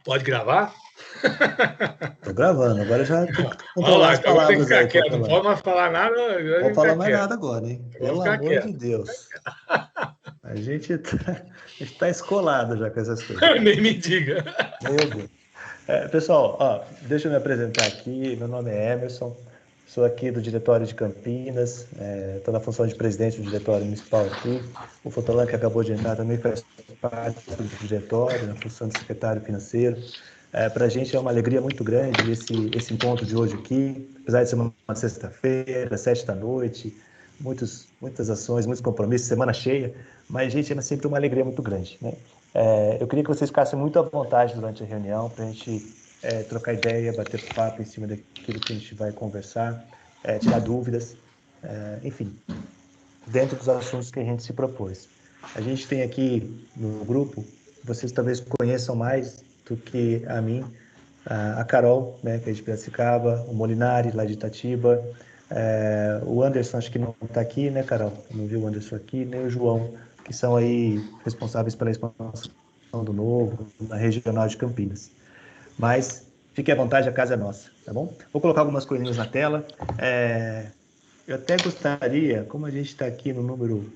Pode gravar? Tô gravando, agora já tem que Olha controlar lá, as então agora tem que palavras ficar aí pra quieto, não falar. pode mais falar nada. Não vou falar mais nada agora, hein? Pelo amor de Deus. A gente tá escolado já com essas coisas. Nem me diga. Meu Deus. Pessoal, ó, deixa eu me apresentar aqui. Meu nome é Emerson, sou aqui do Diretório de Campinas, estou na função de presidente do Diretório Municipal aqui. O Fotolan, que acabou de entrar, também faz parte do Diretório, na função de secretário financeiro. Para a gente é uma alegria muito grande esse encontro de hoje aqui, apesar de ser uma sexta-feira, 7 da noite, muitas ações, muitos compromissos, semana cheia, mas, gente, é sempre uma alegria muito grande, né? Eu queria que vocês ficassem muito à vontade durante a reunião para a gente trocar ideia, bater papo em cima daquilo que a gente vai conversar, tirar dúvidas, enfim, dentro dos assuntos que a gente se propôs. A gente tem aqui no grupo, vocês talvez conheçam mais do que a mim, a Carol, né, que é de Piracicaba, o Molinari, lá de Itatiba, o Anderson, acho que não está aqui, né, Carol? Não viu o Anderson aqui, nem o João, que são aí responsáveis pela expansão do Novo, na regional de Campinas. Mas fique à vontade, a casa é nossa, tá bom? Vou colocar algumas coisinhas na tela. Eu até gostaria, como a gente está aqui no número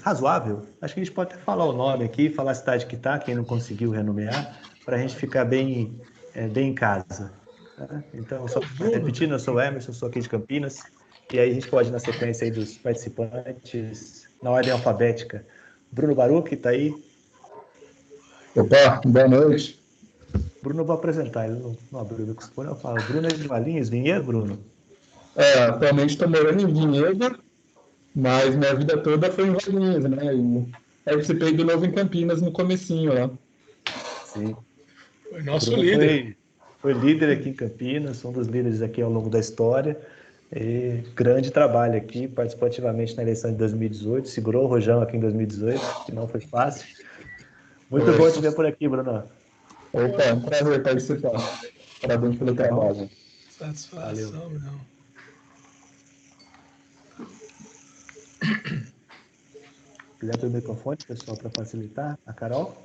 razoável, acho que a gente pode até falar o nome aqui, falar a cidade que está, quem não conseguiu renomear, para a gente ficar bem em casa. Tá? Então, só repetindo, eu sou o Emerson, sou aqui de Campinas, e aí a gente pode ir na sequência aí dos participantes, na ordem alfabética. Bruno Baruch, está aí? Opa, boa noite. Bruno, eu vou apresentar, ele não abriu o microfone, eu falo. Bruno é de Valinhos, Vinhedo, Bruno? Atualmente estou morando em Vinhedo, mas minha vida toda foi em Valinhos, né? E participei do Novo em Campinas no comecinho lá. Sim. Foi nosso Bruno líder. foi líder aqui em Campinas, um dos líderes aqui ao longo da história. E grande trabalho aqui, participou ativamente na eleição de 2018, segurou o Rojão aqui em 2018, que não foi fácil. Muito bom te ver por aqui, Bruno. Opa, é um prazer participar. Parabéns pelo trabalho. Satisfação, não. Quiser abrir o microfone, pessoal, para facilitar. A Carol?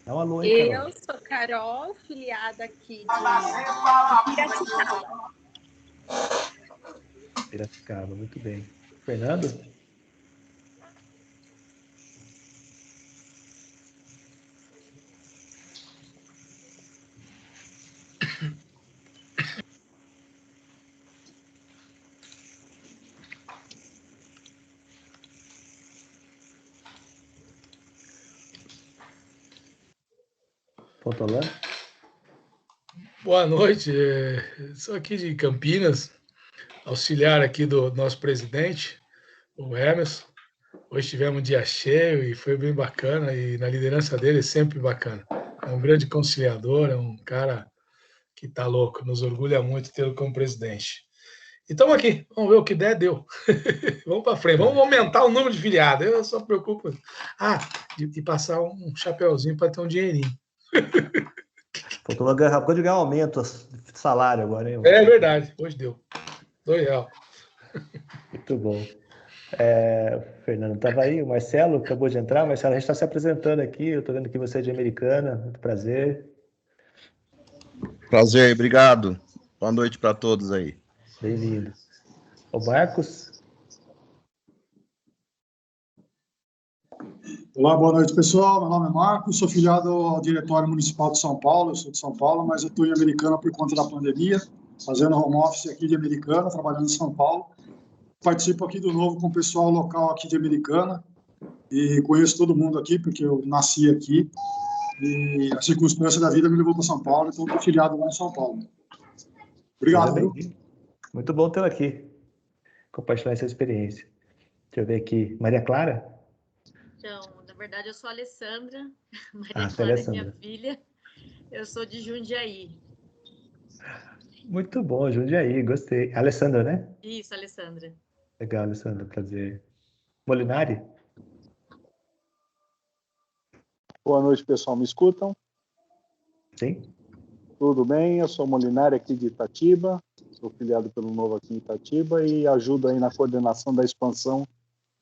Dá um alô aí, Carol. Eu sou Carol, filiada aqui de Piracicaba. Piracicaba, muito bem. Fernando? Fotolan? Boa noite, sou aqui de Campinas, auxiliar aqui do nosso presidente, o Emerson. Hoje tivemos um dia cheio e foi bem bacana, e na liderança dele é sempre bacana. É um grande conciliador, é um cara que está louco, nos orgulha muito tê-lo como presidente. E estamos aqui, vamos ver o que der, deu. Vamos para frente, vamos aumentar o número de filiados. Eu só me preocupo de passar um chapeuzinho para ter um dinheirinho. Fotolan acabou de ganhar um aumento de salário agora, hein? É verdade, hoje deu. R$2. Muito bom. Fernando estava aí, o Marcelo acabou de entrar. Marcelo, a gente está se apresentando aqui. Eu estou vendo que você é de Americana. Muito prazer. Prazer, obrigado. Boa noite para todos aí. Bem-vindo. O Marcos? Olá, boa noite, pessoal. Meu nome é Marcos, sou filiado ao Diretório Municipal de São Paulo. Eu sou de São Paulo, mas eu estou em Americana por conta da pandemia, fazendo home office aqui de Americana, trabalhando em São Paulo. Participo aqui do Novo com o pessoal local aqui de Americana e conheço todo mundo aqui, porque eu nasci aqui e a circunstância da vida me levou para São Paulo, então estou filiado lá em São Paulo. Obrigado, viu? Muito bom tê-lo aqui, compartilhar essa experiência. Deixa eu ver aqui. Maria Clara? Então, na verdade, eu sou a Alessandra. Maria Clara é minha filha. Eu sou de Jundiaí. Muito bom, Jundiaí, gostei. Alessandra, né? Isso, Alessandra. Legal, Alessandra, prazer. Molinari? Boa noite, pessoal. Me escutam? Sim. Tudo bem? Eu sou Molinari aqui de Itatiba. Sou filiado pelo Novo aqui em Itatiba e ajudo aí na coordenação da expansão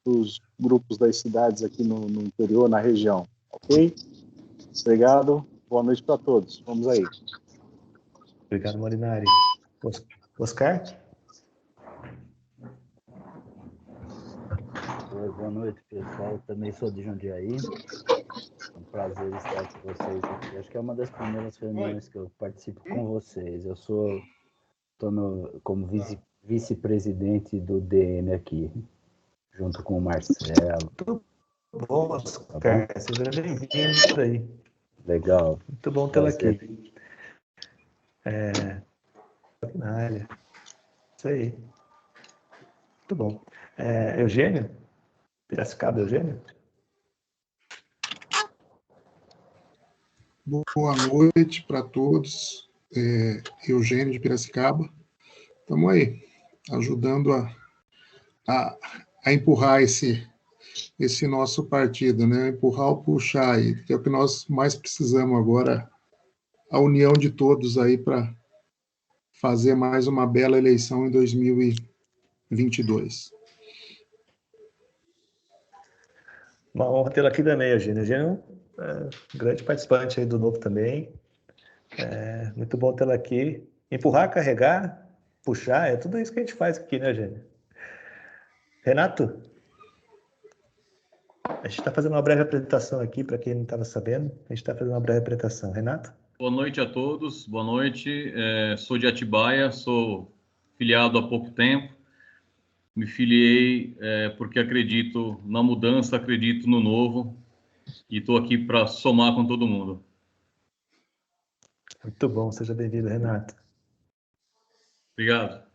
dos grupos das cidades aqui no interior, na região. Ok? Obrigado. Boa noite para todos. Vamos aí. Obrigado, Molinari. Oscar? Oi, boa noite, pessoal. Também sou de Jundiaí. É um prazer estar com vocês aqui. Acho que é uma das primeiras reuniões que eu participo com vocês. Eu estou como vice-presidente do DN aqui, junto com o Marcelo. Tudo bom, Oscar. Tá Seja bem-vindo por aí. Legal. Muito bom tê-lo Prazer. aqui. Na área. Isso aí. Muito bom. Eugênio? Piracicaba, Eugênio? Boa noite para todos. Eugênio de Piracicaba. Estamos aí, ajudando a empurrar esse nosso partido, né? Empurrar ou puxar aí, que é o que nós mais precisamos agora, a união de todos aí para fazer mais uma bela eleição em 2022. Uma honra tê-lo aqui também, Eugênio. Eugênio é um grande participante aí do Novo também. Muito bom tê-lo aqui. Empurrar, carregar, puxar, é tudo isso que a gente faz aqui, né, Eugênio? Renato? A gente está fazendo uma breve apresentação aqui, para quem não estava sabendo. A gente está fazendo uma breve apresentação. Renato? Boa noite a todos, boa noite. Sou de Atibaia, sou filiado há pouco tempo. Me filiei porque acredito na mudança, acredito no novo e estou aqui para somar com todo mundo. Muito bom, seja bem-vindo, Renato. Obrigado.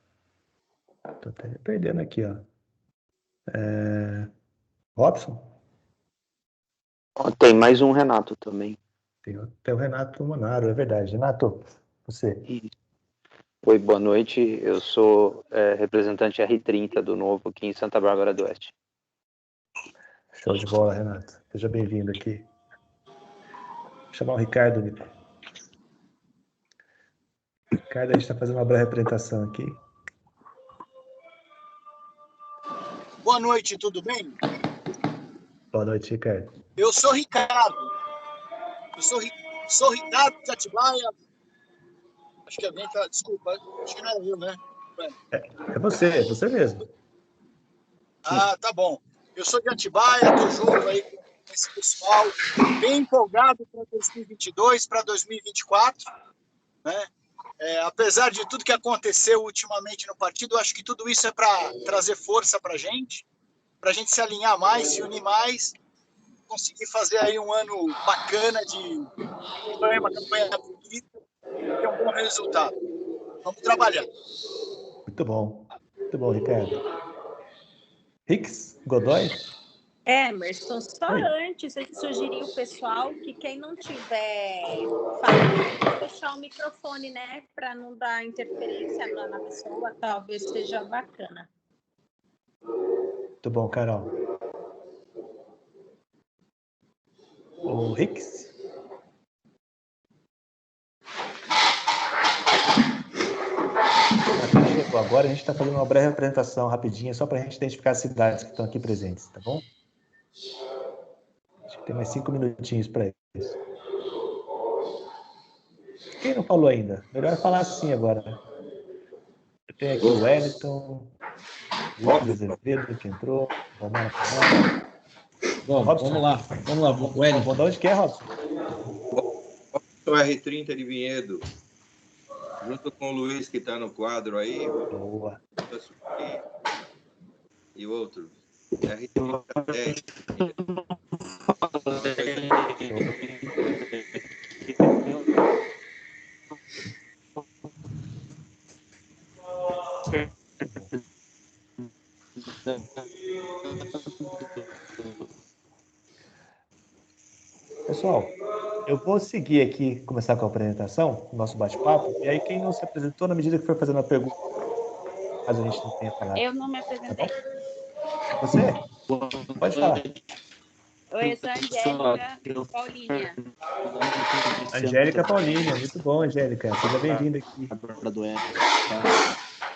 Estou até perdendo aqui, ó. Robson? Tem mais um Renato também. Tem o Renato Monaro, é verdade. Renato, você. Oi, boa noite. Eu sou representante R30 do Novo aqui em Santa Bárbara do Oeste. Show de bola, Renato. Seja bem-vindo aqui. Vou chamar o Ricardo, Nico. Ricardo, a gente está fazendo uma breve apresentação aqui. Boa noite, tudo bem? Boa noite, Ricardo. Eu sou Ricardo. Sou Ricardo de Atibaia. Acho que alguém tá... Desculpa, acho que não era eu, né? É você mesmo. Ah, tá bom. Eu sou de Atibaia, estou junto aí com esse pessoal, bem empolgado para 2022, para 2024, né? Apesar de tudo que aconteceu ultimamente no partido, eu acho que tudo isso é para trazer força para a gente se alinhar mais, se unir mais, conseguir fazer aí um ano bacana de campanha bonita e ter um bom resultado. Vamos trabalhar. Muito bom, Ricardo. Rix Godoy? Emerson, só antes eu sugerir o pessoal que quem não tiver falando, fechar o microfone, né? Para não dar interferência na pessoa, talvez seja bacana. Muito bom, Carol. O Rix? Agora a gente está fazendo uma breve apresentação rapidinha, só para a gente identificar as cidades que estão aqui presentes, tá bom? Acho que tem mais 5 minutinhos para isso. Quem não falou ainda? Melhor falar assim agora. Eu tenho aqui o Wellington, o Lucas Azevedo, que entrou, o Romano. Bom, vamos lá. Wellington. De onde que é, Robson? Sou R30 de Vinhedo. Junto com o Luiz, que está no quadro aí. Boa. E outro. R30 10. Pessoal, eu vou seguir aqui, começar com a apresentação, o nosso bate-papo, e aí quem não se apresentou, na medida que for fazendo a pergunta, caso a gente não tenha falado. Eu não me apresentei. Você? Pode falar. Oi, eu sou a Angélica Paulinha. Angélica Paulinha, muito bom, Angélica. Seja bem-vinda aqui.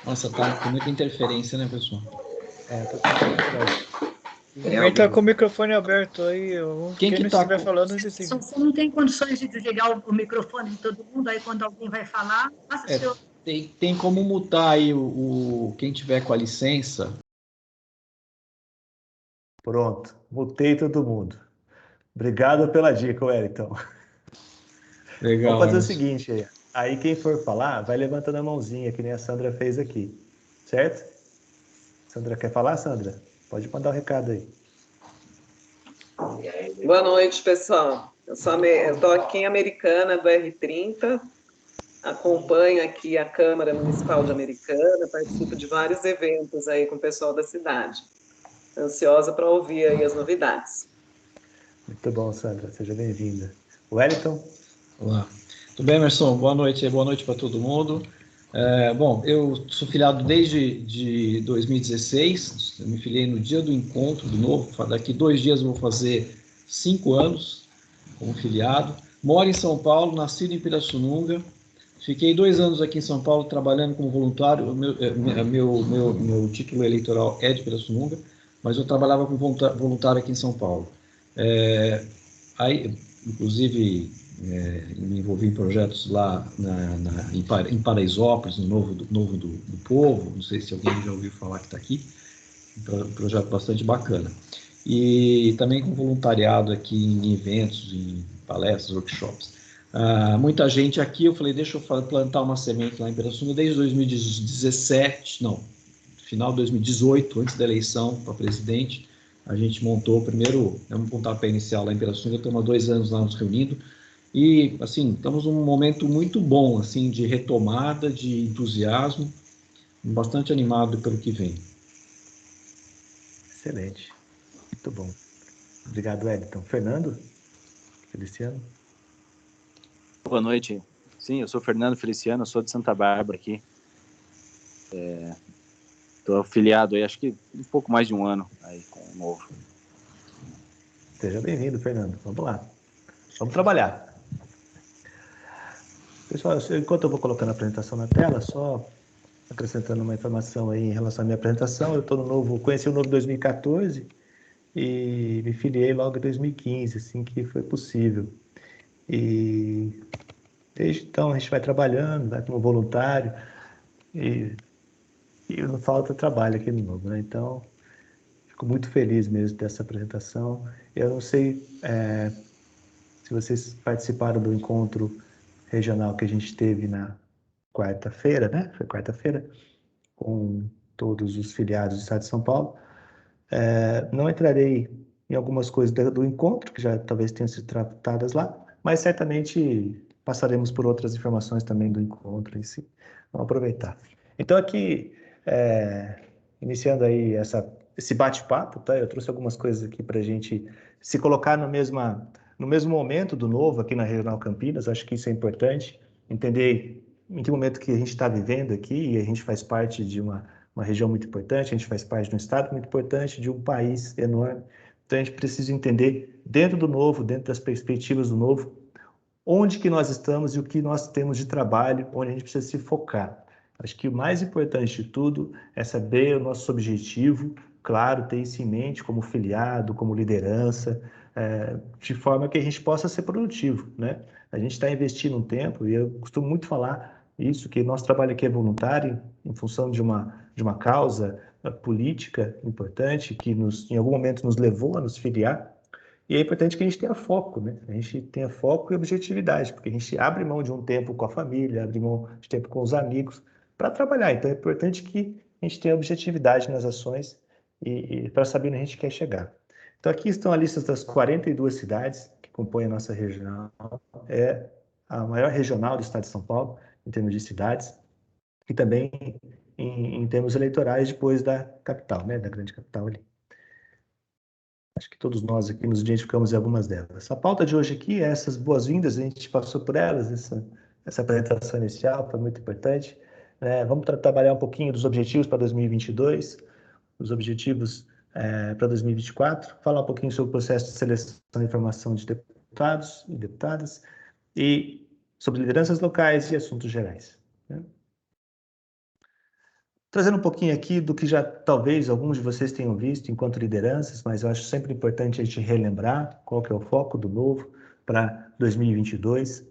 Nossa, tá com muita interferência, né, pessoal? Tô Ninguém está com o microfone aberto aí. Quem não tá estiver com- falando, desliga. Você não tem condições de desligar o microfone de todo mundo, aí quando alguém vai falar, faça É, seu... tem como mutar aí quem tiver com a licença. Pronto, mutei todo mundo. Obrigado pela dica, Wellington. Legal. Vamos fazer o Emerson. seguinte aí quem for falar, vai levantando a mãozinha, que nem a Sandra fez aqui, certo? Sandra, quer falar, Sandra? Pode mandar o recado aí. Boa noite, pessoal. Eu estou aqui em Americana, do R30, acompanho aqui a Câmara Municipal de Americana, participo de vários eventos aí com o pessoal da cidade. Ansiosa para ouvir aí as novidades. Muito bom, Sandra, seja bem-vinda. Wellington? Olá. Tudo bem, Emerson? Boa noite para todo mundo. Bom, eu sou filiado desde 2016, eu me filiei no dia do encontro do Novo, daqui 2 dias eu vou fazer 5 anos como filiado. Moro em São Paulo, nascido em Pirassununga, fiquei 2 anos aqui em São Paulo trabalhando como voluntário, meu título eleitoral é de Pirassununga, mas eu trabalhava como voluntário aqui em São Paulo. Aí, inclusive, me envolvi em projetos lá em Paraisópolis, no Novo do Povo, não sei se alguém já ouviu falar que está aqui, um projeto bastante bacana. E também com voluntariado aqui em eventos, em palestras, workshops. Muita gente aqui, eu falei, deixa eu plantar uma semente lá em Pirassununga desde 2017, não, final de 2018, antes da eleição para presidente, a gente montou o primeiro, um pontapé inicial lá em Pirassununga, estamos há 2 anos lá nos reunindo, e, assim, estamos num momento muito bom, assim, de retomada, de entusiasmo, bastante animado pelo que vem. Excelente, muito bom. Obrigado, Wellington. Fernando? Feliciano? Boa noite. Sim, eu sou Fernando Feliciano, sou de Santa Bárbara aqui. Estou afiliado aí, acho que um pouco mais de 1 ano aí com o Novo. Seja bem-vindo, Fernando. Vamos lá. Vamos trabalhar. Pessoal, enquanto eu vou colocando a apresentação na tela, só acrescentando uma informação aí em relação à minha apresentação, eu estou no Novo, conheci o Novo em 2014 e me filiei logo em 2015, assim que foi possível. E desde então a gente vai trabalhando, vai como voluntário e não falta trabalho aqui no Novo, né? Então, fico muito feliz mesmo dessa apresentação. Eu não sei se vocês participaram do encontro regional que a gente teve na quarta-feira, né? Foi quarta-feira, com todos os filiados do Estado de São Paulo. Não entrarei em algumas coisas do encontro, que já talvez tenham sido tratadas lá, mas certamente passaremos por outras informações também do encontro em si. Vamos aproveitar. Então, aqui, iniciando aí esse bate-papo, tá? Eu trouxe algumas coisas aqui para a gente se colocar no mesmo momento do Novo aqui na Regional Campinas. Acho que isso é importante, entender em que momento que a gente está vivendo aqui, e a gente faz parte de uma região muito importante, a gente faz parte de um estado muito importante, de um país enorme. Então, a gente precisa entender, dentro do Novo, dentro das perspectivas do Novo, onde que nós estamos e o que nós temos de trabalho, onde a gente precisa se focar. Acho que o mais importante de tudo é saber o nosso objetivo, claro, ter isso em mente como filiado, como liderança, de forma que a gente possa ser produtivo, né? A gente está investindo um tempo, e eu costumo muito falar isso, que nosso trabalho aqui é voluntário, em função de uma causa política importante, que em algum momento nos levou a nos filiar, e é importante que a gente tenha foco, né? A gente tenha foco e objetividade, porque a gente abre mão de um tempo com a família, abre mão de tempo com os amigos para trabalhar. Então, é importante que a gente tenha objetividade nas ações e para saber onde a gente quer chegar. Então, aqui estão a lista das 42 cidades que compõem a nossa região. É a maior regional do estado de São Paulo, em termos de cidades, e também em termos eleitorais, depois da capital, né? Da grande capital ali. Acho que todos nós aqui nos identificamos em algumas delas. A pauta de hoje aqui é essas boas-vindas, a gente passou por elas, essa apresentação inicial foi muito importante. Vamos trabalhar um pouquinho dos objetivos para 2022, os objetivos para 2024, falar um pouquinho sobre o processo de seleção e formação de deputados e deputadas, e sobre lideranças locais e assuntos gerais. Trazendo um pouquinho aqui do que já talvez alguns de vocês tenham visto enquanto lideranças, mas eu acho sempre importante a gente relembrar qual que é o foco do Novo para 2022.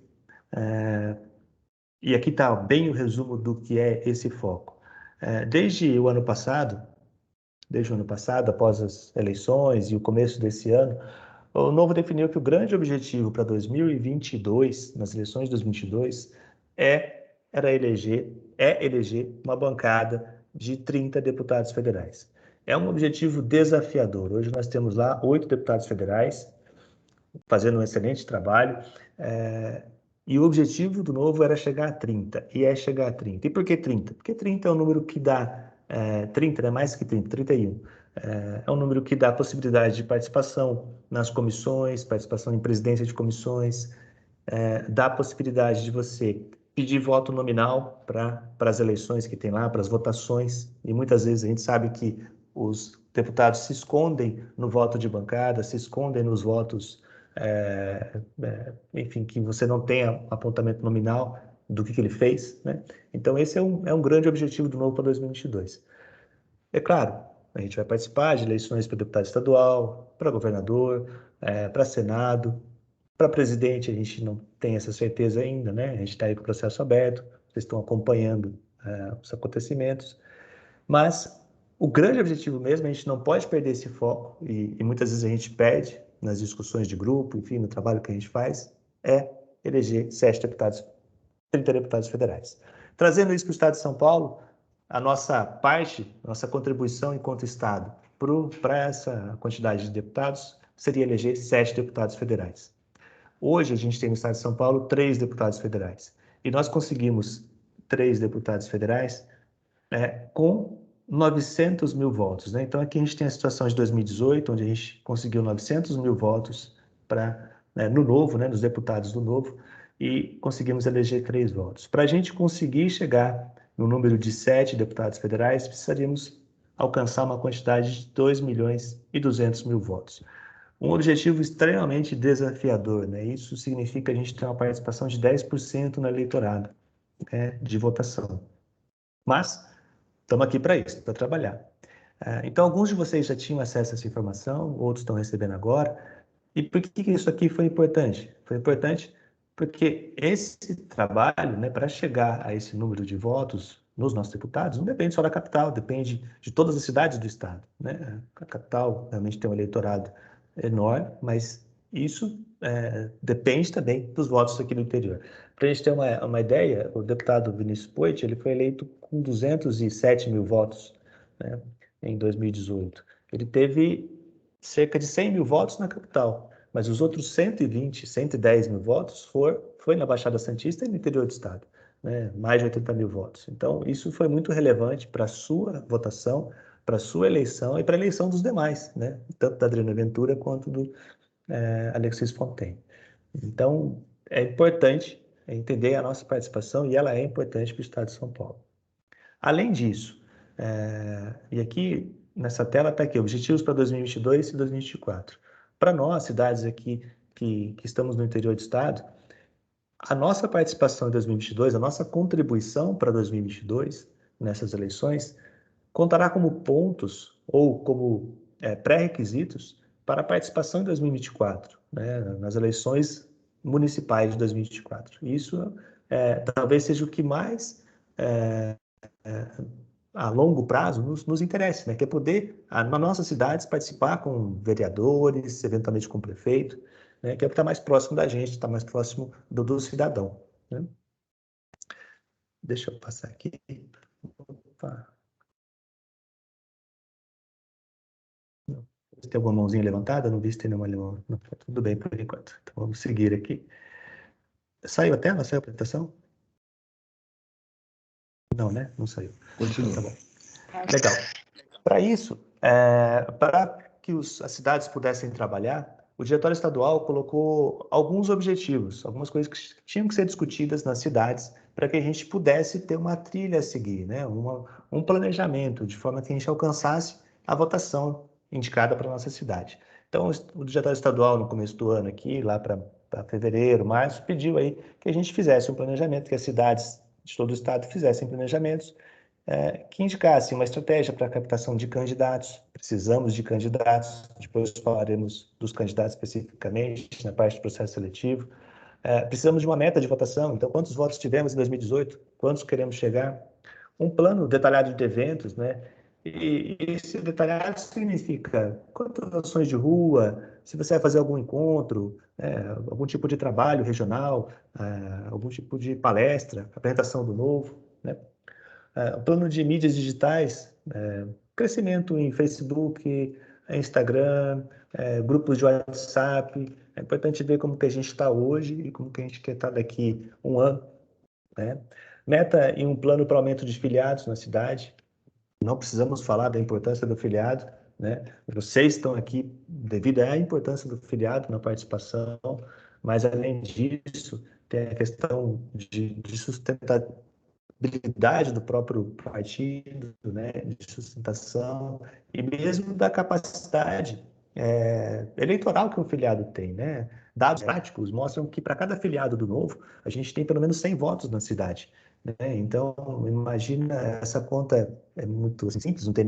E aqui está bem o resumo do que é esse foco. Desde o ano passado, após as eleições e o começo desse ano, o Novo definiu que o grande objetivo para 2022, nas eleições de 2022, era eleger uma bancada de 30 deputados federais. É um objetivo desafiador. Hoje nós temos lá 8 deputados federais fazendo um excelente trabalho, e o objetivo do Novo era chegar a 30, e é chegar a 30. E por que 30? Porque 30 é um número que dá, 30 é mais que 30, 31. É um número que dá possibilidade de participação nas comissões, participação em presidência de comissões, dá a possibilidade de você pedir voto nominal para as eleições que tem lá, para as votações, e muitas vezes a gente sabe que os deputados se escondem no voto de bancada, se escondem nos votos, enfim, que você não tenha apontamento nominal do que ele fez, né? Então esse é um grande objetivo do Novo para 2022. É claro, a gente vai participar de eleições para deputado estadual, para governador, para Senado, para presidente a gente não tem essa certeza ainda, né? A gente está aí com o processo aberto, vocês estão acompanhando os acontecimentos, mas o grande objetivo mesmo, a gente não pode perder esse foco, e muitas vezes a gente perde nas discussões de grupo, enfim, no trabalho que a gente faz, é eleger 30 deputados federais. Trazendo isso para o Estado de São Paulo, a nossa contribuição enquanto Estado para essa quantidade de deputados seria eleger 7 deputados federais. Hoje a gente tem no Estado de São Paulo 3 deputados federais, e nós conseguimos 3 deputados federais com 900 mil votos, né? Então aqui a gente tem a situação de 2018, onde a gente conseguiu 900 mil votos no Novo, né, nos deputados do Novo, e conseguimos eleger 3 votos. Para a gente conseguir chegar no número de 7 deputados federais, precisaríamos alcançar uma quantidade de 2.200.000 votos. Um objetivo extremamente desafiador, né? Isso significa a gente ter uma participação de 10% no eleitorado, né, de votação. Mas estamos aqui para isso, para trabalhar. Então, alguns de vocês já tinham acesso a essa informação, outros estão recebendo agora. E por que isso aqui foi importante? Foi importante porque esse trabalho, né, para chegar a esse número de votos nos nossos deputados, não depende só da capital, depende de todas as cidades do estado, né? A capital realmente tem um eleitorado enorme, mas isso depende também dos votos aqui no interior. Para a gente ter uma ideia, o deputado Vinícius Poit, ele foi eleito com 207 mil votos, né, em 2018. Ele teve cerca de 100 mil votos na capital, mas os outros 120, 110 mil votos foi na Baixada Santista e no interior do estado, né, mais de 80 mil votos. Então, isso foi muito relevante para a sua votação, para a sua eleição e para a eleição dos demais, né, tanto da Adriana Ventura quanto do Alexis Fontaine. Então, é importante entender a nossa participação, e ela é importante para o Estado de São Paulo. Além disso, e aqui nessa tela está aqui, objetivos para 2022 e 2024. Para nós, cidades aqui que estamos no interior do Estado, a nossa participação em 2022, a nossa contribuição para 2022, nessas eleições, contará como pontos ou como pré-requisitos para a participação em 2024, né, nas eleições municipais de 2024. Isso talvez seja o que mais, a longo prazo, nos interessa, né, que é poder, nas nossas cidades, participar com vereadores, eventualmente com o prefeito, né, que é o que está mais próximo da gente, está mais próximo do cidadão, né? Deixa eu passar aqui. Opa. Tem alguma mãozinha levantada? Não vi se tem nenhuma levantada. Não, tá tudo bem por enquanto. Então vamos seguir aqui. Saiu a tela? Saiu a apresentação? Não, né? Não saiu. Continua. Tá bom. Legal. Para isso, para que as cidades pudessem trabalhar, o Diretório Estadual colocou alguns objetivos, algumas coisas que tinham que ser discutidas nas cidades para que a gente pudesse ter uma trilha a seguir, né? Um planejamento, de forma que a gente alcançasse a votação indicada para a nossa cidade. Então, o Diretório Estadual, no começo do ano aqui, lá para fevereiro, março, pediu aí que a gente fizesse um planejamento, que as cidades de todo o estado fizessem planejamentos que indicasse uma estratégia para a captação de candidatos. Precisamos de candidatos, depois falaremos dos candidatos especificamente na parte do processo seletivo. Precisamos de uma meta de votação, então quantos votos tivemos em 2018, quantos queremos chegar, um plano detalhado de eventos, né? E esse detalhado significa quantas ações de rua, se você vai fazer algum encontro, algum tipo de trabalho regional, algum tipo de palestra, apresentação do novo, né? Plano de mídias digitais, crescimento em Facebook, Instagram, grupos de WhatsApp. É importante ver como que a gente está hoje e como que a gente quer estar daqui um ano, né? Meta e um plano para aumento de filiados na cidade. Não precisamos falar da importância do filiado, né? Vocês estão aqui devido à importância do filiado na participação, mas além disso, tem a questão de sustentabilidade do próprio partido, né? De sustentação e mesmo da capacidade eleitoral que um filiado tem, né? Dados práticos mostram que para cada filiado do Novo, a gente tem pelo menos 100 votos na cidade, né? Então, imagina, essa conta é muito simples, não tem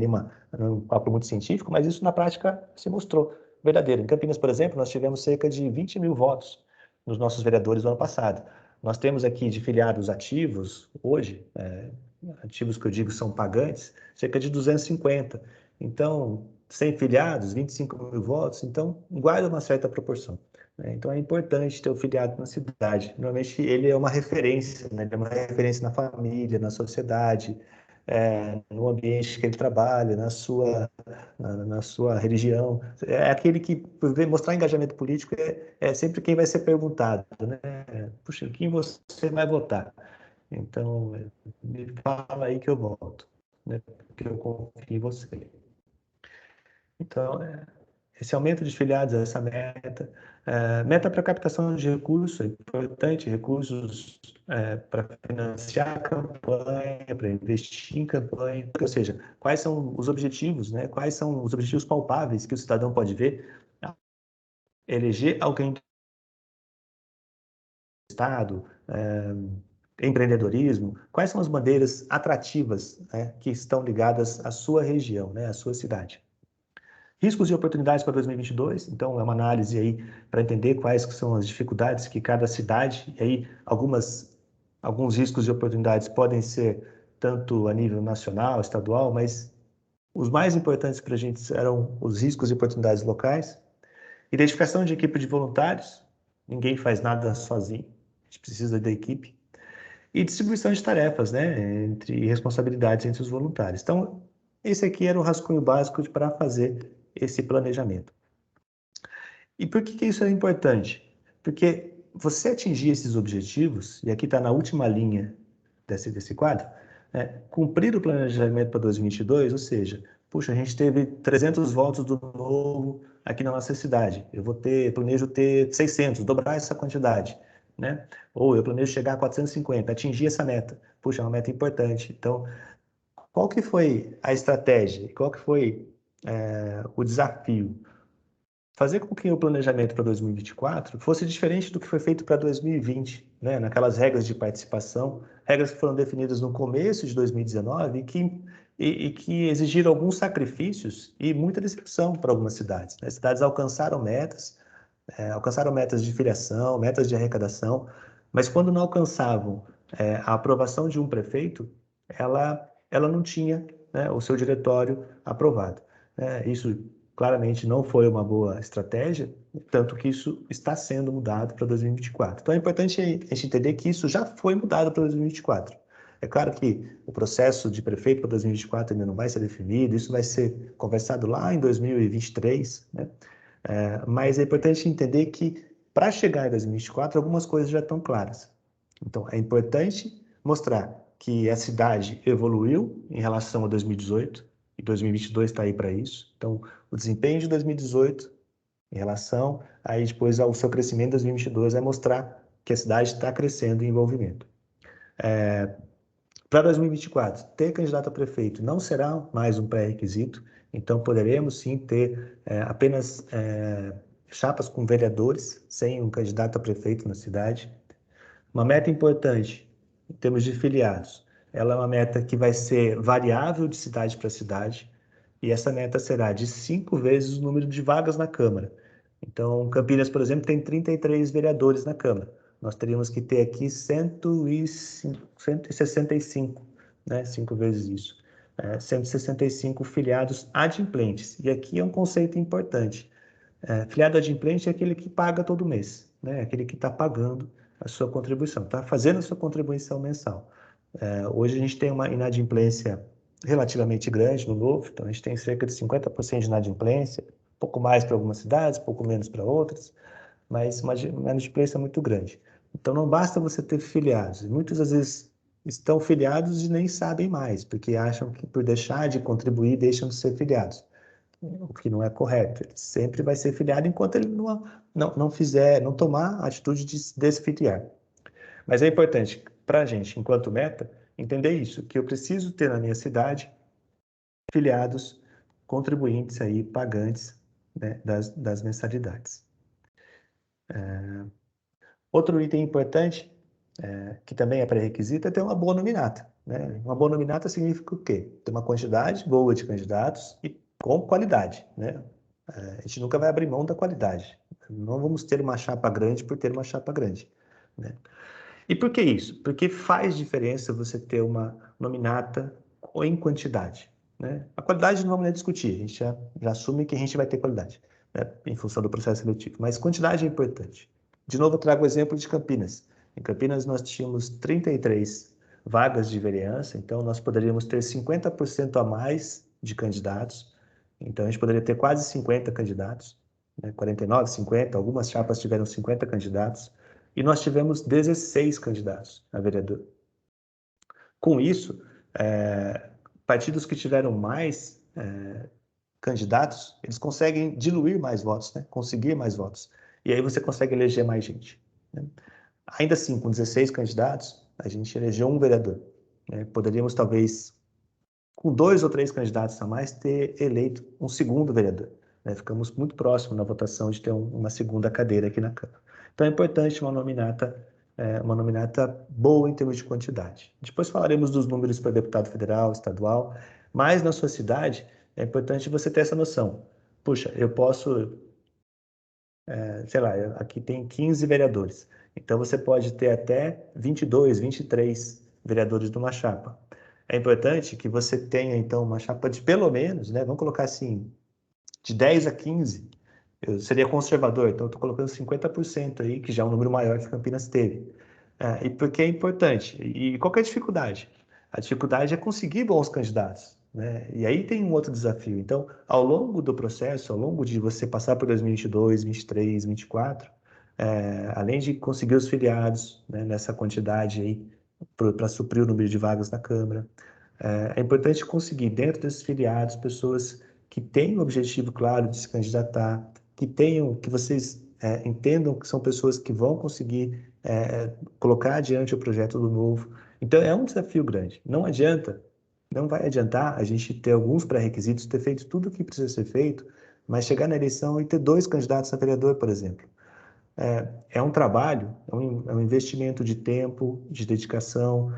um papo muito científico, mas isso na prática se mostrou verdadeiro. Em Campinas, por exemplo, nós tivemos cerca de 20 mil votos nos nossos vereadores no ano passado. Nós temos aqui de filiados ativos, hoje, ativos que eu digo são pagantes, cerca de 250. Então, 100 filiados, 25 mil votos, então guarda uma certa proporção, né? Então é importante ter o filiado na cidade. Normalmente ele é uma referência, né? Ele é uma referência na família, na sociedade, no ambiente que ele trabalha, na sua religião. É aquele que mostrar engajamento político é sempre quem vai ser perguntado, né? Puxa, quem você vai votar? Então, me fala aí que eu voto, né? Porque eu confio em você. Então, esse aumento de filiados, essa meta. Meta para captação de recursos, é importante, recursos para financiar a campanha, para investir em campanha, ou seja, quais são os objetivos, né? Quais são os objetivos palpáveis que o cidadão pode ver? Eleger alguém do Estado, empreendedorismo, quais são as bandeiras atrativas, né, que estão ligadas à sua região, né, à sua cidade. Riscos e oportunidades para 2022, então é uma análise aí para entender quais são as dificuldades que cada cidade, e aí alguns riscos e oportunidades podem ser tanto a nível nacional, estadual, mas os mais importantes para a gente eram os riscos e oportunidades locais. Identificação de equipe de voluntários, ninguém faz nada sozinho, a gente precisa da equipe. E distribuição de tarefas, né, entre responsabilidades entre os voluntários. Então, esse aqui era o rascunho básico para fazer esse planejamento. E por que isso é importante? Porque você atingir esses objetivos, e aqui está na última linha desse quadro, cumprir o planejamento para 2022, ou seja, puxa, a gente teve 300 votos do Novo aqui na nossa cidade, planejo ter 600, dobrar essa quantidade, né? Ou eu planejo chegar a 450, atingir essa meta. Puxa, é uma meta importante. Então, qual que foi a estratégia? Qual que foi o desafio? Fazer com que o planejamento para 2024 fosse diferente do que foi feito para 2020, né? Naquelas regras de participação, regras que foram definidas no começo de 2019 e que exigiram alguns sacrifícios e muita decepção para algumas cidades, né? As cidades alcançaram metas de filiação, metas de arrecadação, mas quando não alcançavam a aprovação de um prefeito, ela não tinha, né, o seu diretório aprovado. Isso claramente não foi uma boa estratégia, tanto que isso está sendo mudado para 2024. Então é importante a gente entender que isso já foi mudado para 2024. É claro que o processo de prefeito para 2024 ainda não vai ser definido, isso vai ser conversado lá em 2023, né? Mas é importante entender que para chegar em 2024 algumas coisas já estão claras. Então é importante mostrar que a cidade evoluiu em relação a 2018, e 2022 está aí para isso. Então, o desempenho de 2018 em relação aí depois ao seu crescimento em 2022 vai mostrar que a cidade está crescendo em envolvimento. Para 2024, ter candidato a prefeito não será mais um pré-requisito, então poderemos sim ter apenas chapas com vereadores, sem um candidato a prefeito na cidade. Uma meta importante, em termos de filiados, ela é uma meta que vai ser variável de cidade para cidade, e essa meta será de 5 vezes o número de vagas na Câmara. Então, Campinas, por exemplo, tem 33 vereadores na Câmara. Nós teríamos que ter aqui 165, né? 5 vezes isso. 165 filiados adimplentes. E aqui é um conceito importante. Filiado adimplente é aquele que paga todo mês, né? Aquele que está pagando a sua contribuição, está fazendo a sua contribuição mensal. Hoje a gente tem uma inadimplência relativamente grande no novo, então a gente tem cerca de 50% de inadimplência, pouco mais para algumas cidades, pouco menos para outras, mas uma inadimplência muito grande. Então não basta você ter filiados, muitas às vezes estão filiados e nem sabem mais, porque acham que por deixar de contribuir deixam de ser filiados, o que não é correto. Ele sempre vai ser filiado enquanto ele não tomar a atitude de se desfiliar. Mas é importante para a gente, enquanto meta, entender isso, que eu preciso ter na minha cidade filiados, contribuintes aí, pagantes, né, das mensalidades. Outro item importante, que também é pré-requisito, é ter uma boa nominata, né? Uma boa nominata significa o quê? Ter uma quantidade boa de candidatos e com qualidade, né? A gente nunca vai abrir mão da qualidade. Não vamos ter uma chapa grande por ter uma chapa grande, né? E por que isso? Porque faz diferença você ter uma nominata em quantidade, né? A qualidade não vamos discutir, a gente já assume que a gente vai ter qualidade, né, em função do processo seletivo, mas quantidade é importante. De novo, eu trago o exemplo de Campinas. Em Campinas, nós tínhamos 33 vagas de vereança, então nós poderíamos ter 50% a mais de candidatos, então a gente poderia ter quase 50 candidatos, né, 49, 50, algumas chapas tiveram 50 candidatos, e nós tivemos 16 candidatos a vereador. Com isso, partidos que tiveram mais candidatos, eles conseguem diluir mais votos, né? Conseguir mais votos. E aí você consegue eleger mais gente, né? Ainda assim, com 16 candidatos, a gente elegeu um vereador, né? Poderíamos, talvez, com 2 ou 3 candidatos a mais, ter eleito um segundo vereador, né? Ficamos muito próximos na votação de ter uma segunda cadeira aqui na Câmara. Então é importante uma nominata boa em termos de quantidade. Depois falaremos dos números para deputado federal, estadual, mas na sua cidade é importante você ter essa noção. Puxa, eu posso, sei lá, aqui tem 15 vereadores, então você pode ter até 22, 23 vereadores numa chapa. É importante que você tenha, então, uma chapa de pelo menos, né, vamos colocar assim, de 10 a 15, eu seria conservador, então eu estou colocando 50% aí, que já é um número maior que Campinas teve. E por que é importante? E qual que é a dificuldade? A dificuldade é conseguir bons candidatos, né? E aí tem um outro desafio. Então, ao longo do processo, ao longo de você passar por 2022, 2023, 2024, além de conseguir os filiados, né, nessa quantidade aí, para suprir o número de vagas na Câmara, é importante conseguir, dentro desses filiados, pessoas que tenham o objetivo claro de se candidatar, que vocês entendam que são pessoas que vão conseguir colocar adiante o projeto do novo. Então, é um desafio grande. Não vai adiantar a gente ter alguns pré-requisitos, ter feito tudo o que precisa ser feito, mas chegar na eleição e ter 2 candidatos a vereador, por exemplo. É um trabalho, é um investimento de tempo, de dedicação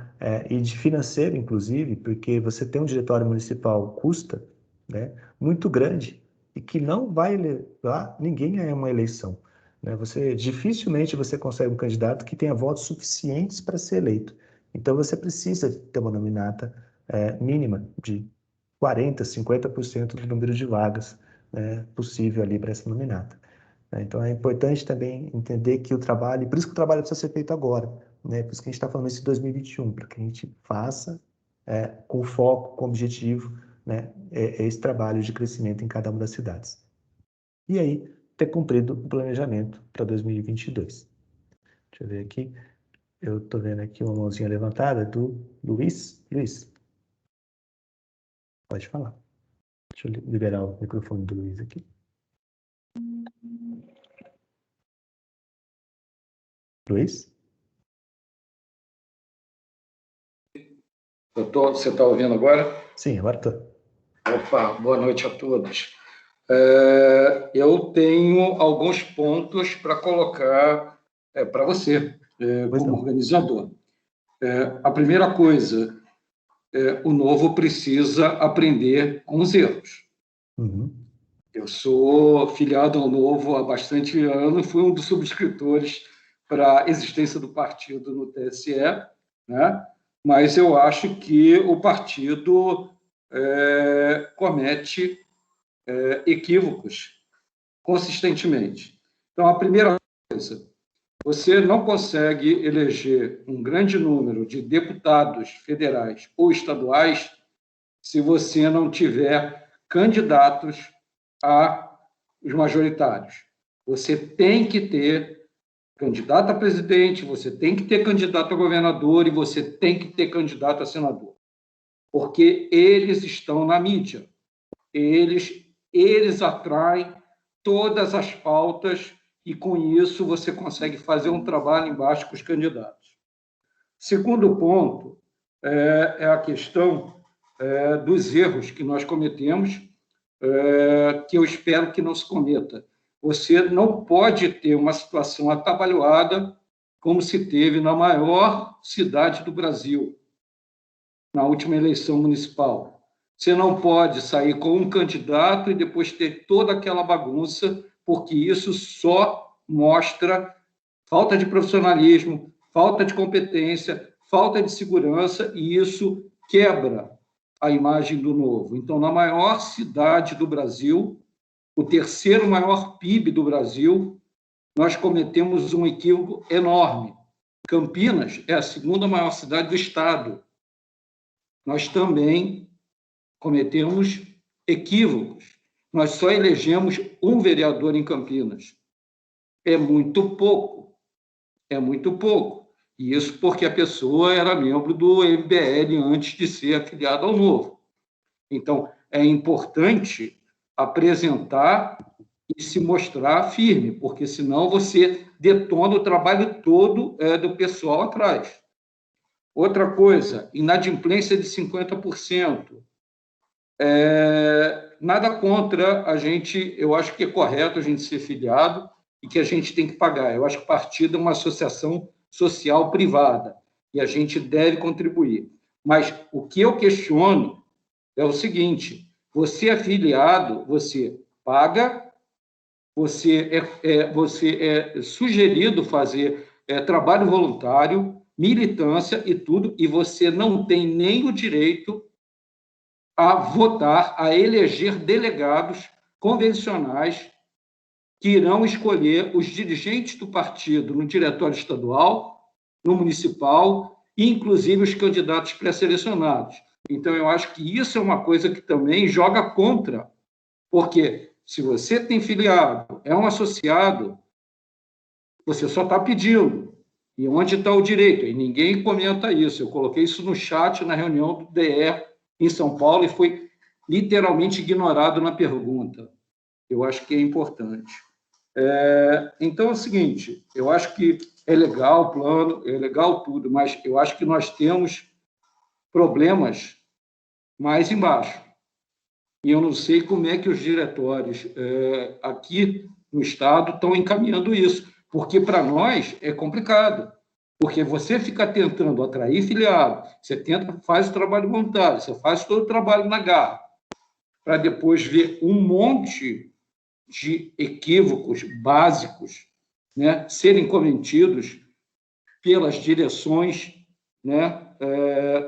e de financeiro, inclusive, porque você ter um diretório municipal custa, né, muito grande e que não vai levar ninguém a uma eleição, né? Dificilmente você consegue um candidato que tenha votos suficientes para ser eleito. Então você precisa ter uma nominata mínima de 40%, 50% do número de vagas, né, possível ali para essa nominata. Então é importante também entender que o trabalho, por isso que o trabalho precisa ser feito agora, né? Por isso que a gente está falando isso em 2021, para que a gente faça com foco, com objetivo, né, esse trabalho de crescimento em cada uma das cidades. E aí, ter cumprido o planejamento para 2022. Deixa eu ver aqui. Eu estou vendo aqui uma mãozinha levantada do Luiz. Luiz, pode falar. Deixa eu liberar o microfone do Luiz aqui. Luiz? Você está ouvindo agora? Sim, agora estou. Opa, boa noite a todos. Eu tenho alguns pontos para colocar para você, como organizador. A primeira coisa, o Novo precisa aprender com os erros. Eu sou filiado ao Novo há bastante anos, fui um dos subscritores para a existência do partido no TSE, né? Mas eu acho que o partido comete equívocos consistentemente. Então, a primeira coisa, você não consegue eleger um grande número de deputados federais ou estaduais se você não tiver candidatos a os majoritários. Você tem que ter candidato a presidente, você tem que ter candidato a governador e você tem que ter candidato a senador. Porque eles estão na mídia. Eles atraem todas as pautas e, com isso, você consegue fazer um trabalho embaixo com os candidatos. Segundo ponto é a questão dos erros que nós cometemos, que eu espero que não se cometa. Você não pode ter uma situação atabalhoada como se teve na maior cidade do Brasil, na última eleição municipal. Você não pode sair com um candidato e depois ter toda aquela bagunça, porque isso só mostra falta de profissionalismo, falta de competência, falta de segurança, e isso quebra a imagem do Novo. Então, na maior cidade do Brasil, o terceiro maior PIB do Brasil, nós cometemos um equívoco enorme. Campinas é a segunda maior cidade do estado. Nós também cometemos equívocos. Nós só elegemos um vereador em Campinas. É muito pouco. É muito pouco. E isso porque a pessoa era membro do MBL antes de ser afiliada ao Novo. Então, é importante apresentar e se mostrar firme, porque senão você detona o trabalho todo do pessoal atrás. Outra coisa, inadimplência de 50%. Nada contra a gente, eu acho que é correto a gente ser filiado e que a gente tem que pagar. Eu acho que o partido é uma associação social privada e a gente deve contribuir. Mas o que eu questiono é o seguinte: você é filiado, você paga, você é sugerido fazer trabalho voluntário, militância e tudo, e você não tem nem o direito a votar, a eleger delegados convencionais que irão escolher os dirigentes do partido no diretório estadual, no municipal, e inclusive os candidatos pré-selecionados. Então, eu acho que isso é uma coisa que também joga contra, porque se você tem filiado, é um associado, você só está pedindo. E onde está o direito? E ninguém comenta isso. Eu coloquei isso no chat na reunião do DE em São Paulo e foi literalmente ignorado na pergunta. Eu acho que é importante. Então, é o seguinte, eu acho que é legal o plano, é legal tudo, mas eu acho que nós temos problemas mais embaixo. E eu não sei como é que os diretórios aqui no Estado estão encaminhando isso, porque para nós é complicado, porque você fica tentando atrair filiado, você faz o trabalho voluntário, você faz todo o trabalho na garra, para depois ver um monte de equívocos básicos, né, serem cometidos pelas direções, né,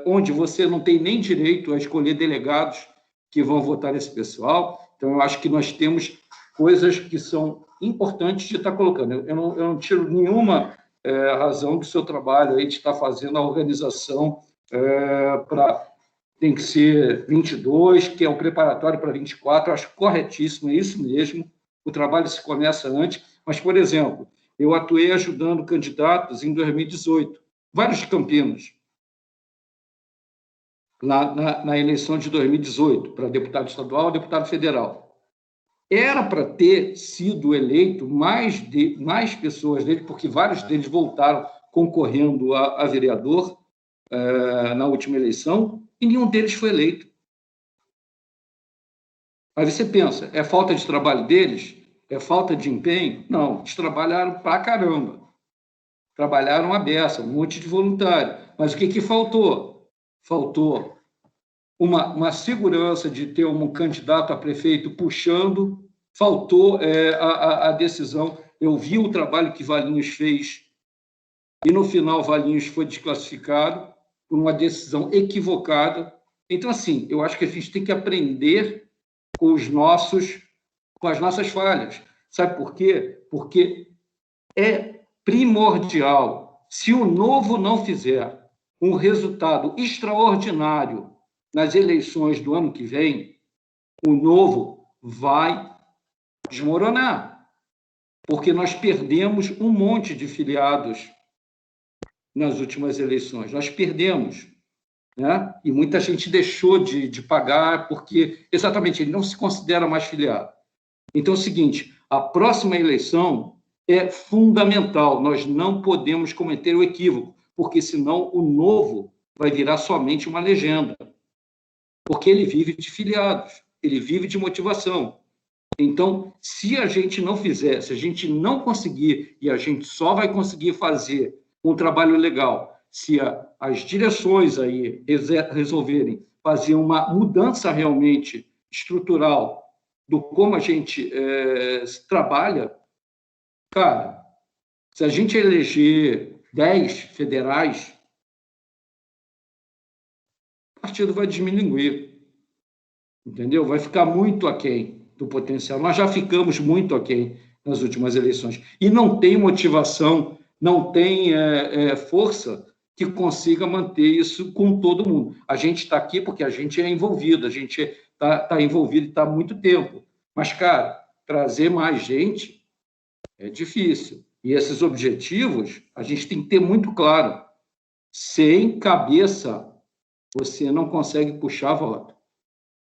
onde você não tem nem direito a escolher delegados que vão votar esse pessoal. Então, eu acho que nós temos coisas que são importantes de estar colocando. Eu não tiro nenhuma razão do seu trabalho aí de estar fazendo a organização tem que ser 22, que é o preparatório para 24, eu acho corretíssimo, é isso mesmo, o trabalho se começa antes, mas, por exemplo, eu atuei ajudando candidatos em 2018, vários de Campinas, na eleição de 2018, para deputado estadual e deputado federal. Era para ter sido eleito mais pessoas dele, porque vários deles voltaram concorrendo a vereador na última eleição, e nenhum deles foi eleito. Aí você pensa, é falta de trabalho deles? É falta de empenho? Não, eles trabalharam pra caramba. Trabalharam a beça, um monte de voluntário. Mas o que faltou? Faltou uma segurança de ter um candidato a prefeito puxando, faltou a decisão. Eu vi o trabalho que Valinhos fez e, no final, Valinhos foi desclassificado por uma decisão equivocada. Então, assim, eu acho que a gente tem que aprender com as nossas falhas. Sabe por quê? Porque é primordial. Se o Novo não fizer um resultado extraordinário nas eleições do ano que vem, o Novo vai desmoronar, porque nós perdemos um monte de filiados nas últimas eleições. Nós perdemos, né? E muita gente deixou de pagar porque, exatamente, ele não se considera mais filiado. Então é o seguinte, a próxima eleição é fundamental. Nós não podemos cometer o equívoco, porque senão o Novo vai virar somente uma legenda. Porque ele vive de filiados, ele vive de motivação. Então, se a gente não fizer, se a gente não conseguir, e a gente só vai conseguir fazer um trabalho legal se as direções aí resolverem fazer uma mudança realmente estrutural do como a gente trabalha, cara, se a gente eleger 10 federais, o partido vai diminuir, entendeu? Vai ficar muito aquém do potencial. Nós já ficamos muito aquém nas últimas eleições. E não tem motivação, não tem força que consiga manter isso com todo mundo. A gente está aqui porque a gente é envolvido, a gente está envolvido e está há muito tempo. Mas, cara, trazer mais gente é difícil. E esses objetivos a gente tem que ter muito claro. Sem cabeça, você não consegue puxar voto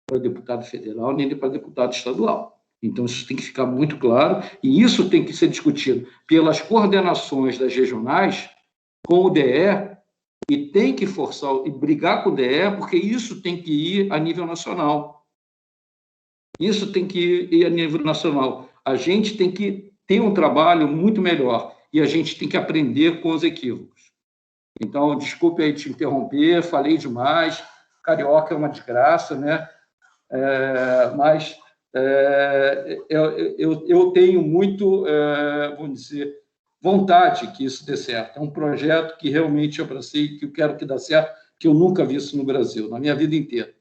para deputado federal nem para deputado estadual. Então, isso tem que ficar muito claro e isso tem que ser discutido pelas coordenações das regionais com o DE e tem que forçar e brigar com o DE, porque isso tem que ir a nível nacional. Isso tem que ir a nível nacional. A gente tem que ter um trabalho muito melhor e a gente tem que aprender com os equívocos. Então, desculpe aí te interromper, falei demais, carioca é uma desgraça, né? Mas eu tenho muito, vamos dizer, vontade que isso dê certo. É um projeto que realmente eu abracei, que eu quero que dê certo, que eu nunca vi isso no Brasil, na minha vida inteira.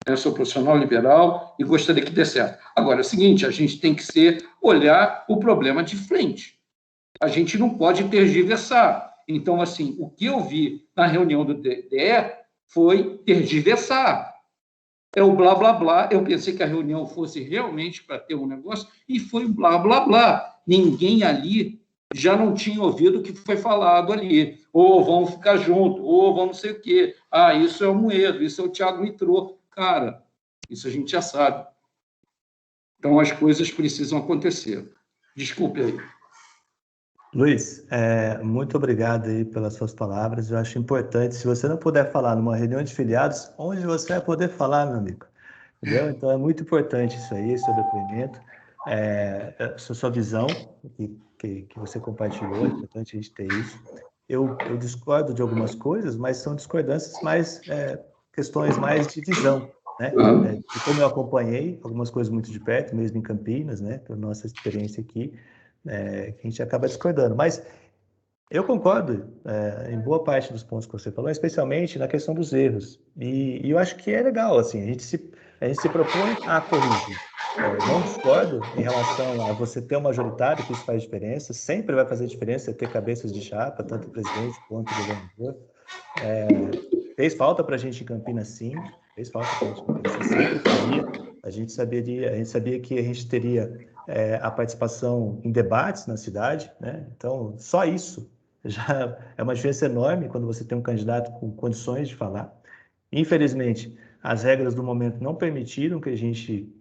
Eu sou profissional liberal e gostaria que dê certo. Agora, é o seguinte, a gente tem que olhar o problema de frente. A gente não pode tergiversar. Então, assim, o que eu vi na reunião do DE foi tergiversar. É o blá, blá, blá. Eu pensei que a reunião fosse realmente para ter um negócio e foi blá, blá, blá. Ninguém ali já não tinha ouvido o que foi falado ali. Ou vamos ficar juntos, ou vamos não sei o quê. Ah, isso é o Moedo, isso é o Thiago Mitrô. Cara, isso a gente já sabe. Então, as coisas precisam acontecer. Desculpe aí. Luiz, muito obrigado aí pelas suas palavras. Eu acho importante, se você não puder falar numa reunião de filiados, onde você vai poder falar, meu amigo? Entendeu? Então, é muito importante isso aí, seu depoimento, sua visão que você compartilhou, é importante a gente ter isso. Eu discordo de algumas coisas, mas são discordâncias mais, questões mais de visão, né? De como eu acompanhei algumas coisas muito de perto, mesmo em Campinas, né? Pela nossa experiência aqui, que a gente acaba discordando. Mas eu concordo em boa parte dos pontos que você falou, especialmente na questão dos erros. E eu acho que é legal, assim, a gente se propõe a corrigir. Não discordo em relação a você ter um majoritário, que isso faz diferença, sempre vai fazer diferença ter cabeças de chapa, tanto o presidente quanto o governador. Fez falta para a gente em Campinas, sim, fez falta para a gente em Campinas, sempre fazia. A gente sabia que a gente teria a participação em debates na cidade, né? Então, só isso já é uma diferença enorme quando você tem um candidato com condições de falar. Infelizmente, as regras do momento não permitiram que a gente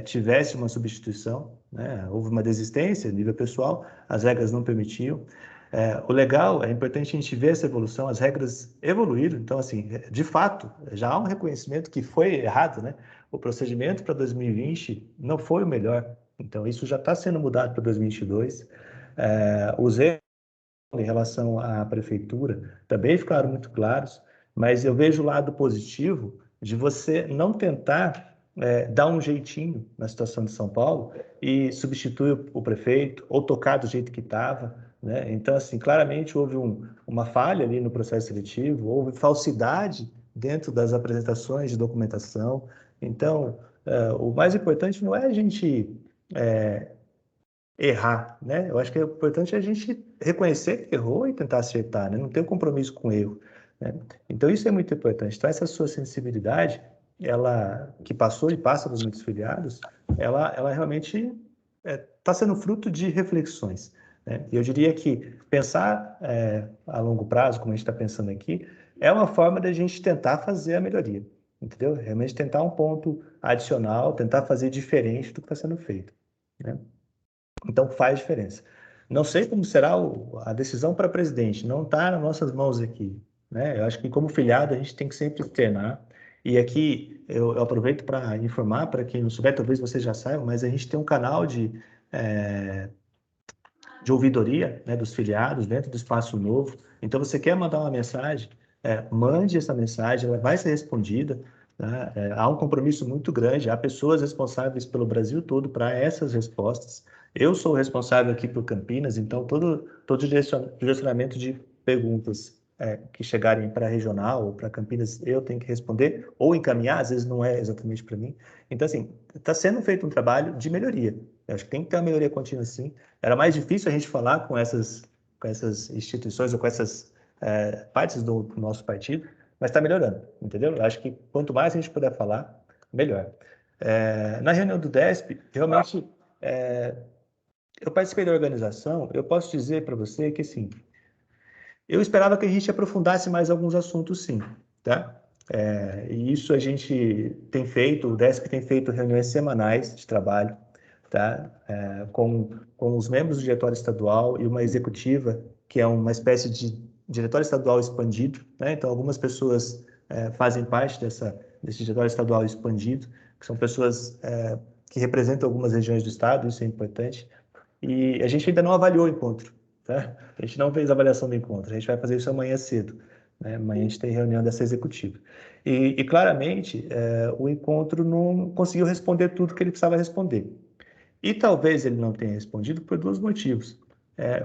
tivesse uma substituição, né? Houve uma desistência a nível pessoal, as regras não permitiam. O legal, é importante a gente ver essa evolução, as regras evoluíram, então, assim, de fato, já há um reconhecimento que foi errado, né? O procedimento para 2020 não foi o melhor, então isso já está sendo mudado para 2022. Os erros em relação à prefeitura também ficaram muito claros, mas eu vejo o lado positivo de você não tentar dar um jeitinho na situação de São Paulo e substituir o prefeito ou tocar do jeito que estava, né? Então, assim, claramente houve uma falha ali no processo seletivo, houve falsidade dentro das apresentações de documentação. Então, o mais importante não é a gente errar, né? Eu acho que é importante a gente reconhecer que errou e tentar acertar, né? Não ter um compromisso com o erro, né? Então, isso é muito importante. Então, essa sua sensibilidade, ela que passou e passa dos muitos filiados, ela realmente está sendo fruto de reflexões, né? E eu diria que pensar a longo prazo, como a gente está pensando aqui, é uma forma da gente tentar fazer a melhoria, entendeu? Realmente tentar um ponto adicional, tentar fazer diferente do que está sendo feito, né? Então faz diferença. Não sei como será a decisão para presidente, não está nas nossas mãos aqui, né? Eu acho que como filiado a gente tem que sempre externar. E aqui eu aproveito para informar, para quem não souber, talvez você já saiba, mas a gente tem um canal de ouvidoria, né, dos filiados dentro do Espaço Novo. Então, você quer mandar uma mensagem, mande essa mensagem, ela vai ser respondida. Tá? Há um compromisso muito grande, há pessoas responsáveis pelo Brasil todo para essas respostas. Eu sou responsável aqui por Campinas, então todo direcionamento de perguntas que chegarem para a regional ou para Campinas, eu tenho que responder ou encaminhar, às vezes não é exatamente para mim. Então, assim, está sendo feito um trabalho de melhoria. Eu acho que tem que ter uma melhoria contínua, sim. Era mais difícil a gente falar com essas instituições ou com essas partes do nosso partido, mas está melhorando, entendeu? Eu acho que quanto mais a gente puder falar, melhor. Na reunião do DESP, realmente, eu participei da organização, eu posso dizer para você que, assim, eu esperava que a gente aprofundasse mais alguns assuntos, sim, tá? E isso a gente tem feito, o DESP tem feito reuniões semanais de trabalho, tá? Com os membros do diretório estadual e uma executiva, que é uma espécie de diretório estadual expandido, né? Então, algumas pessoas fazem parte desse diretório estadual expandido, que são pessoas que representam algumas regiões do estado, isso é importante. E a gente ainda não avaliou o encontro, tá? A gente não fez a avaliação do encontro, a gente vai fazer isso amanhã cedo, né? Amanhã a gente tem reunião dessa executiva. E claramente, o encontro não conseguiu responder tudo que ele precisava responder. E talvez ele não tenha respondido por dois motivos.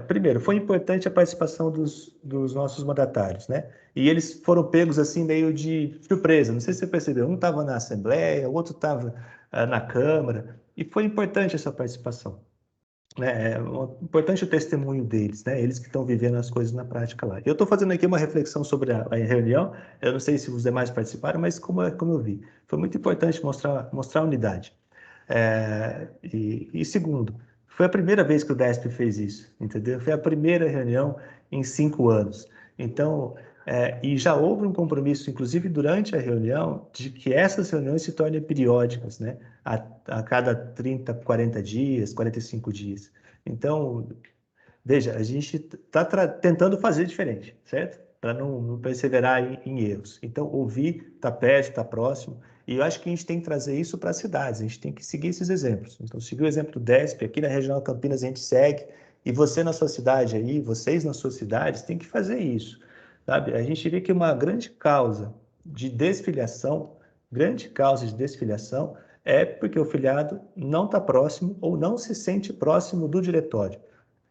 Primeiro, foi importante a participação dos nossos mandatários, né? E eles foram pegos assim meio de surpresa. Não sei se você percebeu, um estava na Assembleia, o outro estava na Câmara, e foi importante essa participação. É importante o testemunho deles, né? Eles que estão vivendo as coisas na prática lá. Eu estou fazendo aqui uma reflexão sobre a reunião, eu não sei se os demais participaram, mas como eu vi, foi muito importante mostrar unidade. E segundo, foi a primeira vez que o DESP fez isso, entendeu? Foi a primeira reunião em 5 anos. Então, e já houve um compromisso, inclusive durante a reunião, de que essas reuniões se tornem periódicas, né? A cada 30, 40 dias, 45 dias. Então, veja, a gente está tentando fazer diferente, certo? Para não perseverar em erros. Então, ouvir, estar perto, estar próximo. E eu acho que a gente tem que trazer isso para as cidades, a gente tem que seguir esses exemplos. Então, seguir o exemplo do DESP, aqui na Regional Campinas a gente segue, e você na sua cidade aí, vocês nas suas cidades, tem que fazer isso, sabe? A gente vê que uma grande causa de desfiliação é porque o filiado não está próximo ou não se sente próximo do diretório,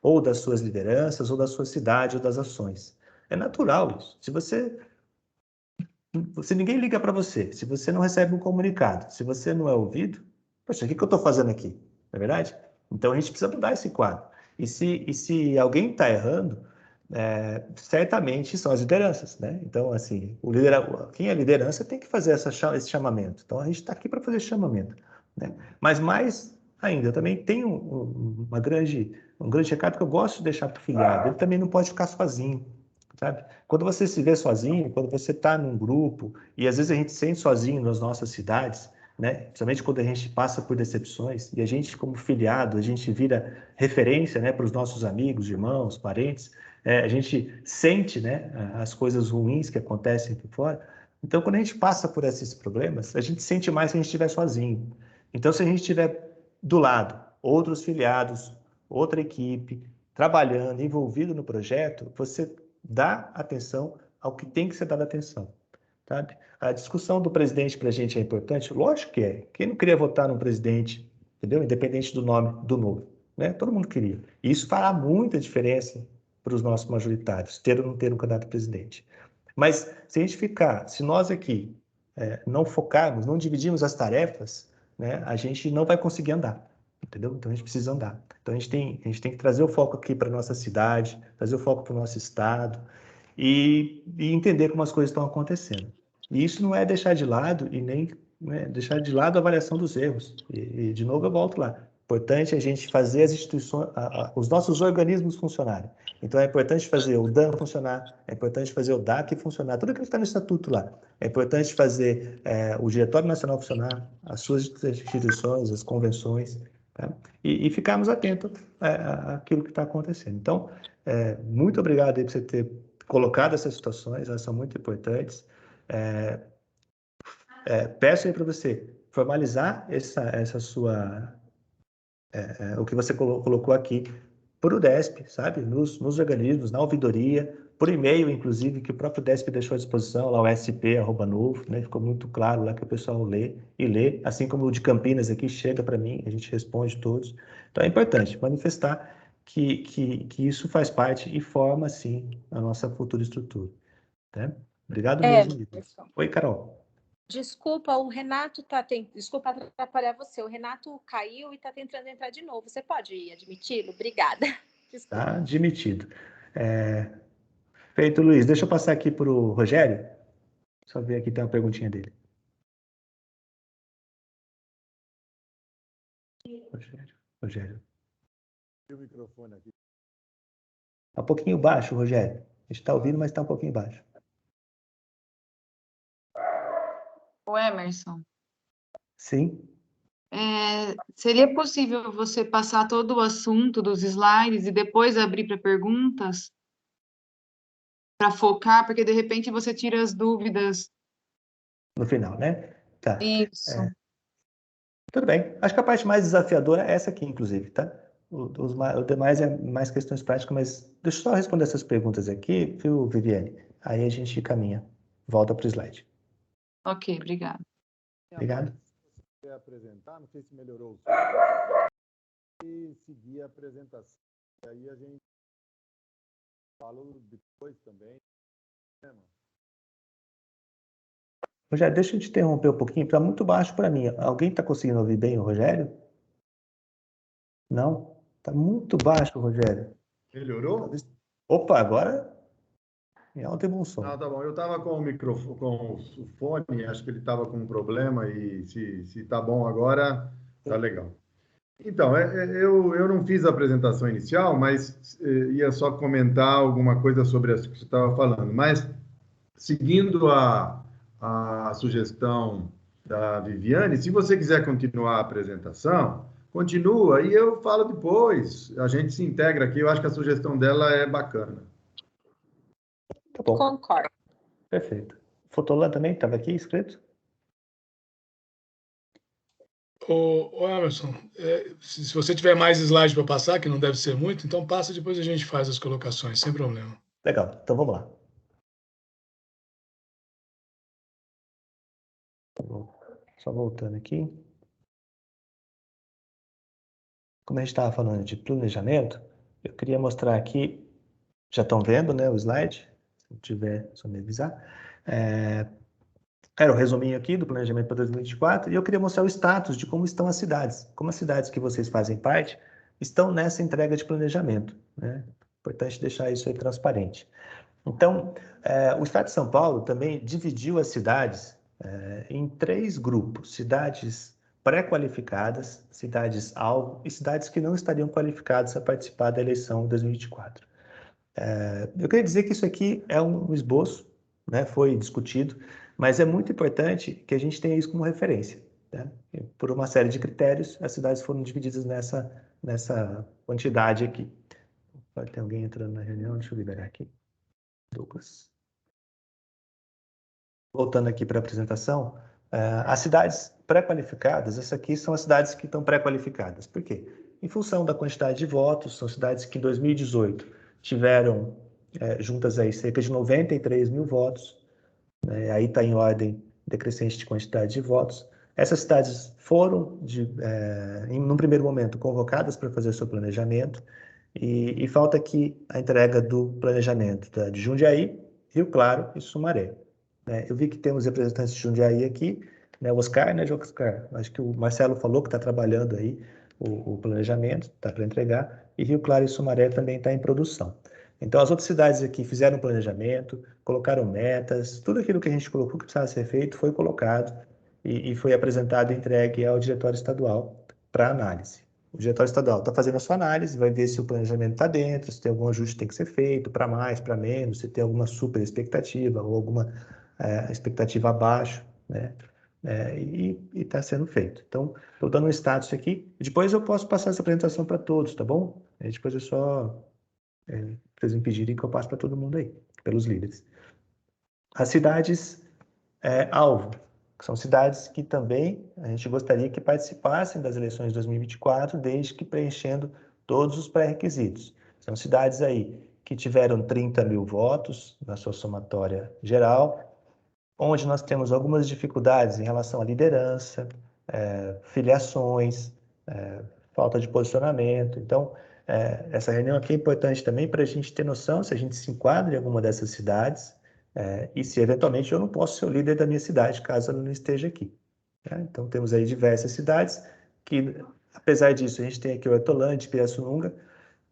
ou das suas lideranças, ou da sua cidade, ou das ações. É natural isso. Se ninguém liga para você, se você não recebe um comunicado, se você não é ouvido, poxa, o que eu estou fazendo aqui? Não é verdade? Então, a gente precisa mudar esse quadro. E se alguém está errando, certamente são as lideranças, né? Então, assim, quem é liderança tem que fazer esse chamamento. Então, a gente está aqui para fazer esse chamamento, né? Mas mais ainda, eu também tenho um grande recado que eu gosto de deixar para o filiado. Ele também não pode ficar sozinho, sabe? Quando você se vê sozinho, quando você está num grupo, e às vezes a gente se sente sozinho nas nossas cidades, né? Principalmente quando a gente passa por decepções, e a gente, como filiado, a gente vira referência, né, para os nossos amigos, irmãos, parentes, a gente sente, né, as coisas ruins que acontecem aqui fora. Então, quando a gente passa por esses problemas, a gente sente mais que a gente estiver sozinho. Então, se a gente estiver do lado, outros filiados, outra equipe, trabalhando, envolvido no projeto, você dá atenção ao que tem que ser dado atenção. sabe? A discussão do presidente para a gente é importante? Lógico que é. Quem não queria votar num presidente, entendeu? Independente do nome do novo, né? Todo mundo queria. E isso fará muita diferença para os nossos majoritários, ter ou não ter um candidato a presidente. Mas se nós aqui não focarmos, não dividirmos as tarefas, né, a gente não vai conseguir andar, entendeu? Então a gente precisa andar. Então a gente tem que trazer o foco aqui para a nossa cidade, trazer o foco para o nosso estado e entender como as coisas estão acontecendo. E isso não é deixar de lado e nem deixar de lado a avaliação dos erros. E de novo eu volto lá. Importante a gente fazer as instituições, os nossos organismos funcionarem. Então é importante fazer o DAN funcionar, é importante fazer o DAC funcionar, tudo aquilo que está no estatuto lá. É importante fazer o Diretório Nacional funcionar, as suas instituições, as convenções, tá? E ficarmos atentos àquilo que está acontecendo. Então, muito obrigado aí por você ter colocado essas situações, elas são muito importantes. Peço aí para você formalizar essa sua... o que você colocou aqui por o DESP, sabe? Nos organismos, na ouvidoria, por e-mail, inclusive, que o próprio DESP deixou à disposição, lá o sp@novo, né? Ficou muito claro lá que o pessoal lê, assim como o de Campinas aqui, chega para mim, a gente responde todos. Então é importante manifestar que isso faz parte e forma, sim, a nossa futura estrutura. Tá? Obrigado mesmo. Oi, Carol. Desculpa, o Renato Desculpa atrapalhar você. O Renato caiu e está tentando entrar de novo. Você pode admiti-lo? Obrigada. Desculpa. Tá admitido. Feito, Luiz. Deixa eu passar aqui para o Rogério. Só ver aqui, tem uma perguntinha dele. Rogério. O microfone aqui. Está um pouquinho baixo, Rogério. A gente está ouvindo, mas está um pouquinho baixo. O Emerson. Sim. Seria possível você passar todo o assunto dos slides e depois abrir para perguntas? Para focar, porque de repente você tira as dúvidas. No final, né? Tá. Isso. Tudo bem. Acho que a parte mais desafiadora é essa aqui, inclusive, tá? O demais é mais questões práticas, mas deixa eu só responder essas perguntas aqui, viu, Viviane? Aí a gente caminha. Volta para o slide. Ok, obrigada. Obrigado. Se você apresentar, não sei se melhorou o som. E seguir a apresentação. E aí a gente fala depois também. Rogério, deixa eu te interromper um pouquinho, está muito baixo para mim. Alguém está conseguindo ouvir bem o Rogério? Não? Está muito baixo, Rogério. Melhorou? Opa, agora é alto e bom som. Não, tá bom. Eu estava com o microfone, com o fone, acho que ele estava com um problema e se está bom agora, tá legal. Então, eu não fiz a apresentação inicial, mas ia só comentar alguma coisa sobre o que você estava falando. Mas, seguindo a sugestão da Viviane, se você quiser continuar a apresentação, continua e eu falo depois. A gente se integra aqui. Eu acho que a sugestão dela é bacana. Tá bom. Concordo. Perfeito. Fotolan também estava aqui escrito? Ô Emerson, se você tiver mais slides para passar, que não deve ser muito, então passa e depois a gente faz as colocações, sem problema. Legal, então vamos lá. Só voltando aqui. Como a gente estava falando de planejamento, eu queria mostrar aqui, já estão vendo, né, o slide? Se tiver, só me avisar. Era o resuminho aqui do planejamento para 2024, e eu queria mostrar o status de como estão as cidades. Como as cidades que vocês fazem parte estão nessa entrega de planejamento, né? Importante deixar isso aí transparente. Então, o Estado de São Paulo também dividiu as cidades em 3 grupos: cidades pré-qualificadas, cidades-alvo e cidades que não estariam qualificadas a participar da eleição de 2024. Eu queria dizer que isso aqui é um esboço, né? Foi discutido, mas é muito importante que a gente tenha isso como referência, né? Por uma série de critérios, as cidades foram divididas nessa quantidade aqui. Pode ter alguém entrando na reunião, deixa eu liberar aqui. Douglas. Voltando aqui para a apresentação, as cidades pré-qualificadas, essas aqui são as cidades que estão pré-qualificadas. Por quê? Em função da quantidade de votos, são cidades que em 2018 tiveram juntas aí cerca de 93 mil votos. né? Aí está em ordem decrescente de quantidade de votos. Essas cidades foram, num primeiro momento, convocadas para fazer o seu planejamento, e falta aqui a entrega do planejamento de Jundiaí, Rio Claro e Sumaré, né? Eu vi que temos representantes de Jundiaí aqui, né? O Oscar, né, Oscar? Acho que o Marcelo falou que está trabalhando aí o planejamento, está para entregar, e Rio Claro e Sumaré também está em produção. Então, as outras cidades aqui fizeram planejamento, colocaram metas, tudo aquilo que a gente colocou que precisava ser feito foi colocado e foi apresentado e entregue ao diretório estadual para análise. O diretório estadual está fazendo a sua análise, vai ver se o planejamento está dentro, se tem algum ajuste que tem que ser feito, para mais, para menos, se tem alguma super expectativa ou alguma expectativa abaixo, né? E está sendo feito. Então, estou dando um status aqui. Depois eu posso passar essa apresentação para todos, tá bom? Depois é só vocês me pedirem que eu passe para todo mundo aí, pelos líderes. As cidades alvo, que são cidades que também a gente gostaria que participassem das eleições de 2024, desde que preenchendo todos os pré-requisitos. São cidades aí que tiveram 30 mil votos na sua somatória geral, onde nós temos algumas dificuldades em relação à liderança, filiações, falta de posicionamento. Então, essa reunião aqui é importante também para a gente ter noção se a gente se enquadra em alguma dessas cidades e se, eventualmente, eu não posso ser o líder da minha cidade, caso ela não esteja aqui. Então, temos aí diversas cidades que, apesar disso, a gente tem aqui Hortolândia e Pirassununga,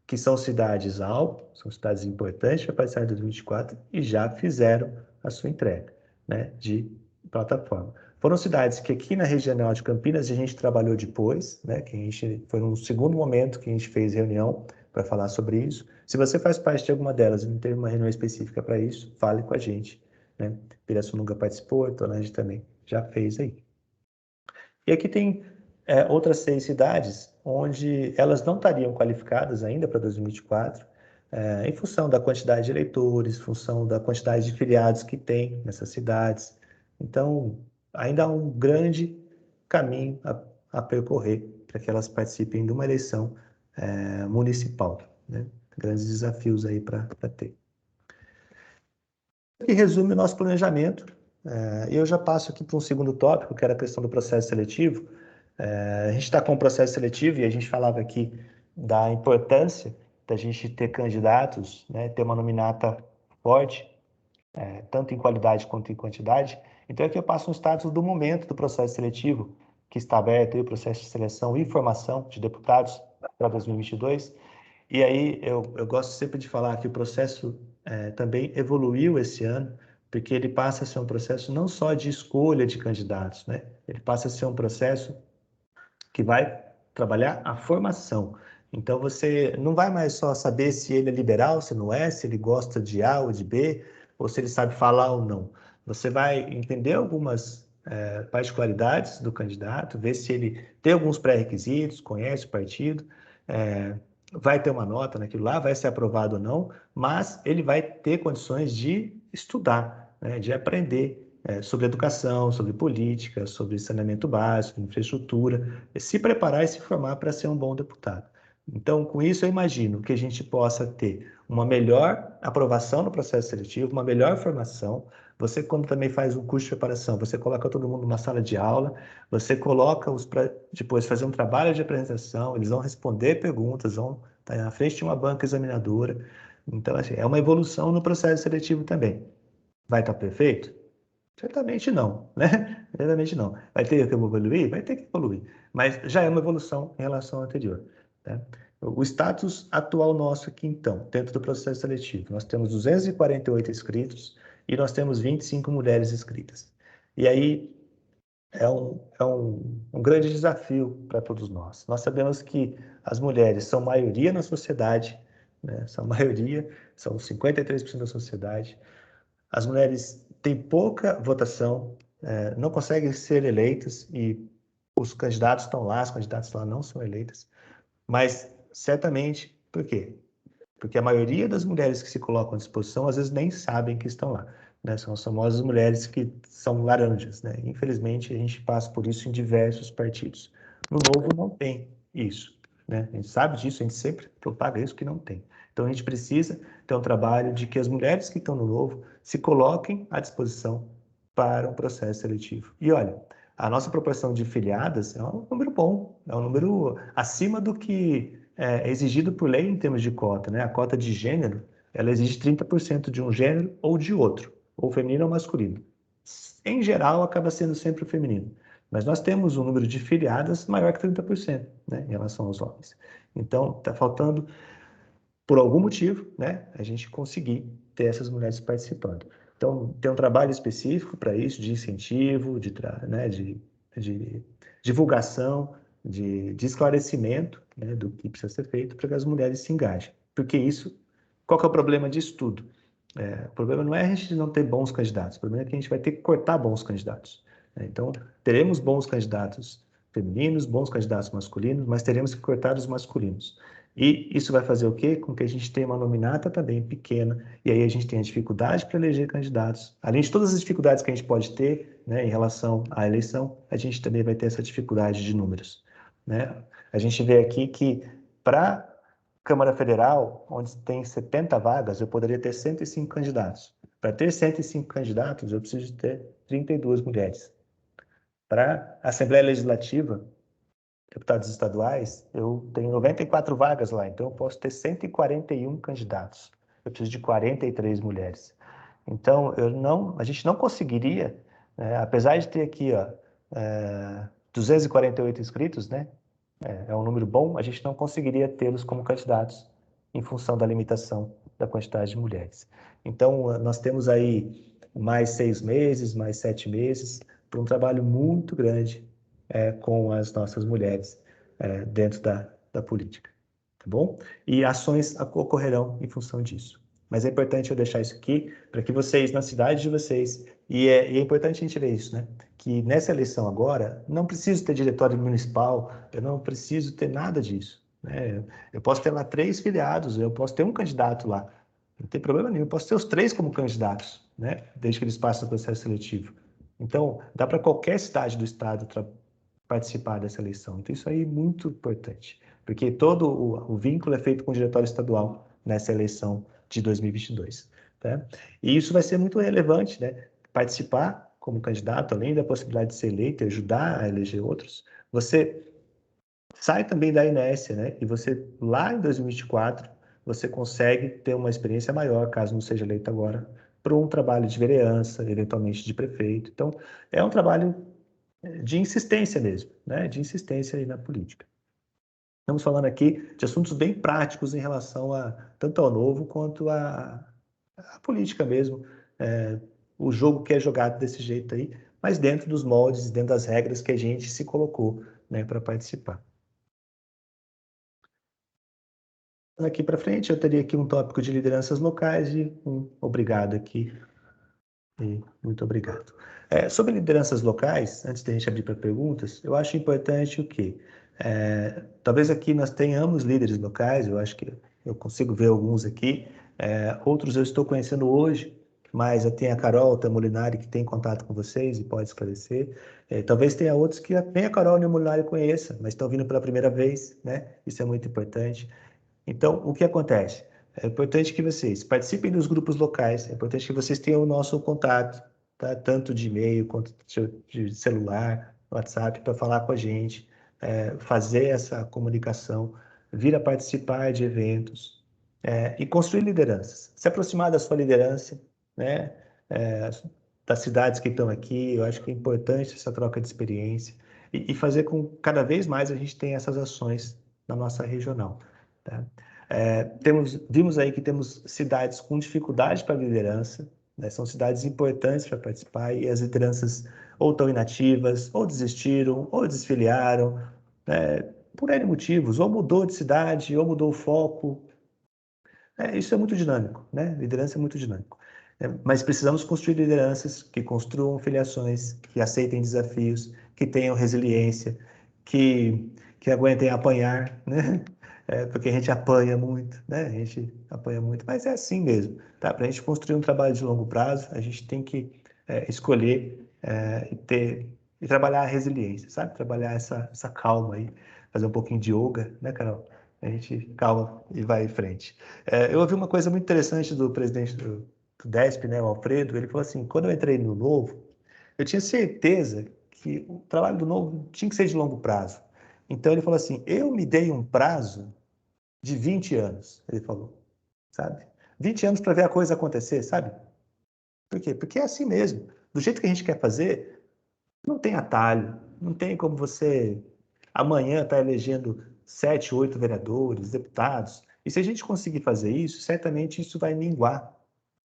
que são cidades-alvo, são cidades importantes para participar de 2024 e já fizeram a sua entrega, né, de plataforma. Foram cidades que aqui na regional de Campinas a gente trabalhou depois, né, que a gente, foi no segundo momento que a gente fez reunião para falar sobre isso. Se você faz parte de alguma delas e não teve uma reunião específica para isso, fale com a gente, né? Pirassununga participou, Hortolândia também já fez aí. E aqui tem outras 6 cidades onde elas não estariam qualificadas ainda para 2024, em função da quantidade de eleitores, em função da quantidade de filiados que tem nessas cidades. Então, ainda há um grande caminho a percorrer para que elas participem de uma eleição municipal, né? Grandes desafios aí para ter. Aqui resume o nosso planejamento. Eu já passo aqui para um segundo tópico, que era a questão do processo seletivo. A gente está com o processo seletivo e a gente falava aqui da importância da gente ter candidatos, né, ter uma nominata forte, tanto em qualidade quanto em quantidade. Então, aqui eu passo um status do momento do processo seletivo, que está aberto aí, o processo de seleção e formação de deputados para 2022. E aí, eu gosto sempre de falar que o processo também evoluiu esse ano, porque ele passa a ser um processo não só de escolha de candidatos, né? Ele passa a ser um processo que vai trabalhar a formação. Então, você não vai mais só saber se ele é liberal, se não é, se ele gosta de A ou de B, ou se ele sabe falar ou não. Você vai entender algumas particularidades do candidato, ver se ele tem alguns pré-requisitos, conhece o partido, vai ter uma nota naquilo lá, vai ser aprovado ou não, mas ele vai ter condições de estudar, né, de aprender sobre educação, sobre política, sobre saneamento básico, infraestrutura, se preparar e se formar para ser um bom deputado. Então, com isso, eu imagino que a gente possa ter uma melhor aprovação no processo seletivo, uma melhor formação. Você, quando também faz um curso de preparação, você coloca todo mundo numa sala de aula, você coloca-os para depois fazer um trabalho de apresentação, eles vão responder perguntas, vão estar na frente de uma banca examinadora. Então, assim, é uma evolução no processo seletivo também. Vai estar perfeito? Certamente não, né? Certamente não. Vai ter que evoluir? Vai ter que evoluir. Mas já é uma evolução em relação ao anterior, né? O status atual nosso aqui, então, dentro do processo seletivo, nós temos 248 inscritos e nós temos 25 mulheres inscritas. E aí é um grande desafio para todos nós. Nós sabemos que as mulheres são maioria na sociedade, né? São maioria, são 53% da sociedade. As mulheres têm pouca votação, não conseguem ser eleitas e os candidatos estão lá, as candidatas lá não são eleitas. Mas, certamente, por quê? Porque a maioria das mulheres que se colocam à disposição, às vezes, nem sabem que estão lá, né? São as famosas mulheres que são laranjas, né? Infelizmente, a gente passa por isso em diversos partidos. No Novo, não tem isso, né? A gente sabe disso, a gente sempre propaga isso, que não tem. Então, a gente precisa ter um trabalho de que as mulheres que estão no Novo se coloquem à disposição para um processo seletivo. E olha, a nossa proporção de filiadas é um número bom, é um número acima do que é exigido por lei em termos de cota, né? A cota de gênero, ela exige 30% de um gênero ou de outro, ou feminino ou masculino. Em geral, acaba sendo sempre o feminino. Mas nós temos um número de filiadas maior que 30%, né, em relação aos homens. Então, está faltando, por algum motivo, né, a gente conseguir ter essas mulheres participando. Então, tem um trabalho específico para isso, de incentivo, de divulgação, de esclarecimento, né, do que precisa ser feito para que as mulheres se engajem. Porque isso, qual que é o problema disso tudo? O problema não é a gente não ter bons candidatos, o problema é que a gente vai ter que cortar bons candidatos. Então, teremos bons candidatos femininos, bons candidatos masculinos, mas teremos que cortar os masculinos. E isso vai fazer o quê? Com que a gente tenha uma nominata também pequena, e aí a gente tenha dificuldade para eleger candidatos. Além de todas as dificuldades que a gente pode ter, né, em relação à eleição, a gente também vai ter essa dificuldade de números, né? A gente vê aqui que para Câmara Federal, onde tem 70 vagas, eu poderia ter 105 candidatos. Para ter 105 candidatos, eu preciso ter 32 mulheres. Para a Assembleia Legislativa, deputados estaduais, eu tenho 94 vagas lá, então eu posso ter 141 candidatos. Eu preciso de 43 mulheres. Então, a gente não conseguiria, apesar de ter aqui 248 inscritos, né? É um número bom, a gente não conseguiria tê-los como candidatos em função da limitação da quantidade de mulheres. Então, nós temos aí mais 6 meses, mais 7 meses, para um trabalho muito grande com as nossas mulheres dentro da política, tá bom? E ações ocorrerão em função disso. Mas é importante eu deixar isso aqui, para que vocês, na cidade de vocês, e é importante a gente ver isso, né? Que nessa eleição agora, não preciso ter diretório municipal, eu não preciso ter nada disso, né? Eu posso ter lá 3 filiados, eu posso ter um candidato lá, não tem problema nenhum, eu posso ter os 3 como candidatos, né? Desde que eles passem no processo seletivo. Então, dá para qualquer cidade do estado participar dessa eleição. Então, isso aí é muito importante, porque todo o vínculo é feito com o diretório estadual nessa eleição de 2022. Tá? E isso vai ser muito relevante, né? Participar como candidato, além da possibilidade de ser eleito e ajudar a eleger outros, você sai também da inércia, né? E você, lá em 2024, você consegue ter uma experiência maior, caso não seja eleito agora, para um trabalho de vereança, eventualmente de prefeito. Então, é um trabalho de insistência mesmo, né? De insistência aí na política. Estamos falando aqui de assuntos bem práticos em relação tanto ao novo quanto à política mesmo, o jogo que é jogado desse jeito aí, mas dentro dos moldes, dentro das regras que a gente se colocou, né, para participar. Aqui para frente, eu teria aqui um tópico de lideranças locais e um obrigado aqui. E muito obrigado. Sobre lideranças locais, antes de a gente abrir para perguntas, eu acho importante o quê? Talvez aqui nós tenhamos líderes locais, eu acho que eu consigo ver alguns aqui, outros eu estou conhecendo hoje, mas tem a Carol Molinari que tem contato com vocês e pode esclarecer. Talvez tenha outros que nem a Carol nem o Molinari conheça, mas estão vindo pela primeira vez, né? Isso é muito importante. Então, o que acontece? É importante que vocês participem dos grupos locais, é importante que vocês tenham o nosso contato, tá? Tanto de e-mail quanto de celular, WhatsApp, para falar com a gente, fazer essa comunicação, vir a participar de eventos e construir lideranças. Se aproximar da sua liderança, né? Das cidades que estão aqui, eu acho que é importante essa troca de experiência e fazer com que cada vez mais a gente tenha essas ações na nossa regional. Tá? Vimos aí que temos cidades com dificuldade para liderança, né? São cidades importantes para participar e as lideranças ou estão inativas, ou desistiram, ou desfiliaram, por N motivos, ou mudou de cidade, ou mudou o foco. Isso é muito dinâmico, né? Liderança é muito dinâmico. Mas precisamos construir lideranças que construam filiações, que aceitem desafios, que tenham resiliência, que aguentem apanhar, né? Porque a gente apanha muito, né? A gente apanha muito, mas é assim mesmo, tá? Para a gente construir um trabalho de longo prazo, a gente tem que escolher e trabalhar a resiliência, sabe? Trabalhar essa calma aí, fazer um pouquinho de yoga, né, Carol? A gente calma e vai em frente. Eu ouvi uma coisa muito interessante do presidente do DESP, né, o Alfredo. Ele falou assim: quando eu entrei no Novo, eu tinha certeza que o trabalho do Novo tinha que ser de longo prazo. Então, ele falou assim, eu me dei um prazo de 20 anos, ele falou, sabe? 20 anos para ver a coisa acontecer, sabe? Por quê? Porque é assim mesmo. Do jeito que a gente quer fazer, não tem atalho, não tem como você amanhã estar elegendo 7, 8 vereadores, deputados. E se a gente conseguir fazer isso, certamente isso vai minguar,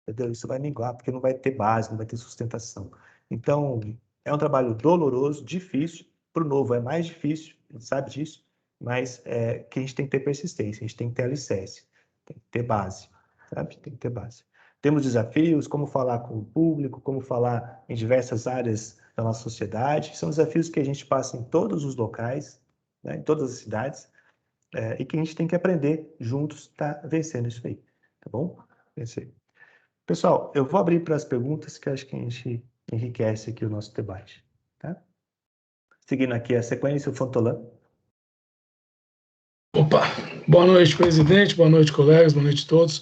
entendeu? Isso vai minguar, porque não vai ter base, não vai ter sustentação. Então, é um trabalho doloroso, difícil. Para o Novo é mais difícil, a gente sabe disso, mas que a gente tem que ter persistência, a gente tem que ter alicerce, tem que ter base, sabe? Tem que ter base. Temos desafios, como falar com o público, como falar em diversas áreas da nossa sociedade. São desafios que a gente passa em todos os locais, né, em todas as cidades, e que a gente tem que aprender juntos, tá vencendo isso aí, tá bom? Vencer. Pessoal, eu vou abrir para as perguntas, que acho que a gente enriquece aqui o nosso debate, tá? Seguindo aqui a sequência, o Fontolan. Opa, boa noite, presidente, boa noite, colegas, boa noite a todos.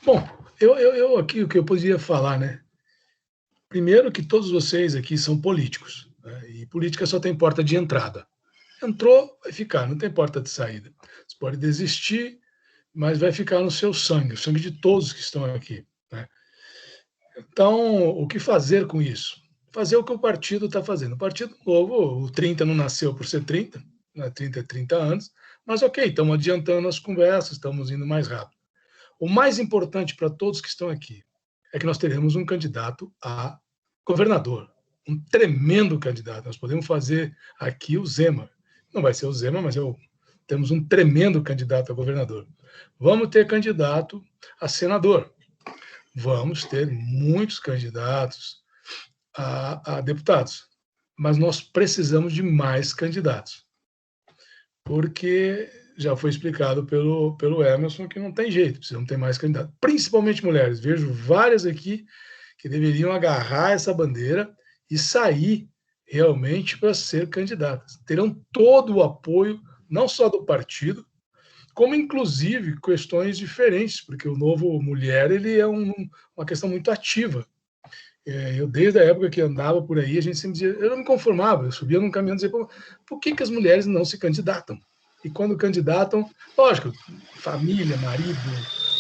Bom, eu aqui, o que eu poderia falar, né? Primeiro que todos vocês aqui são políticos, né? E política só tem porta de entrada. Entrou, vai ficar, não tem porta de saída. Você pode desistir, mas vai ficar no seu sangue, o sangue de todos que estão aqui, né? Então, o que fazer com isso? Fazer o que o partido está fazendo. O Partido Novo, o 30 não nasceu por ser 30, né? 30 anos, mas ok, estamos adiantando as conversas, estamos indo mais rápido. O mais importante para todos que estão aqui é que nós teremos um candidato a governador, um tremendo candidato. Nós podemos fazer aqui o Zema. Não vai ser o Zema, mas temos um tremendo candidato a governador. Vamos ter candidato a senador. Vamos ter muitos candidatos a deputados. Mas nós precisamos de mais candidatos. Porque já foi explicado pelo Emerson que não tem jeito, precisamos ter mais candidatos. Principalmente mulheres. Vejo várias aqui que deveriam agarrar essa bandeira e sair realmente para ser candidatas. Terão todo o apoio, não só do partido, como inclusive questões diferentes, porque o Novo Mulher ele é uma questão muito ativa. Eu, desde a época que andava por aí, a gente sempre dizia, eu não me conformava, eu subia num caminhão e dizia, por que as mulheres não se candidatam? E quando candidatam, lógico, família, marido,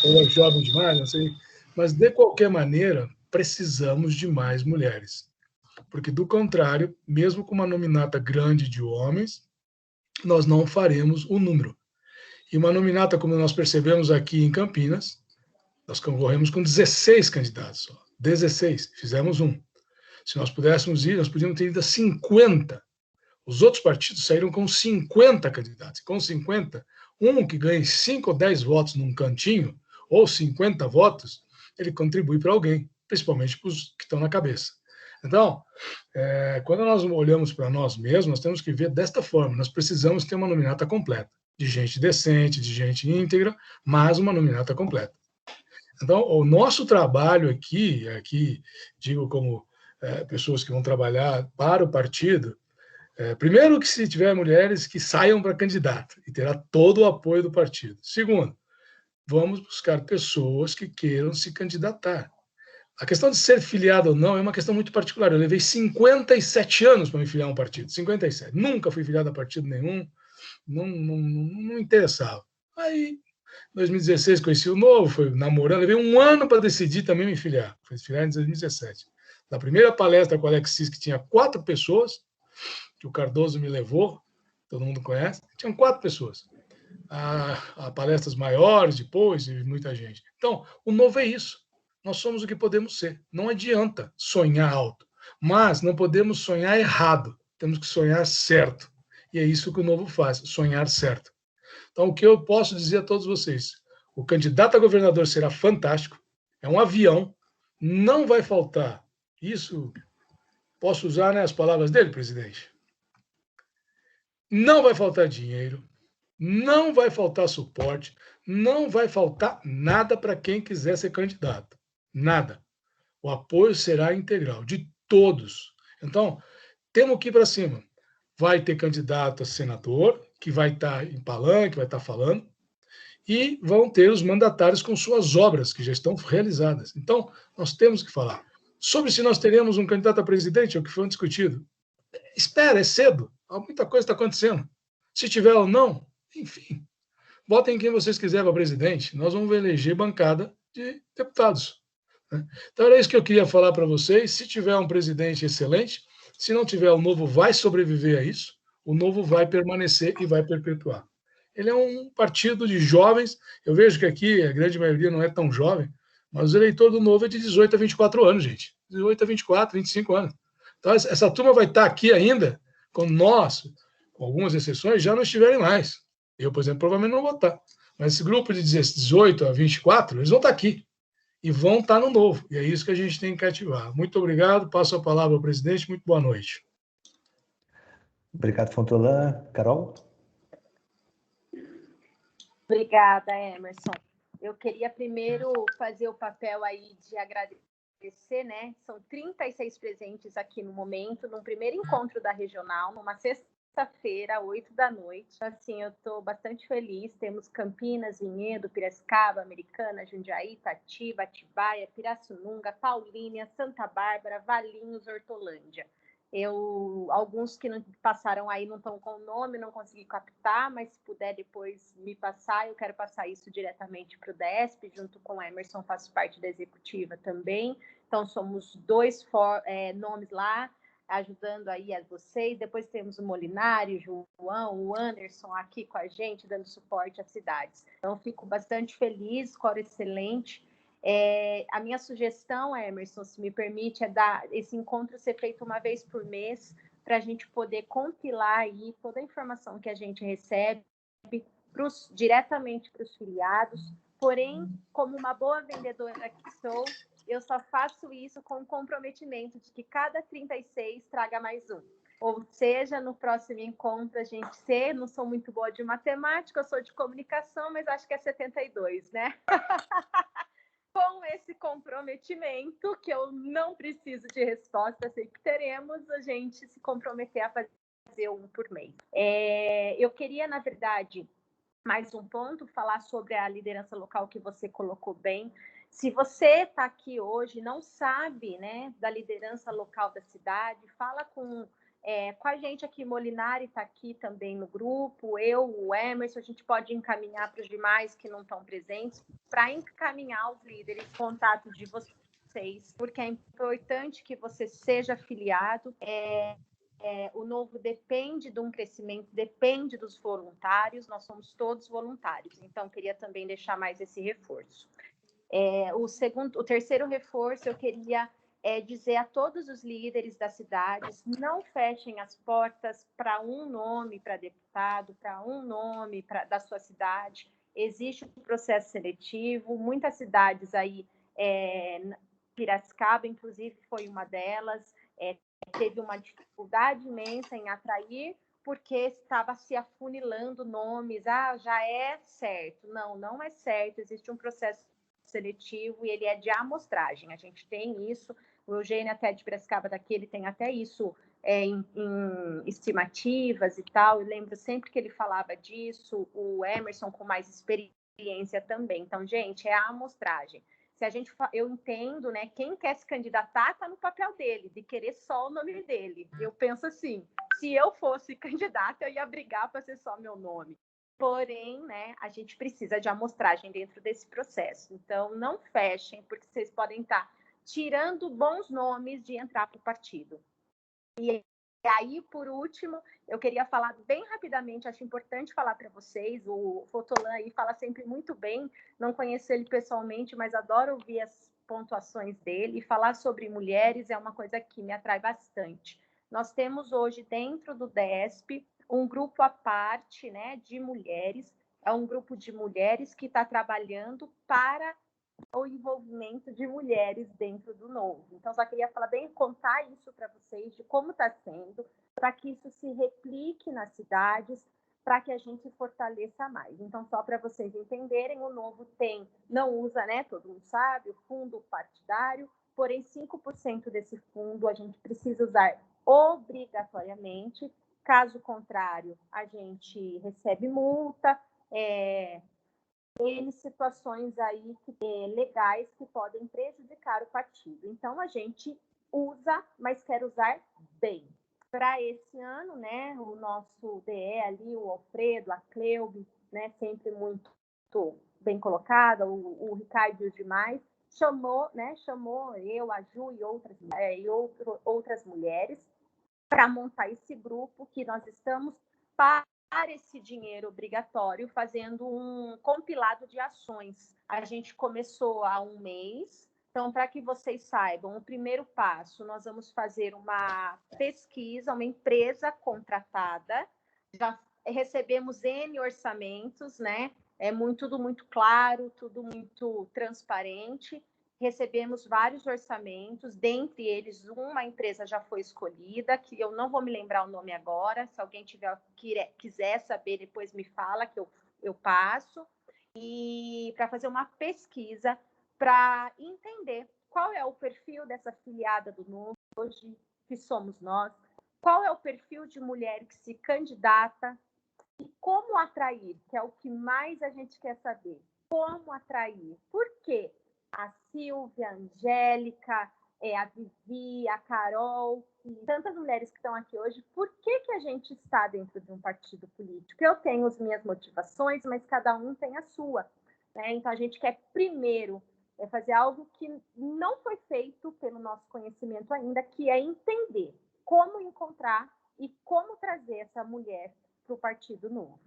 ou é jovem demais, não sei, mas de qualquer maneira, precisamos de mais mulheres. Porque, do contrário, mesmo com uma nominata grande de homens, nós não faremos o número. E uma nominata, como nós percebemos aqui em Campinas, nós concorremos com 16 candidatos só. 16, fizemos um. Se nós pudéssemos ir, nós podíamos ter ido a 50. Os outros partidos saíram com 50 candidatos. Com 50, um que ganhe 5 ou 10 votos num cantinho, ou 50 votos, ele contribui para alguém, principalmente para os que estão na cabeça. Então, quando nós olhamos para nós mesmos, nós temos que ver desta forma. Nós precisamos ter uma nominata completa, de gente decente, de gente íntegra, mas uma nominata completa. Então, o nosso trabalho aqui digo como pessoas que vão trabalhar para o partido, primeiro que se tiver mulheres que saiam para candidato, e terá todo o apoio do partido. Segundo, vamos buscar pessoas que queiram se candidatar. A questão de ser filiado ou não é uma questão muito particular. Eu levei 57 anos para me filiar a um partido, 57. Nunca fui filiado a partido nenhum, não me interessava. Aí, em 2016, conheci o Novo, fui namorando, levei um ano para decidir também me filiar. Fui filiar em 2017. Na primeira palestra com o Alexis, que tinha 4 pessoas, que o Cardoso me levou, todo mundo conhece, tinham 4 pessoas. A palestras maiores depois, e muita gente. Então, o Novo é isso. Nós somos o que podemos ser. Não adianta sonhar alto, mas não podemos sonhar errado. Temos que sonhar certo. E é isso que o Novo faz, sonhar certo. Então, o que eu posso dizer a todos vocês? O candidato a governador será fantástico, é um avião, não vai faltar. Isso, posso usar, né, as palavras dele, presidente? Não vai faltar dinheiro, não vai faltar suporte, não vai faltar nada para quem quiser ser candidato. Nada. O apoio será integral, de todos. Então, temos que ir para cima. Vai ter candidato a senador, que vai estar em palanque, vai estar falando, e vão ter os mandatários com suas obras, que já estão realizadas. Então, nós temos que falar. sobre se nós teremos um candidato a presidente, é o que foi discutido. Espera, é cedo. Muita coisa está acontecendo. Se tiver ou não, enfim, votem quem vocês quiserem para presidente. Nós vamos eleger bancada de deputados. Então, era isso que eu queria falar para vocês. Se tiver um presidente excelente, se não tiver, o Novo vai sobreviver a isso, o Novo vai permanecer e vai perpetuar. Ele é um partido de jovens. Eu vejo que aqui a grande maioria não é tão jovem, mas o eleitor do Novo é de 18 a 24 anos, gente. 18 a 24, 25 anos. Então, essa turma vai estar aqui ainda, quando nós, com algumas exceções, já não estiverem mais. Eu, por exemplo, provavelmente não vou estar. Mas esse grupo de 18 a 24, eles vão estar aqui. E vão estar no Novo. E é isso que a gente tem que cativar. Muito obrigado. Passo a palavra ao presidente. Muito boa noite. Obrigado, Fontolan. Carol? Obrigada, Emerson. Eu queria primeiro fazer o papel aí de agradecer, né? São 36 presentes aqui no momento, num primeiro encontro da regional, numa sexta-feira, 8 da noite. Assim, eu estou bastante feliz. Temos Campinas, Vinhedo, Piracicaba, Americana, Jundiaí, Itatiba, Atibaia, Pirassununga, Paulínia, Santa Bárbara, Valinhos, Hortolândia. Alguns que não passaram aí não estão com o nome, não consegui captar, mas se puder depois me passar, eu quero passar isso diretamente para o DESP, junto com o Emerson, faço parte da executiva também. Então, somos 2 nomes lá, ajudando aí a vocês. Depois temos o Molinari, o João, o Anderson aqui com a gente, dando suporte às cidades. Então, fico bastante feliz, score excelente. A minha sugestão, Emerson, se me permite, é dar esse encontro ser feito uma vez por mês, para a gente poder compilar aí toda a informação que a gente recebe diretamente para os filiados. Porém, como uma boa vendedora que sou, eu só faço isso com o comprometimento de que cada 36 traga mais um. Ou seja, no próximo encontro a gente não sou muito boa de matemática, eu sou de comunicação, mas acho que é 72, né? Com esse comprometimento, que eu não preciso de resposta, sei que teremos, a gente se comprometer a fazer um por mês. Eu queria, na verdade, mais um ponto, falar sobre a liderança local que você colocou bem. Se você está aqui hoje, não sabe, né, da liderança local da cidade, fala com a gente aqui, Molinari está aqui também no grupo, o Emerson, a gente pode encaminhar para os demais que não estão presentes, para encaminhar os líderes, contatos de vocês, porque é importante que você seja afiliado. O Novo depende de um crescimento, depende dos voluntários, nós somos todos voluntários, então queria também deixar mais esse reforço. O terceiro reforço, eu queria dizer a todos os líderes das cidades, não fechem as portas para um nome para deputado, para um nome da sua cidade. Existe um processo seletivo, muitas cidades aí, Piracicaba, inclusive, foi uma delas, teve uma dificuldade imensa em atrair, porque estava se afunilando nomes, já é certo. Não é certo, existe um processo seletivo e ele é de amostragem, a gente tem isso, o Eugênio até de Piracicaba daqui, ele tem até isso em estimativas e tal, eu lembro sempre que ele falava disso, o Emerson com mais experiência também, então, gente, é a amostragem. Eu entendo, né, quem quer se candidatar está no papel dele, de querer só o nome dele. Eu penso assim, se eu fosse candidata, eu ia brigar para ser só meu nome. Porém, né, a gente precisa de amostragem dentro desse processo. Então, não fechem, porque vocês podem estar tirando bons nomes de entrar para o partido. E aí, por último, eu queria falar bem rapidamente, acho importante falar para vocês, o Fontolan aí fala sempre muito bem, não conheço ele pessoalmente, mas adoro ouvir as pontuações dele, e falar sobre mulheres é uma coisa que me atrai bastante. Nós temos hoje, dentro do DESP, um grupo à parte, né, de mulheres, é um grupo de mulheres que está trabalhando para o envolvimento de mulheres dentro do Novo. Então, só queria contar isso para vocês, de como está sendo, para que isso se replique nas cidades, para que a gente fortaleça mais. Então, só para vocês entenderem, o Novo não usa, né, todo mundo sabe, o fundo partidário, porém 5% desse fundo a gente precisa usar obrigatoriamente, caso contrário, a gente recebe multa, N situações aí legais que podem prejudicar o partido. Então, a gente usa, mas quer usar bem. Para esse ano, né, o nosso DE ali, o Alfredo, a Cleubi, né, sempre muito bem colocada, o Ricardo e os demais, chamou eu, a Ju e outras mulheres para montar esse grupo que nós estamos para esse dinheiro obrigatório, fazendo um compilado de ações. A gente começou há um mês, então, para que vocês saibam, o primeiro passo, nós vamos fazer uma pesquisa, uma empresa contratada, já recebemos N orçamentos, né? Tudo muito claro, tudo muito transparente. Recebemos vários orçamentos, dentre eles uma empresa já foi escolhida, que eu não vou me lembrar o nome agora, se alguém quiser saber, depois me fala que eu passo, e para fazer uma pesquisa para entender qual é o perfil dessa filiada do Novo, hoje, que somos nós, qual é o perfil de mulher que se candidata e como atrair, que é o que mais a gente quer saber. Como atrair? Por quê? A Silvia, a Angélica, a Vivi, a Carol, e tantas mulheres que estão aqui hoje, por que a gente está dentro de um partido político? Eu tenho as minhas motivações, mas cada um tem a sua, né? Então, a gente quer primeiro fazer algo que não foi feito pelo nosso conhecimento ainda, que é entender como encontrar e como trazer essa mulher para o Partido Novo.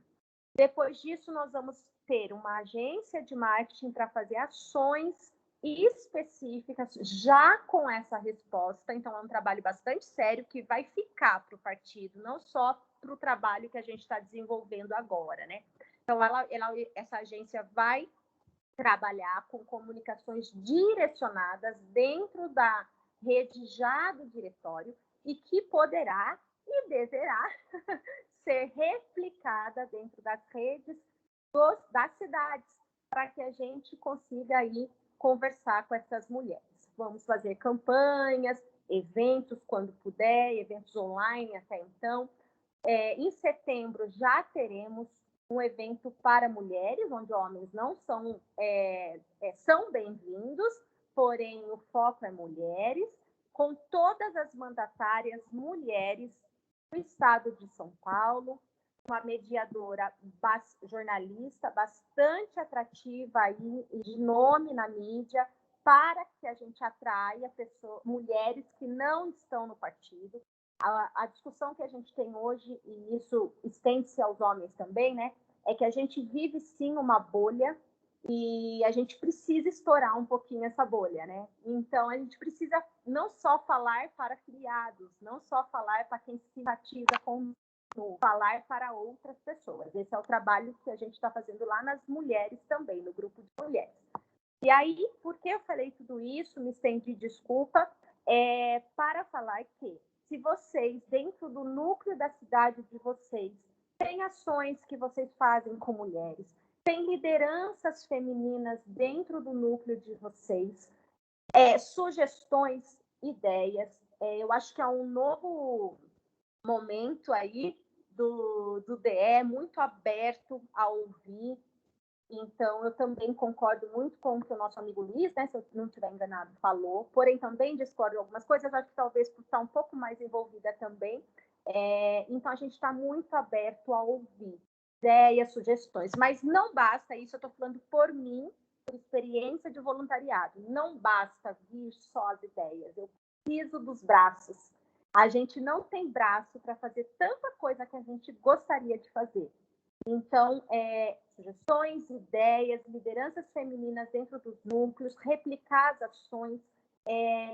Depois disso, nós vamos ter uma agência de marketing para fazer ações específicas já com essa resposta. Então, é um trabalho bastante sério que vai ficar para o partido, não só para o trabalho que a gente está desenvolvendo agora, né? Então, essa agência vai trabalhar com comunicações direcionadas dentro da rede já do diretório e que poderá e deverá ser replicada dentro das redes das cidades, para que a gente consiga aí conversar com essas mulheres. Vamos fazer campanhas, eventos quando puder, eventos online até então. Em setembro já teremos um evento para mulheres, onde homens não são bem-vindos, porém o foco é mulheres, com todas as mandatárias mulheres do estado de São Paulo, uma mediadora jornalista bastante atrativa aí, de nome na mídia, para que a gente atraia mulheres que não estão no partido. A discussão que a gente tem hoje, e isso estende-se aos homens também, né, é que a gente vive sim uma bolha e a gente precisa estourar um pouquinho essa bolha, né? Então, a gente precisa não só falar para filiados, não só falar para quem simpatiza com falar para outras pessoas. Esse é o trabalho que a gente está fazendo lá nas mulheres também, no grupo de mulheres. E aí, por que eu falei tudo isso, me estendi, desculpa, para falar que se vocês, dentro do núcleo da cidade de vocês, tem ações que vocês fazem com mulheres, tem lideranças femininas dentro do núcleo de vocês, sugestões, ideias, eu acho que é um novo momento aí do DE, muito aberto a ouvir. Então, eu também concordo muito com o que o nosso amigo Luiz, né, se eu não estiver enganado, falou, porém também discordo de algumas coisas, acho que talvez por estar um pouco mais envolvida também. Então, a gente está muito aberto a ouvir ideias, sugestões, mas não basta isso, eu estou falando por mim, por experiência de voluntariado, não basta vir só as ideias, eu preciso dos braços. A gente não tem braço para fazer tanta coisa que a gente gostaria de fazer. Então, sugestões, ideias, lideranças femininas dentro dos núcleos, replicar as ações,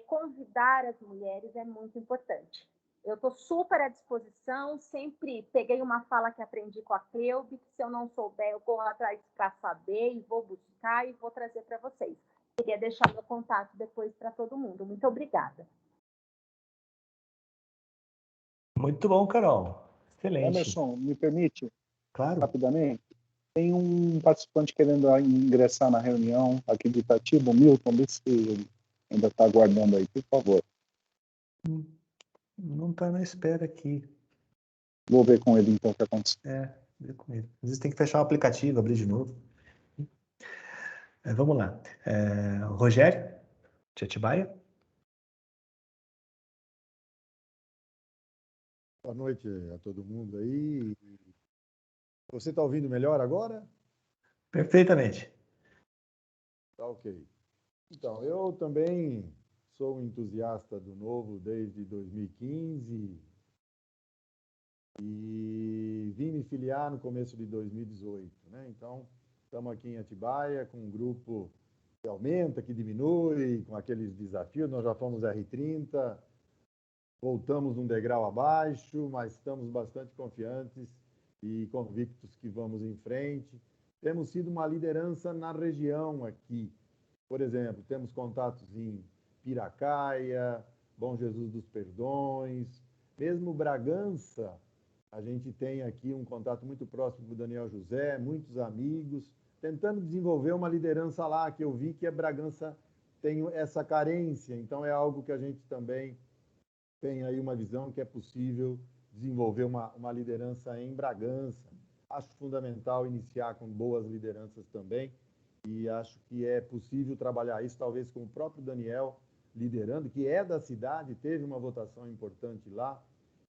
convidar as mulheres é muito importante. Eu estou super à disposição, sempre peguei uma fala que aprendi com a Cleubi, que se eu não souber, eu vou atrás para saber e vou buscar e vou trazer para vocês. Queria deixar meu contato depois para todo mundo. Muito obrigada. Muito bom, Carol. Excelente. Emerson, me permite? Claro. Rapidamente. Tem um participante querendo ingressar na reunião aqui de Itatiba, o Milton, vê se ele ainda está aguardando aí, por favor. Não está na espera aqui. Vou ver com ele então o que aconteceu. Ver com ele. Às vezes tem que fechar o aplicativo, abrir de novo. Vamos lá. Rogério, de Atibaia. Boa noite a todo mundo aí. Você está ouvindo melhor agora? Perfeitamente. Tá ok. Então, eu também sou um entusiasta do Novo desde 2015 e vim me filiar no começo de 2018, né? Então, estamos aqui em Atibaia com um grupo que aumenta, que diminui, com aqueles desafios. Nós já fomos R30, voltamos um degrau abaixo, mas estamos bastante confiantes e convictos que vamos em frente. Temos sido uma liderança na região aqui. Por exemplo, temos contatos em Piracaia, Bom Jesus dos Perdões, mesmo Bragança, a gente tem aqui um contato muito próximo com o Daniel José, muitos amigos, tentando desenvolver uma liderança lá, que eu vi que a Bragança tem essa carência, então é algo que a gente também tem aí uma visão que é possível desenvolver uma liderança em Bragança. Acho fundamental iniciar com boas lideranças também, e acho que é possível trabalhar isso, talvez com o próprio Daniel liderando, que é da cidade, teve uma votação importante lá,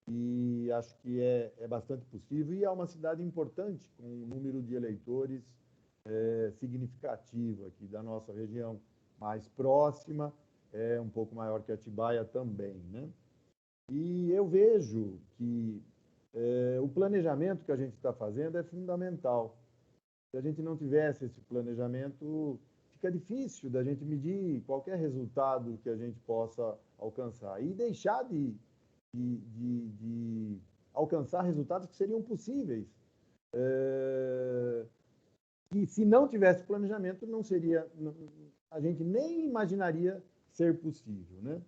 e acho que é bastante possível, e é uma cidade importante, com um número de eleitores significativo aqui da nossa região, mais próxima, um pouco maior que Atibaia também, né? E eu vejo que o planejamento que a gente está fazendo é fundamental. Se a gente não tivesse esse planejamento, fica difícil da gente medir qualquer resultado que a gente possa alcançar e deixar de alcançar resultados que seriam possíveis. E se não tivesse planejamento, não seria, a gente nem imaginaria ser possível, né?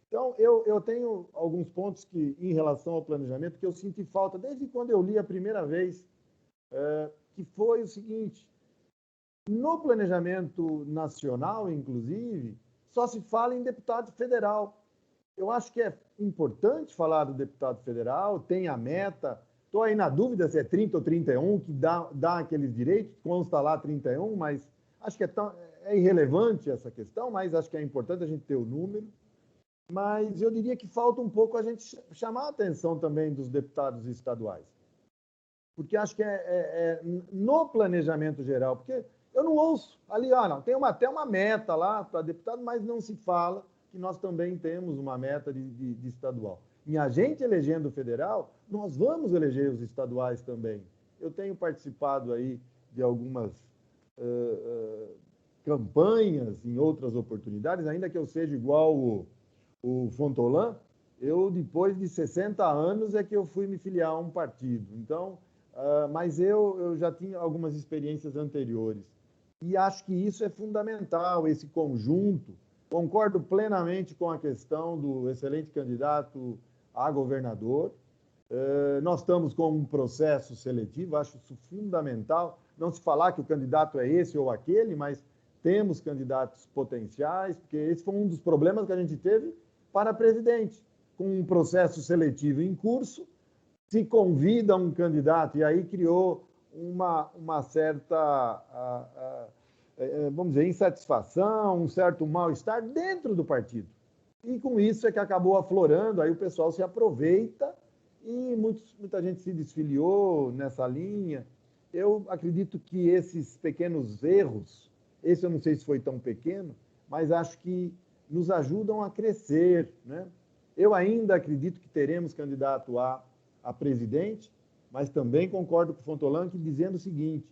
Então, eu tenho alguns pontos que, em relação ao planejamento, que eu senti falta desde quando eu li a primeira vez, que foi o seguinte: no planejamento nacional, inclusive, só se fala em deputado federal. Eu acho que é importante falar do deputado federal, tem a meta, estou aí na dúvida se é 30 ou 31, que dá aqueles direitos, consta lá 31, mas acho que é irrelevante essa questão, mas acho que é importante a gente ter o número. Mas eu diria que falta um pouco a gente chamar a atenção também dos deputados estaduais. Porque acho que no planejamento geral, porque eu não ouço ali, não, tem até uma meta lá para deputado, mas não se fala que nós também temos uma meta de estadual. E a gente elegendo o federal, nós vamos eleger os estaduais também. Eu tenho participado aí de algumas campanhas em outras oportunidades, ainda que eu seja igual o Fontolan, eu, depois de 60 anos, é que eu fui me filiar a um partido. Então, mas eu já tinha algumas experiências anteriores. E acho que isso é fundamental, esse conjunto. Concordo plenamente com a questão do excelente candidato a governador. Nós estamos com um processo seletivo, acho isso fundamental. Não se falar que o candidato é esse ou aquele, mas temos candidatos potenciais, porque esse foi um dos problemas que a gente teve para presidente. Com um processo seletivo em curso, se convida um candidato, e aí criou uma certa, vamos dizer, insatisfação, um certo mal-estar dentro do partido. E com isso é que acabou aflorando, aí o pessoal se aproveita e muita gente se desfiliou nessa linha. Eu acredito que esses pequenos erros, esse eu não sei se foi tão pequeno, mas acho que nos ajudam a crescer, né? Eu ainda acredito que teremos candidato a presidente, mas também concordo com o Fontolan dizendo o seguinte,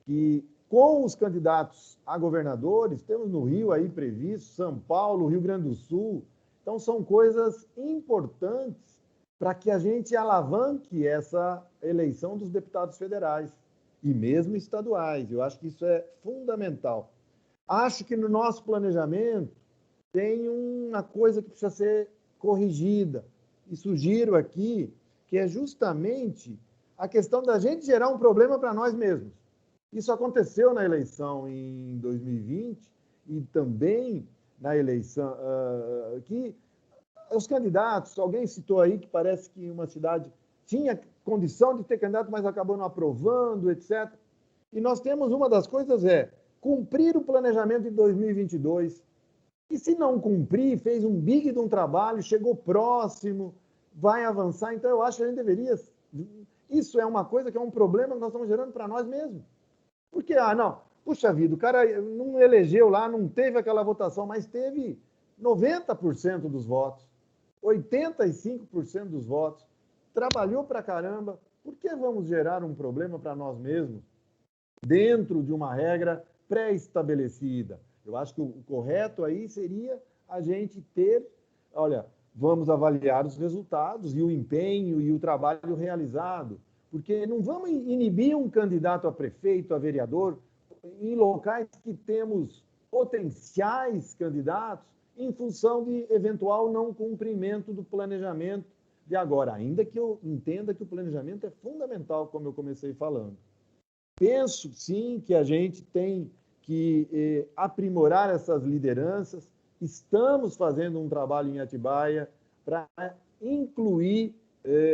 que com os candidatos a governadores, temos no Rio aí previsto, São Paulo, Rio Grande do Sul, então são coisas importantes para que a gente alavanque essa eleição dos deputados federais e mesmo estaduais. Eu acho que isso é fundamental. Acho que no nosso planejamento tem uma coisa que precisa ser corrigida, e sugiro aqui que é justamente a questão da gente gerar um problema para nós mesmos. Isso aconteceu na eleição em 2020 e também na eleição que os candidatos, alguém citou aí que parece que uma cidade tinha condição de ter candidato, mas acabou não aprovando, etc. E nós temos uma das coisas cumprir o planejamento de 2022. E se não cumprir, fez um big de um trabalho, chegou próximo, vai avançar. Então, eu acho que a gente deveria... Isso é uma coisa que é um problema que nós estamos gerando para nós mesmos. Porque, não, puxa vida, o cara não elegeu lá, não teve aquela votação, mas teve 90% dos votos, 85% dos votos, trabalhou para caramba. Por que vamos gerar um problema para nós mesmos dentro de uma regra pré-estabelecida? Eu acho que o correto aí seria a gente ter, olha, vamos avaliar os resultados e o empenho e o trabalho realizado, porque não vamos inibir um candidato a prefeito, a vereador, em locais que temos potenciais candidatos em função de eventual não cumprimento do planejamento de agora, ainda que eu entenda que o planejamento é fundamental, como eu comecei falando. Penso, sim, que a gente tem que aprimorar essas lideranças. Estamos fazendo um trabalho em Atibaia para incluir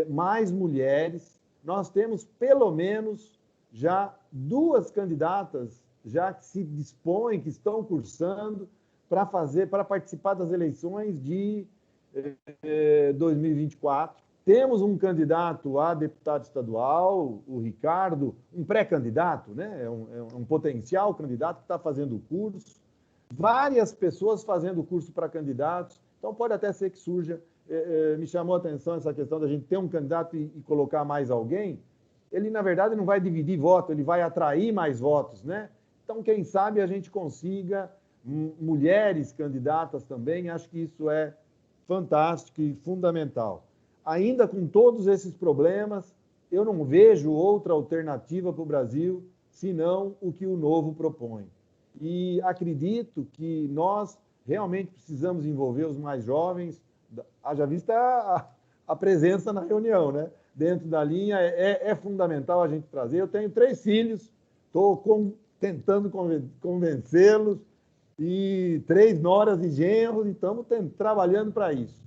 mais mulheres. Nós temos, pelo menos, já 2 candidatas já que se dispõem, que estão cursando para participar das eleições de 2024. Temos um candidato a deputado estadual, o Ricardo, um pré-candidato, né? É um potencial candidato que está fazendo o curso. Várias pessoas fazendo o curso para candidatos. Então, pode até ser que surja. Me chamou a atenção essa questão da gente ter um candidato e colocar mais alguém. Ele, na verdade, não vai dividir voto, ele vai atrair mais votos, né? Então, quem sabe a gente consiga mulheres candidatas também. Acho que isso é fantástico e fundamental. Ainda com todos esses problemas, eu não vejo outra alternativa para o Brasil senão o que o Novo propõe. E acredito que nós realmente precisamos envolver os mais jovens, haja vista a presença na reunião, né? Dentro da linha, é fundamental a gente trazer. Eu tenho 3 filhos, estou tentando convencê-los, e 3 noras e genros, e estamos trabalhando para isso.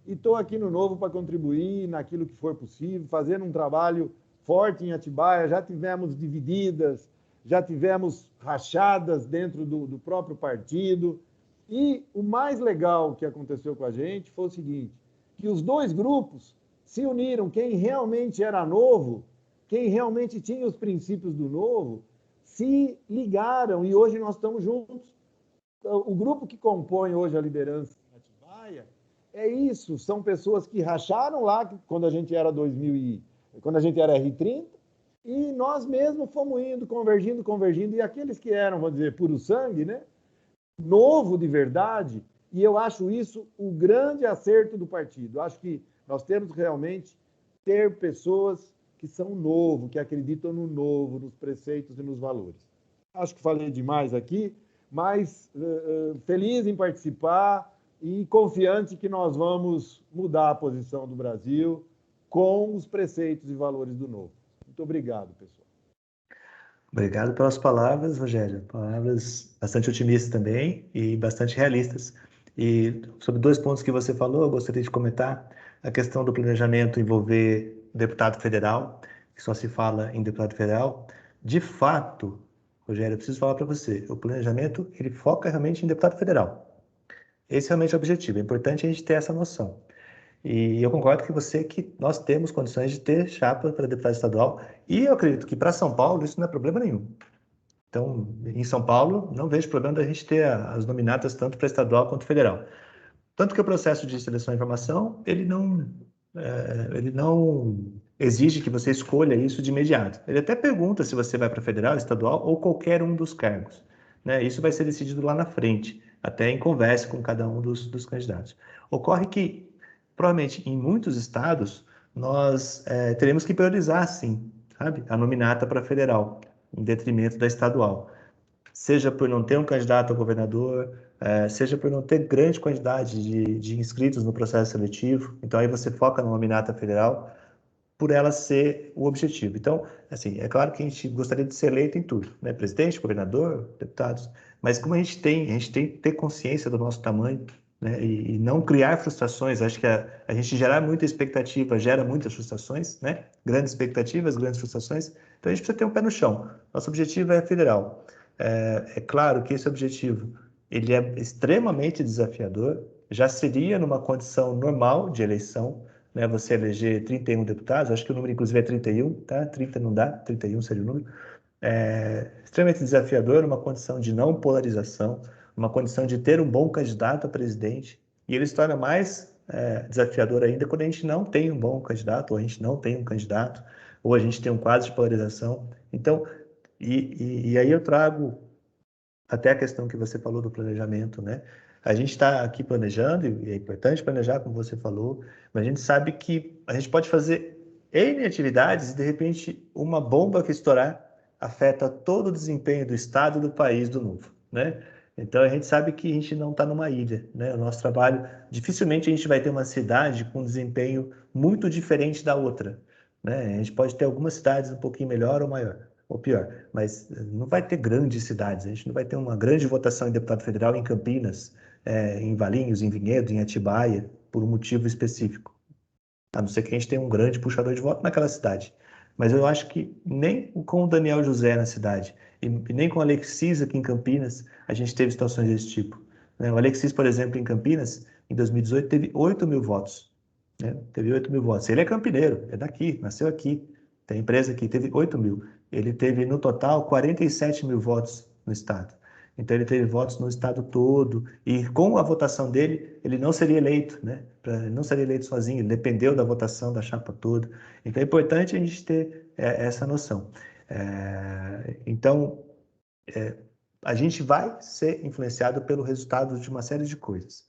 E estou aqui no Novo para contribuir naquilo que for possível, fazendo um trabalho forte em Atibaia. Já tivemos divididas, já tivemos rachadas dentro do próprio partido. E o mais legal que aconteceu com a gente foi o seguinte, que os 2 grupos se uniram. Quem realmente era novo, quem realmente tinha os princípios do Novo, se ligaram e hoje nós estamos juntos. O grupo que compõe hoje a liderança em Atibaia é isso, são pessoas que racharam lá quando a gente era quando a gente era R30, e nós mesmos fomos indo, convergindo, e aqueles que eram, vamos dizer, puro sangue, né? Novo de verdade, e eu acho isso o grande acerto do partido. Acho que nós temos realmente ter pessoas que são novo, que acreditam no novo, nos preceitos e nos valores. Acho que falei demais aqui, mas feliz em participar e confiante que nós vamos mudar a posição do Brasil com os preceitos e valores do Novo. Muito obrigado, pessoal. Obrigado pelas palavras, Rogério. Palavras bastante otimistas também e bastante realistas. E sobre 2 pontos que você falou, eu gostaria de comentar a questão do planejamento envolver deputado federal, que só se fala em deputado federal. De fato, Rogério, eu preciso falar para você, o planejamento ele foca realmente em deputado federal. Esse realmente é o objetivo, é importante a gente ter essa noção. E eu concordo com você que nós temos condições de ter chapa para deputado estadual, e eu acredito que para São Paulo isso não é problema nenhum. Então, em São Paulo, não vejo problema da gente ter as nominatas tanto para estadual quanto federal. Tanto que o processo de seleção e informação, ele não exige que você escolha isso de imediato. Ele até pergunta se você vai para federal, estadual ou qualquer um dos cargos, né? Isso vai ser decidido lá na frente, até em conversa com cada um dos candidatos. Ocorre que, provavelmente, em muitos estados, nós teremos que priorizar, sim, sabe, a nominata para federal, em detrimento da estadual. Seja por não ter um candidato a governador, seja por não ter grande quantidade de inscritos no processo seletivo. Então, aí você foca na nominata federal, por ela ser o objetivo. Então, assim, é claro que a gente gostaria de ser eleito em tudo, né? Presidente, governador, deputados, mas como a gente tem que ter consciência do nosso tamanho, né? E não criar frustrações. Acho que a gente gerar muita expectativa gera muitas frustrações, né? Grandes expectativas, grandes frustrações. Então, a gente precisa ter um pé no chão. Nosso objetivo é federal. É claro que esse objetivo ele é extremamente desafiador, já seria numa condição normal de eleição, né, você eleger 31 deputados, acho que o número inclusive é 31, tá? 30 não dá, 31 seria o número. Extremamente desafiador, uma condição de não polarização, uma condição de ter um bom candidato a presidente, e ele se torna mais desafiador ainda quando a gente não tem um bom candidato, ou a gente não tem um candidato, ou a gente tem um quadro de polarização. Então, e aí eu trago até a questão que você falou do planejamento, né? A gente está aqui planejando, e é importante planejar, como você falou, mas a gente sabe que a gente pode fazer N atividades e, de repente, uma bomba que estourar afeta todo o desempenho do Estado, do país, do Novo, né? Então, a gente sabe que a gente não está numa ilha, né? O nosso trabalho, dificilmente a gente vai ter uma cidade com desempenho muito diferente da outra, né? A gente pode ter algumas cidades um pouquinho melhor ou maior, ou pior, mas não vai ter grandes cidades, a gente não vai ter uma grande votação em deputado federal em Campinas, em Valinhos, em Vinhedo, em Atibaia, por um motivo específico, a não ser que a gente tenha um grande puxador de voto naquela cidade. Mas eu acho que nem com o Daniel José na cidade, e nem com o Alexis aqui em Campinas, a gente teve situações desse tipo. O Alexis, por exemplo, em Campinas, em 2018, teve 8 mil votos. Né? Teve 8 mil votos. Ele é campineiro, é daqui, nasceu aqui, tem empresa aqui, teve 8 mil. Ele teve, no total, 47 mil votos no estado. Então, ele teve votos no estado todo, e com a votação dele, ele não seria eleito, né? Ele não seria eleito sozinho, ele dependeu da votação da chapa toda. Então, é importante a gente ter essa noção. Então, a gente vai ser influenciado pelo resultado de uma série de coisas.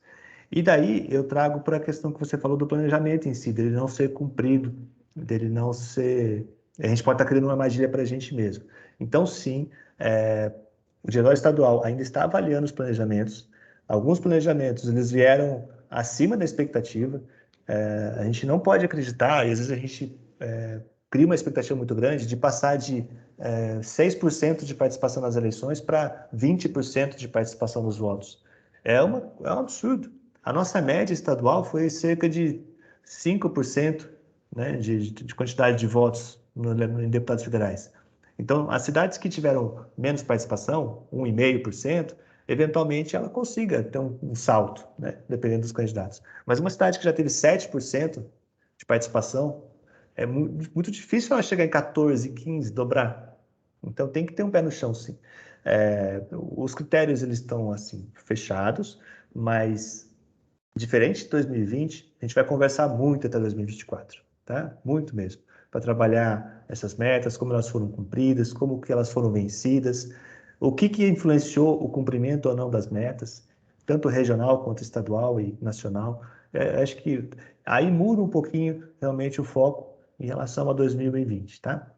E daí, eu trago para a questão que você falou do planejamento em si, dele não ser cumprido, dele não ser... A gente pode estar criando uma armadilha para a gente mesmo. Então, sim, o diretório estadual ainda está avaliando os planejamentos. Alguns planejamentos, eles vieram acima da expectativa. A gente não pode acreditar, e às vezes a gente cria uma expectativa muito grande de passar de 6% de participação nas eleições para 20% de participação nos votos. É um absurdo. A nossa média estadual foi cerca de 5%, né, de quantidade de votos em deputados federais. Então, as cidades que tiveram menos participação, 1,5%, eventualmente ela consiga ter um salto, né, dependendo dos candidatos. Mas uma cidade que já teve 7% de participação, é muito difícil ela chegar em 14, 15, dobrar. Então, tem que ter um pé no chão, sim. Os critérios, eles estão, assim, fechados, mas, diferente de 2020, a gente vai conversar muito até 2024, tá? Muito mesmo. Para trabalhar essas metas, como elas foram cumpridas, como que elas foram vencidas, o que influenciou o cumprimento ou não das metas, tanto regional quanto estadual e nacional. Acho que aí muda um pouquinho realmente o foco em relação a 2020, tá?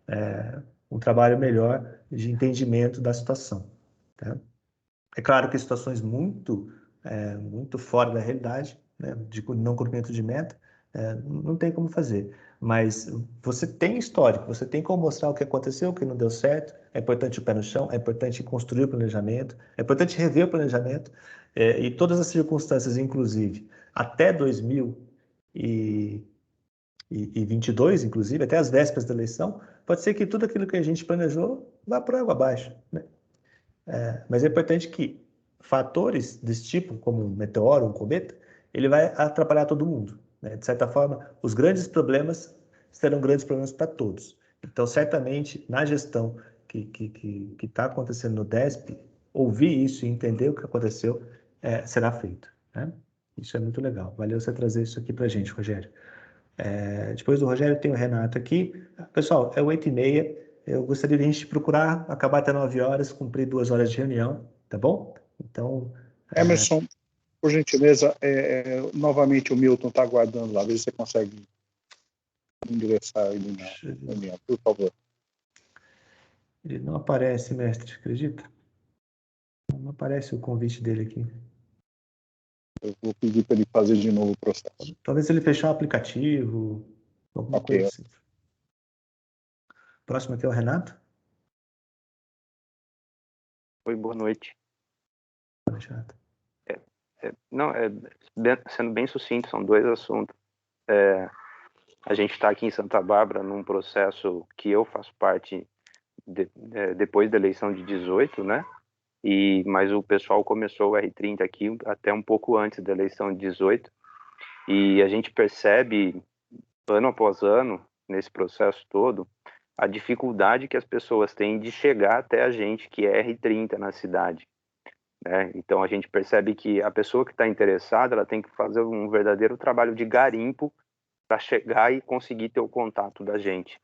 Um trabalho melhor de entendimento da situação, tá? É claro que situações muito fora da realidade, né, de não cumprimento de meta, não tem como fazer. Mas você tem histórico, você tem como mostrar o que aconteceu, o que não deu certo. É importante o pé no chão, é importante construir o planejamento, é importante rever o planejamento, e todas as circunstâncias, inclusive, até 2022, inclusive, até as vésperas da eleição, pode ser que tudo aquilo que a gente planejou vá por água abaixo, né? Mas é importante que fatores desse tipo, como um meteoro, um cometa, ele vai atrapalhar todo mundo, né? De certa forma, os grandes problemas serão grandes problemas para todos. Então, certamente, na gestão que está acontecendo no DESP, ouvir isso e entender o que aconteceu será feito, né? Isso é muito legal. Valeu você trazer isso aqui para a gente, Rogério. Depois do Rogério, tem o Renato aqui. Pessoal, é 8h30. Eu gostaria de a gente procurar acabar até 9 horas, cumprir 2 horas de reunião, tá bom? Então... Emerson, por gentileza, novamente o Milton está aguardando lá, vê se você consegue ingressar ele na reunião, por favor. Ele não aparece, mestre, acredita? Não aparece o convite dele aqui. Eu vou pedir para ele fazer de novo o processo. Talvez ele fechar o aplicativo, alguma coisa assim. Próximo aqui é o Renato. Oi, boa noite. Boa noite, Renato. Sendo bem sucinto, são 2 assuntos. A gente está aqui em Santa Bárbara num processo que eu faço parte depois da eleição de 18, né? mas o pessoal começou o R30 aqui até um pouco antes da eleição de 18, e a gente percebe, ano após ano, nesse processo todo, a dificuldade que as pessoas têm de chegar até a gente, que é R30 na cidade. Né? Então, a gente percebe que a pessoa que está interessada, ela tem que fazer um verdadeiro trabalho de garimpo para chegar e conseguir ter o contato da gente.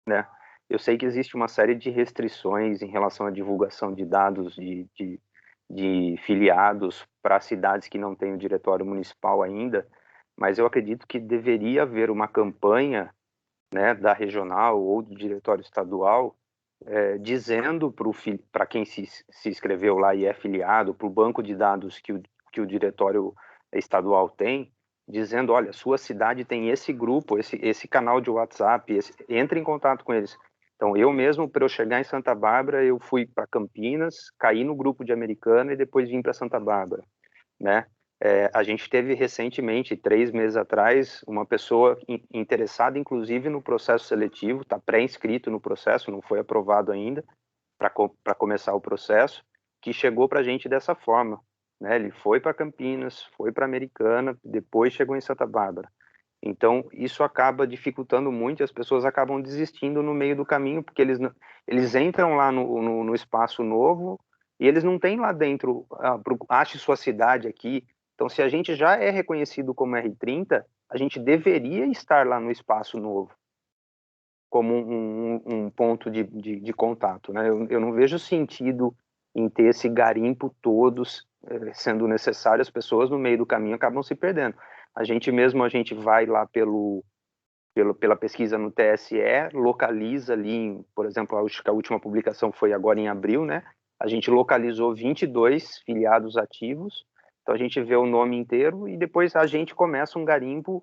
Né? Eu sei que existe uma série de restrições em relação à divulgação de dados de filiados para cidades que não têm o diretório municipal ainda, mas eu acredito que deveria haver uma campanha, né, da regional ou do diretório estadual, dizendo para quem se inscreveu lá e é filiado, para o banco de dados que o diretório estadual tem, dizendo, olha, sua cidade tem esse grupo, esse canal de WhatsApp, entre em contato com eles. Então, eu mesmo, para eu chegar em Santa Bárbara, eu fui para Campinas, caí no grupo de Americana e depois vim para Santa Bárbara, né? A gente teve recentemente, 3 meses atrás, uma pessoa interessada, inclusive, no processo seletivo, está pré-inscrito no processo, não foi aprovado ainda, para começar o processo, que chegou para a gente dessa forma. Né? Ele foi para Campinas, foi para Americana, depois chegou em Santa Bárbara. Então, isso acaba dificultando muito e as pessoas acabam desistindo no meio do caminho, porque eles entram lá no espaço novo e eles não têm lá dentro, ache sua cidade aqui. Então, se a gente já é reconhecido como R30, a gente deveria estar lá no espaço novo, como um ponto de contato. Né? Eu não vejo sentido em ter esse garimpo todos sendo necessário, as pessoas no meio do caminho acabam se perdendo. A gente vai lá pela pesquisa no TSE, localiza ali, por exemplo, acho que a última publicação foi agora em abril, né? A gente localizou 22 filiados ativos, então a gente vê o nome inteiro e depois a gente começa um garimpo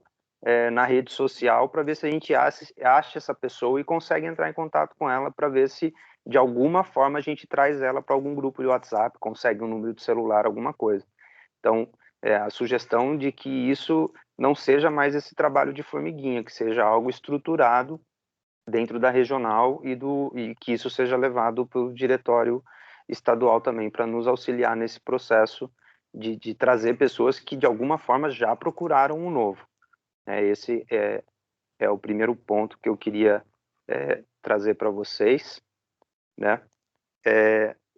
na rede social para ver se a gente acha essa pessoa e consegue entrar em contato com ela para ver se de alguma forma a gente traz ela para algum grupo de WhatsApp, consegue um número de celular, alguma coisa. Então, a sugestão de que isso não seja mais esse trabalho de formiguinha, que seja algo estruturado dentro da regional e que isso seja levado para o diretório estadual também, para nos auxiliar nesse processo de trazer pessoas que de alguma forma já procuraram um novo. Esse é o primeiro ponto que eu queria trazer para vocês, né?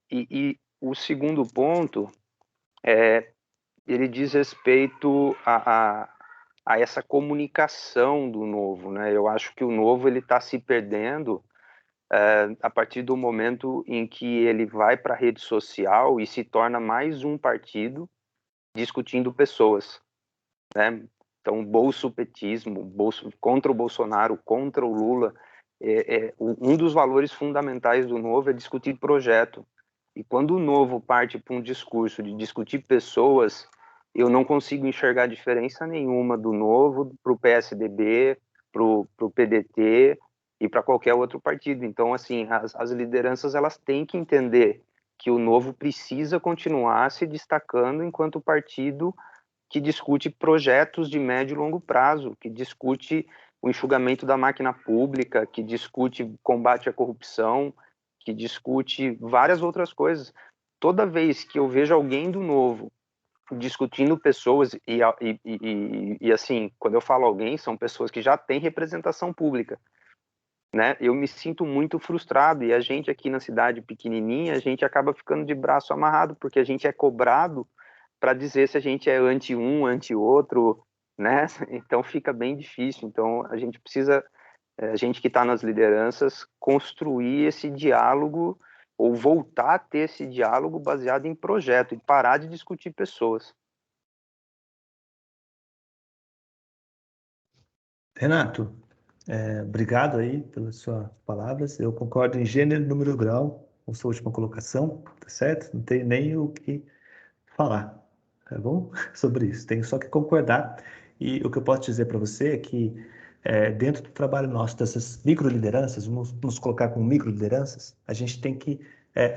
E o segundo ponto ele diz respeito a essa comunicação do novo, né? Eu acho que o novo ele está se perdendo a partir do momento em que ele vai para a rede social e se torna mais um partido discutindo pessoas, né? Então, bolsopetismo, contra o Bolsonaro, contra o Lula, um dos valores fundamentais do novo é discutir projeto. E quando o novo parte para um discurso de discutir pessoas, eu não consigo enxergar diferença nenhuma do novo para o PSDB, para o PDT e para qualquer outro partido. Então, assim, as lideranças elas têm que entender que o novo precisa continuar se destacando enquanto partido que discute projetos de médio e longo prazo, que discute o enxugamento da máquina pública, que discute combate à corrupção, que discute várias outras coisas. Toda vez que eu vejo alguém do novo discutindo pessoas, e assim, quando eu falo alguém, são pessoas que já têm representação pública, né? Eu me sinto muito frustrado, e a gente aqui na cidade pequenininha, a gente acaba ficando de braço amarrado, porque a gente é cobrado para dizer se a gente é anti um, anti outro, né? Então fica bem difícil. Então a gente precisa, a gente que está nas lideranças, construir esse diálogo ou voltar a ter esse diálogo baseado em projeto e parar de discutir pessoas. Renato, obrigado aí pelas suas palavras. Eu concordo em gênero, número e grau com sua última colocação, tá certo? Não tenho nem o que falar, tá bom? Sobre isso. Tenho só que concordar. E o que eu posso dizer para você é que dentro do trabalho nosso dessas microlideranças, vamos nos colocar como microlideranças, a gente tem que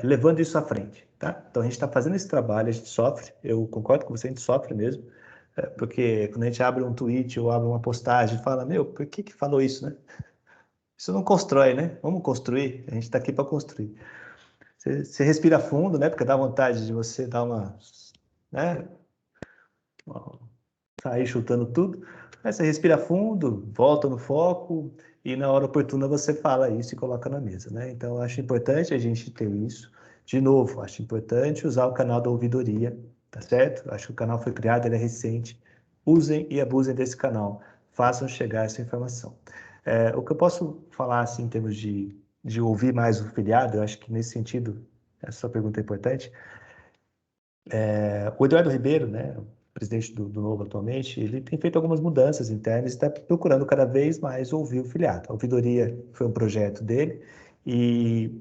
levando isso à frente, tá? Então a gente está fazendo esse trabalho, a gente sofre, eu concordo com você, a gente sofre mesmo, porque quando a gente abre um tweet ou abre uma postagem, fala, meu, por que falou isso, né? Isso não constrói, né? Vamos construir, a gente está aqui para construir. Você respira fundo, né? Porque dá vontade de você dar uma, né? Sair chutando tudo. Aí você respira fundo, volta no foco e na hora oportuna você fala isso e coloca na mesa, né? Então, eu acho importante a gente ter isso. De novo, acho importante usar o canal da ouvidoria, tá certo? Acho que o canal foi criado, ele é recente. Usem e abusem desse canal. Façam chegar essa informação. O que eu posso falar, assim, em termos de ouvir mais o filiado, eu acho que nesse sentido, essa sua pergunta é importante. O Eduardo Ribeiro, né, o presidente do Novo atualmente, ele tem feito algumas mudanças internas e está procurando cada vez mais ouvir o filiado. A ouvidoria foi um projeto dele e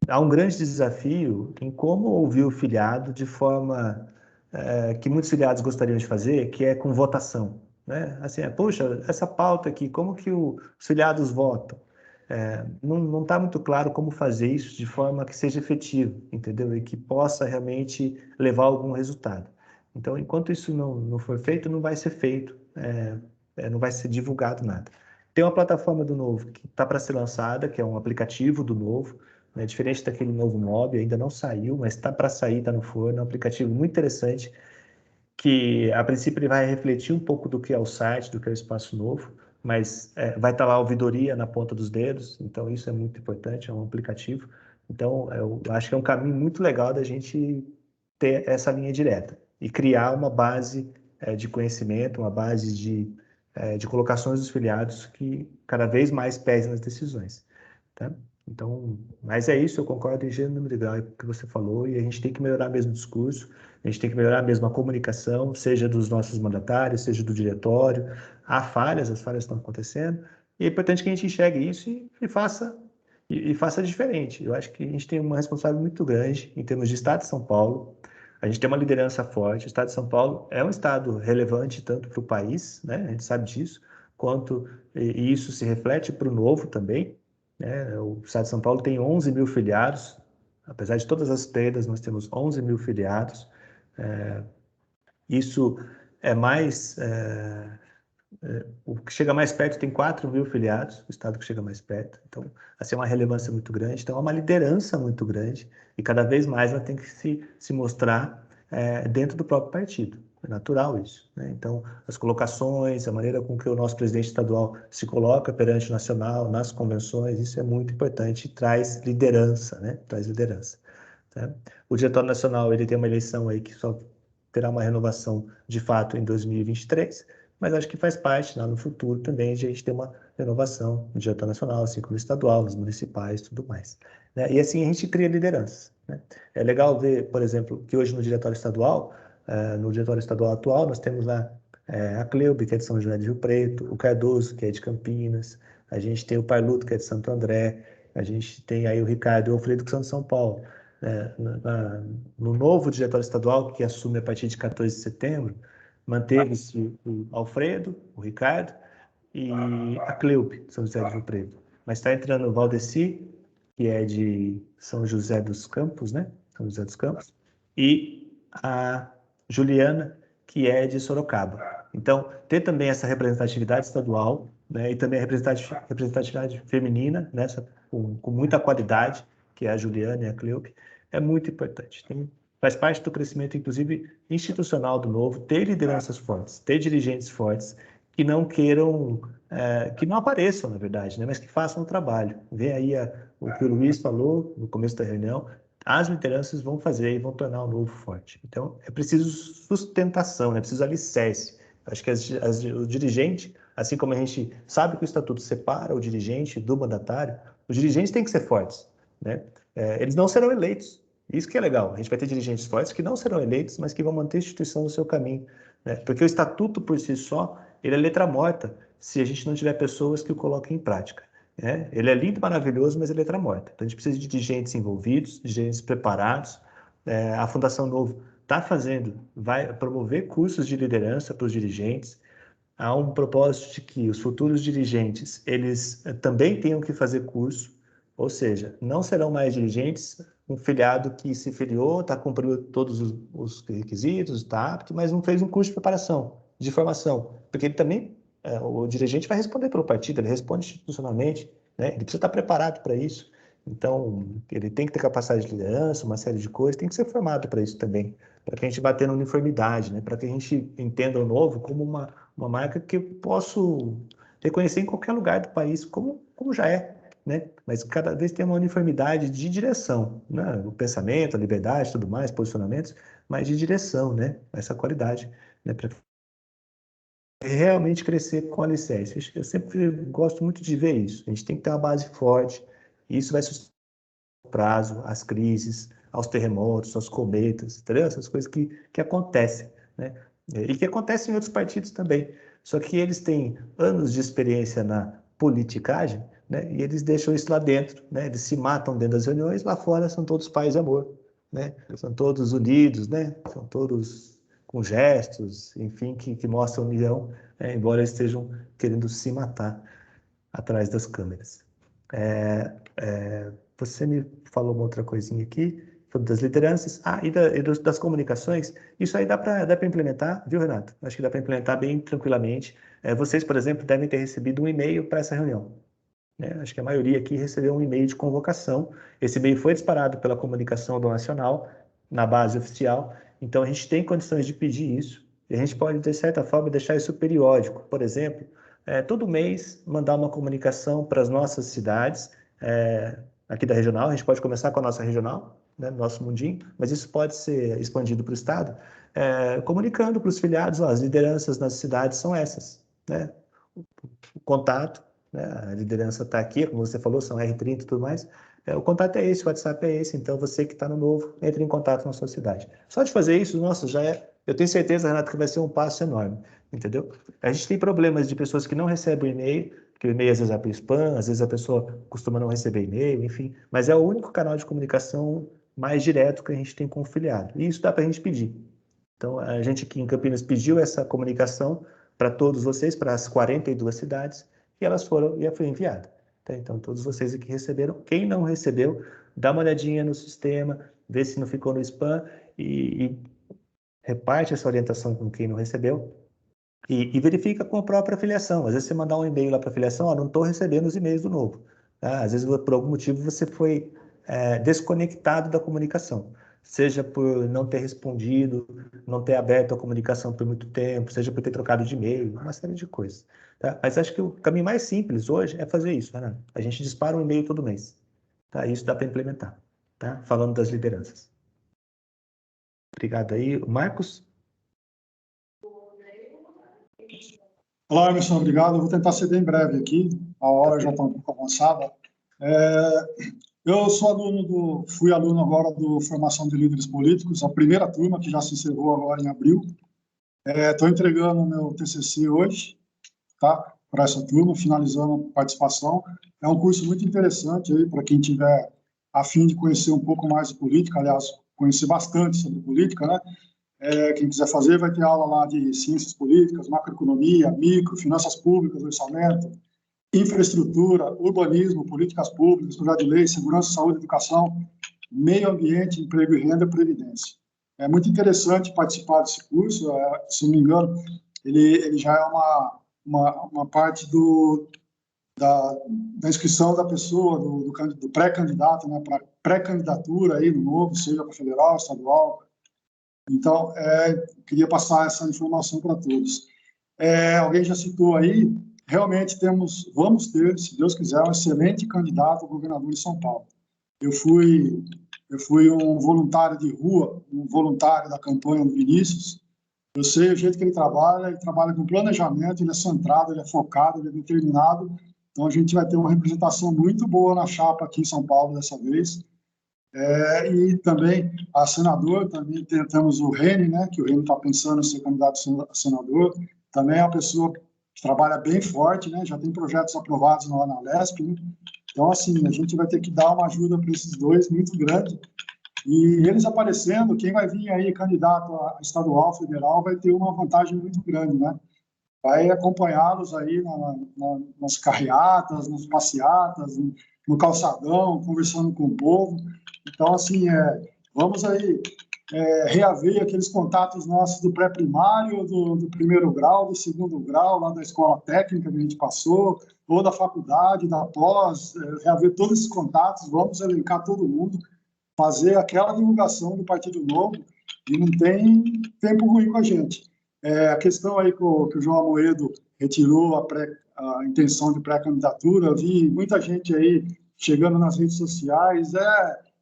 há um grande desafio em como ouvir o filiado de forma que muitos filiados gostariam de fazer, que é com votação, né? Assim, poxa, essa pauta aqui, como que os filiados votam? Não está muito claro como fazer isso de forma que seja efetivo, entendeu? E que possa realmente levar a algum resultado. Então, enquanto isso não for feito, não vai ser feito, não vai ser divulgado nada. Tem uma plataforma do Novo que está para ser lançada, que é um aplicativo do Novo, né, diferente daquele Novo Mob, ainda não saiu, mas está para sair, está no forno, é um aplicativo muito interessante, que a princípio ele vai refletir um pouco do que é o site, do que é o Espaço Novo, mas vai estar lá a ouvidoria na ponta dos dedos, então isso é muito importante, é um aplicativo. Então, eu acho que é um caminho muito legal da gente ter essa linha direta e criar uma base de conhecimento, uma base de colocações dos filiados que cada vez mais pesem nas decisões, tá? Então, mas é isso, eu concordo em gênero, número e grau com o que você falou, e a gente tem que melhorar mesmo o discurso, a gente tem que melhorar mesmo a comunicação, seja dos nossos mandatários, seja do diretório. Há falhas, as falhas estão acontecendo, e é importante que a gente enxergue isso e faça diferente. Eu acho que a gente tem uma responsabilidade muito grande em termos de Estado de São Paulo, a gente tem uma liderança forte, o Estado de São Paulo é um Estado relevante tanto para o país, né? A gente sabe disso, e isso se reflete para o Novo também, né? O Estado de São Paulo tem 11 mil filiados, apesar de todas as perdas, nós temos 11 mil filiados. Isso é mais... o que chega mais perto tem 4 mil filiados, o estado que chega mais perto. Então, assim, é uma relevância muito grande. Então, é uma liderança muito grande e cada vez mais ela tem que se mostrar dentro do próprio partido. É natural isso, né? Então, as colocações, a maneira com que o nosso presidente estadual se coloca perante o nacional, nas convenções, isso é muito importante e traz liderança, né? Traz liderança. Tá? O Diretório Nacional, ele tem uma eleição aí que só terá uma renovação de fato em 2023, mas acho que faz parte lá no futuro também de a gente ter uma renovação no Diretório Nacional, assim como no estadual, nos municipais e tudo mais, né? E assim a gente cria lideranças, né? É legal ver, por exemplo, que hoje no Diretório Estadual, no Diretório Estadual atual, nós temos lá a Cleube, que é de São José do Rio Preto, o Cardoso, que é de Campinas, a gente tem o Parluto, que é de Santo André, a gente tem aí o Ricardo e o Alfredo, que são de São Paulo. No novo Diretório Estadual, que assume a partir de 14 de setembro, manteve-se o Alfredo, o Ricardo e a Cleupe, São José do Rio Preto. Mas está entrando o Valdeci, que é de São José dos Campos, né? São José dos Campos, e a Juliana, que é de Sorocaba. Então, ter também essa representatividade estadual, né? E também a representatividade feminina, nessa, com muita qualidade, que é a Juliana e a Cleupe, é muito importante. Faz parte do crescimento, inclusive, institucional do Novo, ter lideranças fortes, ter dirigentes fortes que não queiram, que não apareçam, na verdade, né, mas que façam o trabalho. Vê aí o que o Luiz falou no começo da reunião, as lideranças vão fazer e vão tornar o Novo forte. Então, é preciso sustentação, é preciso alicerce. Acho que o dirigente, assim como a gente sabe que o Estatuto separa o dirigente do mandatário, os dirigentes têm que ser fortes, né? Eles não serão eleitos. Isso que é legal. A gente vai ter dirigentes fortes que não serão eleitos, mas que vão manter a instituição no seu caminho, né? Porque o estatuto por si só, ele é letra morta se a gente não tiver pessoas que o coloquem em prática, né? Ele é lindo, maravilhoso, mas é letra morta. Então a gente precisa de dirigentes envolvidos, dirigentes preparados. A Fundação Novo vai promover cursos de liderança para os dirigentes. Há um propósito de que os futuros dirigentes, eles também tenham que fazer curso, ou seja, não serão mais dirigentes um filiado que se filiou, está cumprindo todos os requisitos, está apto, mas não fez um curso de preparação, de formação, porque ele também, o dirigente vai responder pelo partido, ele responde institucionalmente, né? Ele precisa estar preparado para isso. Então, ele tem que ter capacidade de liderança, uma série de coisas, tem que ser formado para isso também, para que a gente bater na uniformidade, né? Para que a gente entenda o Novo como uma marca que eu posso reconhecer em qualquer lugar do país, como já é, né? Mas cada vez tem uma uniformidade de direção, né? O pensamento, a liberdade, tudo mais, posicionamentos, mas de direção, né? Essa qualidade, né? Para realmente crescer com alicerce. Eu sempre gosto muito de ver isso. A gente tem que ter uma base forte, e isso vai sustentar o prazo, as crises, aos terremotos, aos cometas, entendeu? Essas coisas que acontecem, né? E que acontecem em outros partidos também. Só que eles têm anos de experiência na politicagem, né? E eles deixam isso lá dentro, né? Eles se matam dentro das reuniões, lá fora são todos paz e amor, né? São todos unidos, né? São todos com gestos, enfim, que mostram união, embora eles estejam querendo se matar atrás das câmeras. Você me falou uma outra coisinha aqui, falou das lideranças, e das comunicações. Isso aí dá para implementar, viu, Renato? Acho que dá para implementar bem tranquilamente. Vocês, por exemplo, devem ter recebido um e-mail para essa reunião, né? Acho que a maioria aqui recebeu um e-mail de convocação. Esse e-mail foi disparado pela comunicação do Nacional, na base oficial, então a gente tem condições de pedir isso, e a gente pode, de certa forma, deixar isso periódico. Por exemplo, todo mês mandar uma comunicação para as nossas cidades, aqui da regional. A gente pode começar com a nossa regional, né, nosso mundinho, mas isso pode ser expandido para o estado, comunicando para os filiados, as lideranças nas cidades são essas, né? O contato, né, a liderança está aqui, como você falou, são R30 e tudo mais. O contato é esse, o WhatsApp é esse, então você que está no Novo, entre em contato na sua cidade. Só de fazer isso, nossa, eu tenho certeza, Renato, que vai ser um passo enorme, entendeu? A gente tem problemas de pessoas que não recebem e-mail, que o e-mail às vezes vai para o spam, às vezes a pessoa costuma não receber e-mail, enfim, mas é o único canal de comunicação mais direto que a gente tem com o filiado, e isso dá para a gente pedir. Então, a gente aqui em Campinas pediu essa comunicação para todos vocês, para as 42 cidades, e elas foi enviada. Então, todos vocês aqui receberam. Quem não recebeu, dá uma olhadinha no sistema, vê se não ficou no spam e reparte essa orientação com quem não recebeu e verifica com a própria filiação. Às vezes você mandar um e-mail lá para a filiação, não estou recebendo os e-mails do Novo. Tá? Às vezes, por algum motivo, você foi desconectado da comunicação. Seja por não ter respondido, não ter aberto a comunicação por muito tempo, seja por ter trocado de e-mail, uma série de coisas. Tá? Mas acho que o caminho mais simples hoje é fazer isso, né? A gente dispara um e-mail todo mês. Tá? Isso dá para implementar, tá? Falando das lideranças. Obrigado aí. Marcos? Olá, Emerson, obrigado. Eu vou tentar ser bem breve aqui, a hora já está um pouco avançada. Eu fui aluno agora do Formação de Líderes Políticos, a primeira turma, que já se encerrou agora em abril. Estou entregando o meu TCC hoje, tá? Para essa turma, finalizando a participação. É um curso muito interessante aí para quem tiver a fim de conhecer um pouco mais de política, aliás, conhecer bastante sobre política, né? Quem quiser fazer vai ter aula lá de ciências políticas, macroeconomia, micro, finanças públicas, orçamento, infraestrutura, urbanismo, políticas públicas, projeto de lei, segurança, saúde, educação, meio ambiente, emprego e renda, previdência. É muito interessante participar desse curso. Se não me engano, ele já é uma parte da inscrição da pessoa, do pré-candidato, né, para pré-candidatura aí no Novo, seja para federal, estadual. Então, queria passar essa informação para todos. Alguém já citou aí, realmente vamos ter, se Deus quiser, um excelente candidato a governador de São Paulo. Eu fui um voluntário de rua, um voluntário da campanha do Vinícius. Eu sei o jeito que ele trabalha com planejamento, ele é centrado, ele é focado, ele é determinado. Então, a gente vai ter uma representação muito boa na chapa aqui em São Paulo dessa vez. E também a senador, também temos o Reni, né, que o Reni está pensando em ser candidato a senador. Também é uma pessoa que trabalha bem forte, né, já tem projetos aprovados lá na Lesp, né? Então, assim, a gente vai ter que dar uma ajuda para esses dois muito grande. E eles aparecendo, quem vai vir aí candidato a estadual, federal, vai ter uma vantagem muito grande, né? Vai acompanhá-los aí nas carreatas, nas passeatas, no calçadão, conversando com o povo. Então, assim, vamos aí reaver aqueles contatos nossos do pré-primário, do primeiro grau, do segundo grau, lá da escola técnica que a gente passou, ou da faculdade, da pós, reaver todos esses contatos, vamos elencar todo mundo, fazer aquela divulgação do Partido Novo, e não tem tempo ruim com a gente. A questão aí que o João Amoedo retirou a intenção de pré-candidatura, eu vi muita gente aí chegando nas redes sociais,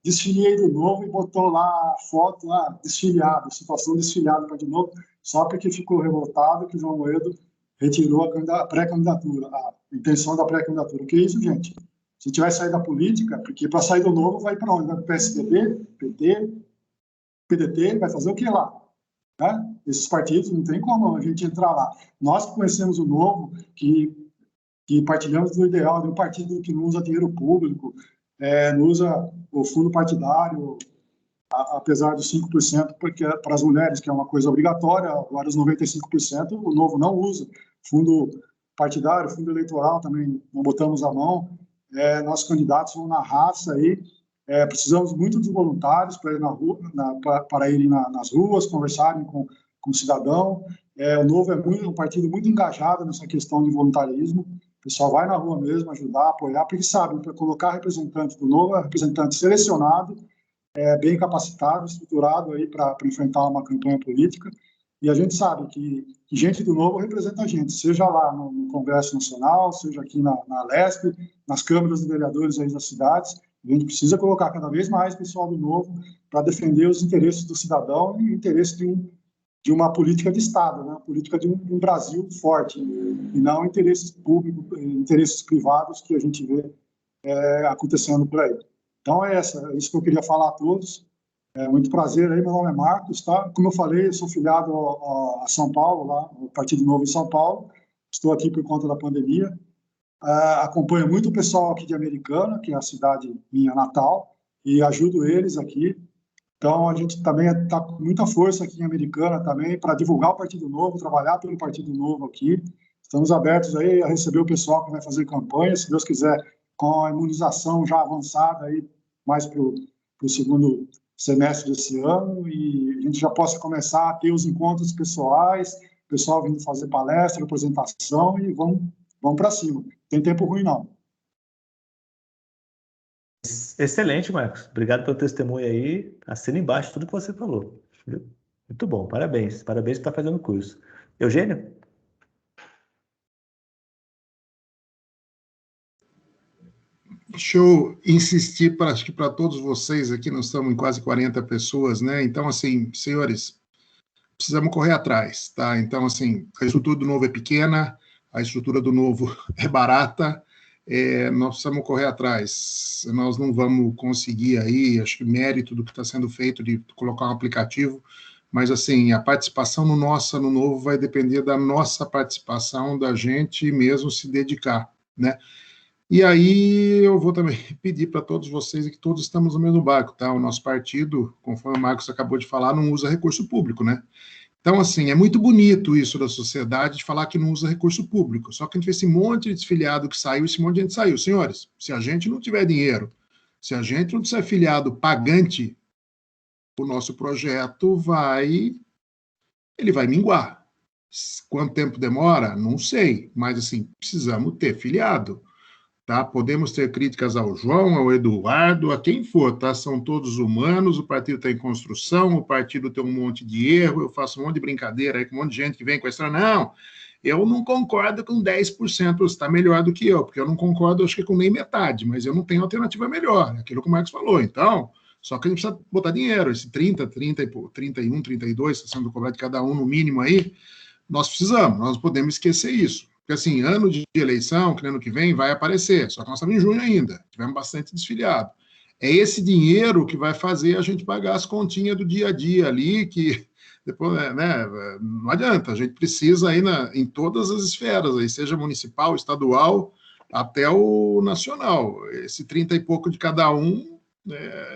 desfiliei do Novo e botou lá a foto, desfiliado, situação desfiliada para de novo, só porque ficou revoltado que o João Amoedo retirou a pré-candidatura, a intenção da pré-candidatura. O que é isso, gente? Se tiver sair da política, porque para sair do Novo vai para onde? Vai para o PSDB, PT, PDT, vai fazer o que lá? Né? Esses partidos, não tem como a gente entrar lá. Nós que conhecemos o Novo, que partilhamos do ideal de um partido que não usa dinheiro público, não usa o fundo partidário, apesar dos 5% porque, para as mulheres, que é uma coisa obrigatória, agora os 95% o Novo não usa. Fundo partidário, fundo eleitoral também não botamos a mão. Nossos candidatos vão na raça aí. Precisamos muito dos voluntários para ir para irem nas ruas, conversarem com o cidadão. O Novo é um partido muito engajado nessa questão de voluntarismo. O pessoal vai na rua mesmo, ajudar, apoiar, porque sabe, para colocar representante do Novo, representante selecionado, bem capacitado, estruturado aí para enfrentar uma campanha política. E a gente sabe que gente do Novo representa a gente, seja lá no Congresso Nacional, seja aqui na Lesp, nas câmaras de vereadores aí das cidades. A gente precisa colocar cada vez mais pessoal do Novo para defender os interesses do cidadão e o interesse de uma política de Estado, né? Uma política de um Brasil forte, e não interesses públicos, interesses privados que a gente vê acontecendo por aí. Então é isso que eu queria falar a todos. Muito prazer aí, meu nome é Marcos, tá? Como eu falei, eu sou filiado a São Paulo, lá, no Partido Novo em São Paulo. Estou aqui por conta da pandemia. Acompanho muito o pessoal aqui de Americana, que é a cidade minha natal, e ajudo eles aqui. Então, a gente também está com muita força aqui em Americana também para divulgar o Partido Novo, trabalhar pelo Partido Novo aqui. Estamos abertos aí a receber o pessoal que vai fazer campanha, se Deus quiser, com a imunização já avançada aí, mais para o segundo semestre desse ano, e a gente já possa começar a ter os encontros pessoais, o pessoal vindo fazer palestra, apresentação, e vamos para cima. Não tem tempo ruim, não. Excelente, Marcos. Obrigado pelo testemunho aí. Assina embaixo tudo que você falou. Muito bom, parabéns. Parabéns por estar fazendo o curso. Eugênio? Deixa eu insistir, acho que para todos vocês aqui, nós estamos em quase 40 pessoas, né? Então, assim, senhores, precisamos correr atrás, tá? Então, assim, a estrutura do Novo é pequena, a estrutura do Novo é barata, nós precisamos correr atrás. Nós não vamos conseguir aí, acho que mérito do que está sendo feito de colocar um aplicativo, mas, assim, a participação no Novo vai depender da nossa participação, da gente mesmo se dedicar, né? E aí eu vou também pedir para todos vocês que todos estamos no mesmo barco, tá? O nosso partido, conforme o Marcos acabou de falar, não usa recurso público, né? Então, assim, é muito bonito isso da sociedade de falar que não usa recurso público, só que a gente vê esse monte de desfiliado que saiu, esse monte de gente saiu. Senhores, se a gente não tiver dinheiro, se a gente não tiver filiado pagante, o nosso projeto ele vai minguar. Quanto tempo demora? Não sei, mas, assim, precisamos ter filiado. Tá? Podemos ter críticas ao João, ao Eduardo, a quem for, tá? São todos humanos, o partido está em construção, o partido tem um monte de erro, eu faço um monte de brincadeira aí com um monte de gente que vem com essa, não, eu não concordo com 10%, você está melhor do que eu, porque eu não concordo, acho que com nem metade, mas eu não tenho alternativa melhor, aquilo que o Marcos falou, então, só que a gente precisa botar dinheiro, esse 30, 31, 32, está sendo cobrado de cada um no mínimo aí, nós precisamos, nós não podemos esquecer isso. Porque, assim, ano de eleição, que ano que vem, vai aparecer. Só que nós estamos em junho ainda. Tivemos bastante desfiliado. É esse dinheiro que vai fazer a gente pagar as continhas do dia a dia ali, que depois, né, não adianta. A gente precisa aí em todas as esferas, aí, seja municipal, estadual, até o nacional. Esse 30 e pouco de cada um.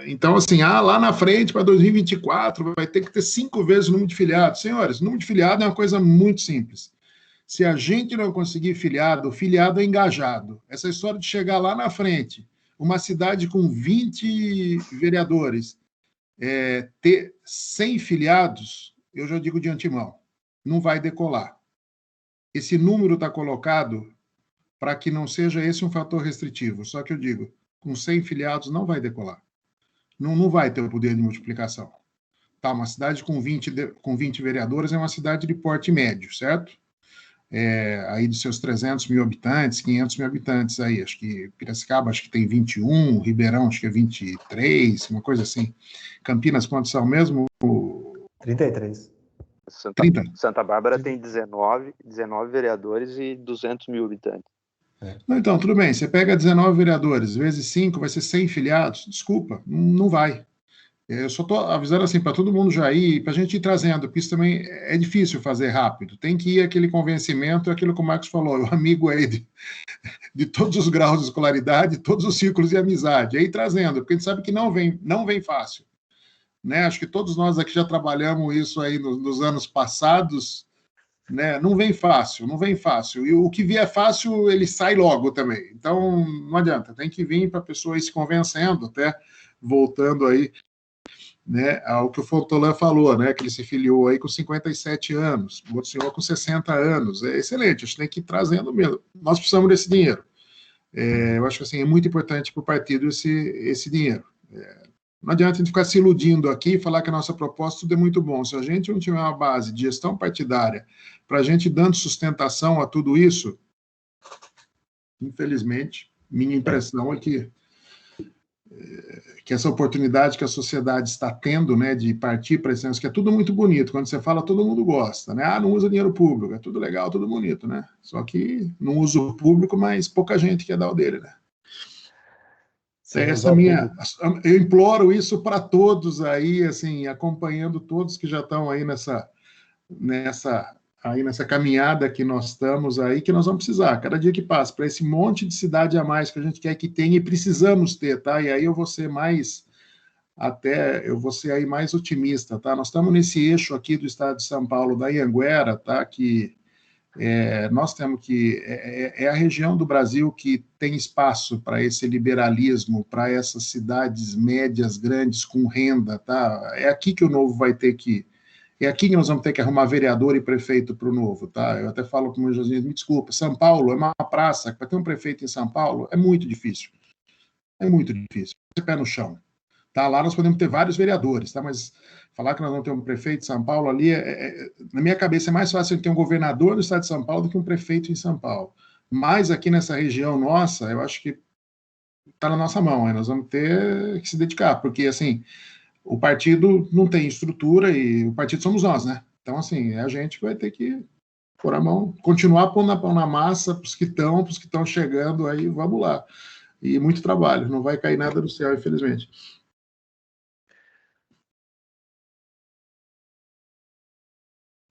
Então, assim, lá na frente, para 2024, vai ter que ter 5 vezes o número de filiados. Senhores, o número de filiado é uma coisa muito simples. Se a gente não conseguir filiado, o filiado é engajado. Essa história de chegar lá na frente, uma cidade com 20 vereadores, ter 100 filiados, eu já digo de antemão, não vai decolar. Esse número está colocado para que não seja esse um fator restritivo. Só que eu digo, com 100 filiados não vai decolar. Não vai ter o poder de multiplicação. Tá, uma cidade com 20 vereadores é uma cidade de porte médio, certo? Aí dos seus 300 mil habitantes, 500 mil habitantes aí, acho que Piracicaba acho que tem 21, Ribeirão acho que é 23, uma coisa assim. Campinas, quantos são mesmo? 33. Santa Bárbara tem 19 vereadores e 200 mil habitantes. Não, então, tudo bem, você pega 19 vereadores, vezes 5, vai ser 100 filiados, desculpa, não vai. Eu só estou avisando assim para todo mundo já ir, para a gente ir trazendo, porque isso também é difícil fazer rápido. Tem que ir aquele convencimento, aquilo que o Marcos falou, o amigo aí de todos os graus de escolaridade, todos os círculos de amizade, aí trazendo, porque a gente sabe que não vem fácil. Né? Acho que todos nós aqui já trabalhamos isso aí nos anos passados, né? Não vem fácil. E o que vier fácil, ele sai logo também. Então, não adianta, tem que vir para a pessoa ir se convencendo, até voltando aí, né, ao que o Fontolan falou, né, que ele se filiou aí com 57 anos, o outro senhor com 60 anos, é excelente, a gente tem que ir trazendo mesmo, nós precisamos desse dinheiro, eu acho que assim, é muito importante para o partido esse dinheiro, não adianta a gente ficar se iludindo aqui e falar que a nossa proposta tudo é muito bom, se a gente não tiver uma base de gestão partidária para a gente dando sustentação a tudo isso, infelizmente, minha impressão é que essa oportunidade que a sociedade está tendo, né, de partir para esse senso, que é tudo muito bonito, quando você fala, todo mundo gosta, né, não usa dinheiro público, é tudo legal, tudo bonito, né, só que não usa o público, mas pouca gente quer dar o dele, né. Eu imploro isso para todos aí, assim, acompanhando todos que já estão aí nessa caminhada que nós estamos aí, que nós vamos precisar, cada dia que passa, para esse monte de cidade a mais que a gente quer que tenha e precisamos ter, tá? E aí eu vou ser aí mais otimista, tá? Nós estamos nesse eixo aqui do estado de São Paulo, da Anhanguera, tá? Que nós temos que... É a região do Brasil que tem espaço para esse liberalismo, para essas cidades médias, grandes, com renda, tá? É aqui que o Novo vai ter que... É aqui que nós vamos ter que arrumar vereador e prefeito para o Novo, tá? Eu até falo com o meu Josinho, me desculpa, São Paulo é uma praça, para ter um prefeito em São Paulo é muito difícil. É muito difícil. Você pé no chão. Tá? Lá nós podemos ter vários vereadores, tá? Mas falar que nós vamos ter um prefeito em São Paulo ali, na minha cabeça é mais fácil ter um governador no estado de São Paulo do que um prefeito em São Paulo. Mas aqui nessa região nossa, eu acho que está na nossa mão, nós vamos ter que se dedicar, porque assim... O partido não tem estrutura e o partido somos nós, né? Então, assim, é a gente que vai ter que pôr a mão, continuar pondo a mão na massa para os que estão chegando aí, vamos lá. E muito trabalho, não vai cair nada do céu, infelizmente.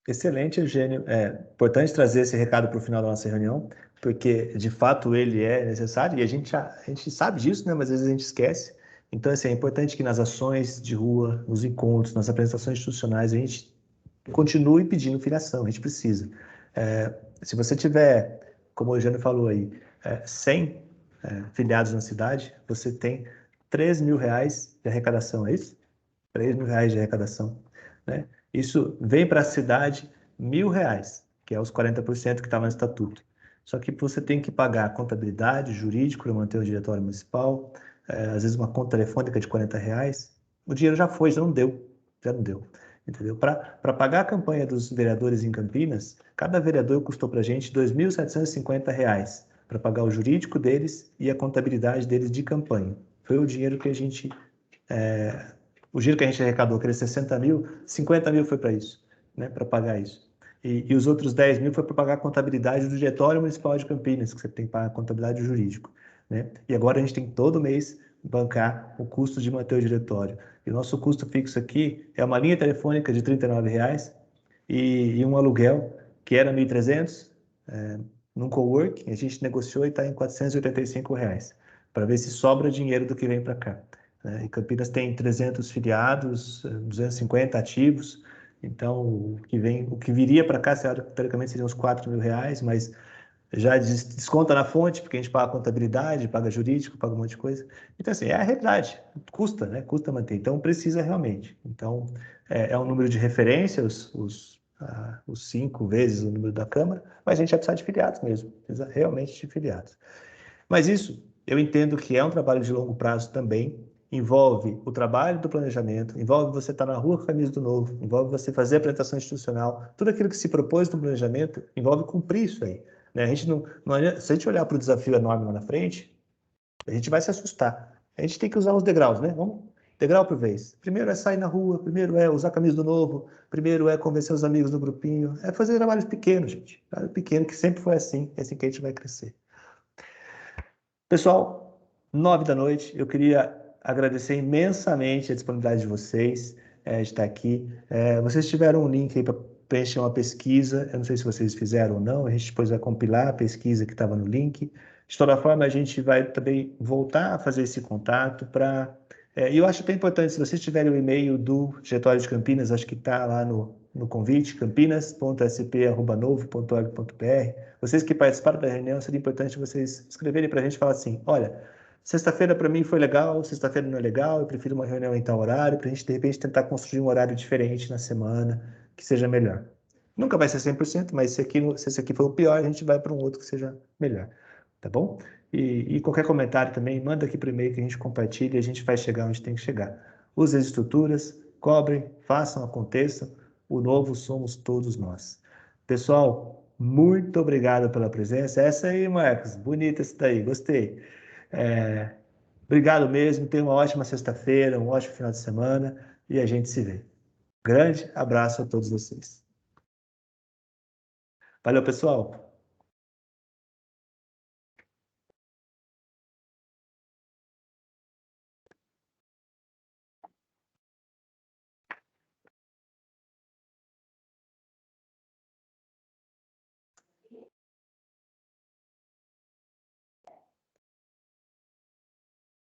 Excelente, Eugênio. É importante trazer esse recado para o final da nossa reunião, porque, de fato, ele é necessário, e a gente sabe disso, né? Mas às vezes a gente esquece. Então, assim, é importante que nas ações de rua, nos encontros, nas apresentações institucionais, a gente continue pedindo filiação, a gente precisa. Se você tiver, como o Eugênio falou aí, 100 filiados na cidade, você tem R$3.000 de arrecadação, é isso? R$3.000 de arrecadação, né? Isso vem para a cidade R$1.000, que é os 40% que está no estatuto. Só que você tem que pagar contabilidade, jurídico para manter o diretório municipal, às vezes uma conta telefônica de R$40, o dinheiro já foi, já não deu, entendeu? Para pagar a campanha dos vereadores em Campinas, cada vereador custou para a gente R$2.750 para pagar o jurídico deles e a contabilidade deles de campanha. Foi o dinheiro que a gente arrecadou, aqueles 60 mil, 50 mil foi para isso, né, para pagar isso. E os outros 10 mil foi para pagar a contabilidade do Diretório Municipal de Campinas, que você tem que pagar a contabilidade jurídico. Né? E agora a gente tem que todo mês bancar o custo de manter o diretório. E o nosso custo fixo aqui é uma linha telefônica de R$39 e um aluguel que era R$1.300 num coworking, a gente negociou e está em R$485 para ver se sobra dinheiro do que vem para cá. Né? E Campinas tem 300 filiados, 250 ativos, então o que viria para cá, teoricamente, seriam uns R$4.000, mas já desconta na fonte, porque a gente paga contabilidade, paga jurídico, paga um monte de coisa. Então, assim, é a realidade. Custa, né? Custa manter. Então, precisa realmente. Então, é um número de referência, os 5 vezes o número da Câmara, mas a gente vai precisar de filiados mesmo. Precisa realmente de filiados. Mas isso, eu entendo que é um trabalho de longo prazo também, envolve o trabalho do planejamento, envolve você estar na rua com a camisa do Novo, envolve você fazer a apresentação institucional, tudo aquilo que se propôs no planejamento envolve cumprir isso aí. Né? A gente não se a gente olhar para o desafio enorme lá na frente, a gente vai se assustar. A gente tem que usar os degraus, né? Vamos degrau por vez. Primeiro é sair na rua, primeiro é usar a camisa do Novo, primeiro é convencer os amigos do grupinho, é fazer trabalhos pequenos, gente. Trabalho pequeno, que sempre foi assim, é assim que a gente vai crescer. Pessoal, 9 da noite, eu queria agradecer imensamente a disponibilidade de vocês de estar aqui. Vocês tiveram um link aí para preencher uma pesquisa, eu não sei se vocês fizeram ou não, a gente depois vai compilar a pesquisa que estava no link. De toda forma, a gente vai também voltar a fazer esse contato para... E eu acho até importante, se vocês tiverem o e-mail do Diretório de Campinas, acho que está lá no convite, campinas.sp@novo.org.br. Vocês que participaram da reunião, seria importante vocês escreverem para a gente e falar assim, olha, sexta-feira para mim foi legal, sexta-feira não é legal, eu prefiro uma reunião em tal horário, para a gente, de repente, tentar construir um horário diferente na semana, que seja melhor. Nunca vai ser 100%, mas se esse aqui for o pior, a gente vai para um outro que seja melhor, tá bom? E qualquer comentário também, manda aqui para o e-mail que a gente compartilha e a gente vai chegar onde tem que chegar. Use as estruturas, cobrem, façam, aconteçam. O Novo somos todos nós. Pessoal, muito obrigado pela presença. Essa aí, Marcos, bonita essa daí, gostei. Obrigado mesmo, tenha uma ótima sexta-feira, um ótimo final de semana e a gente se vê. Grande abraço a todos vocês. Valeu, pessoal.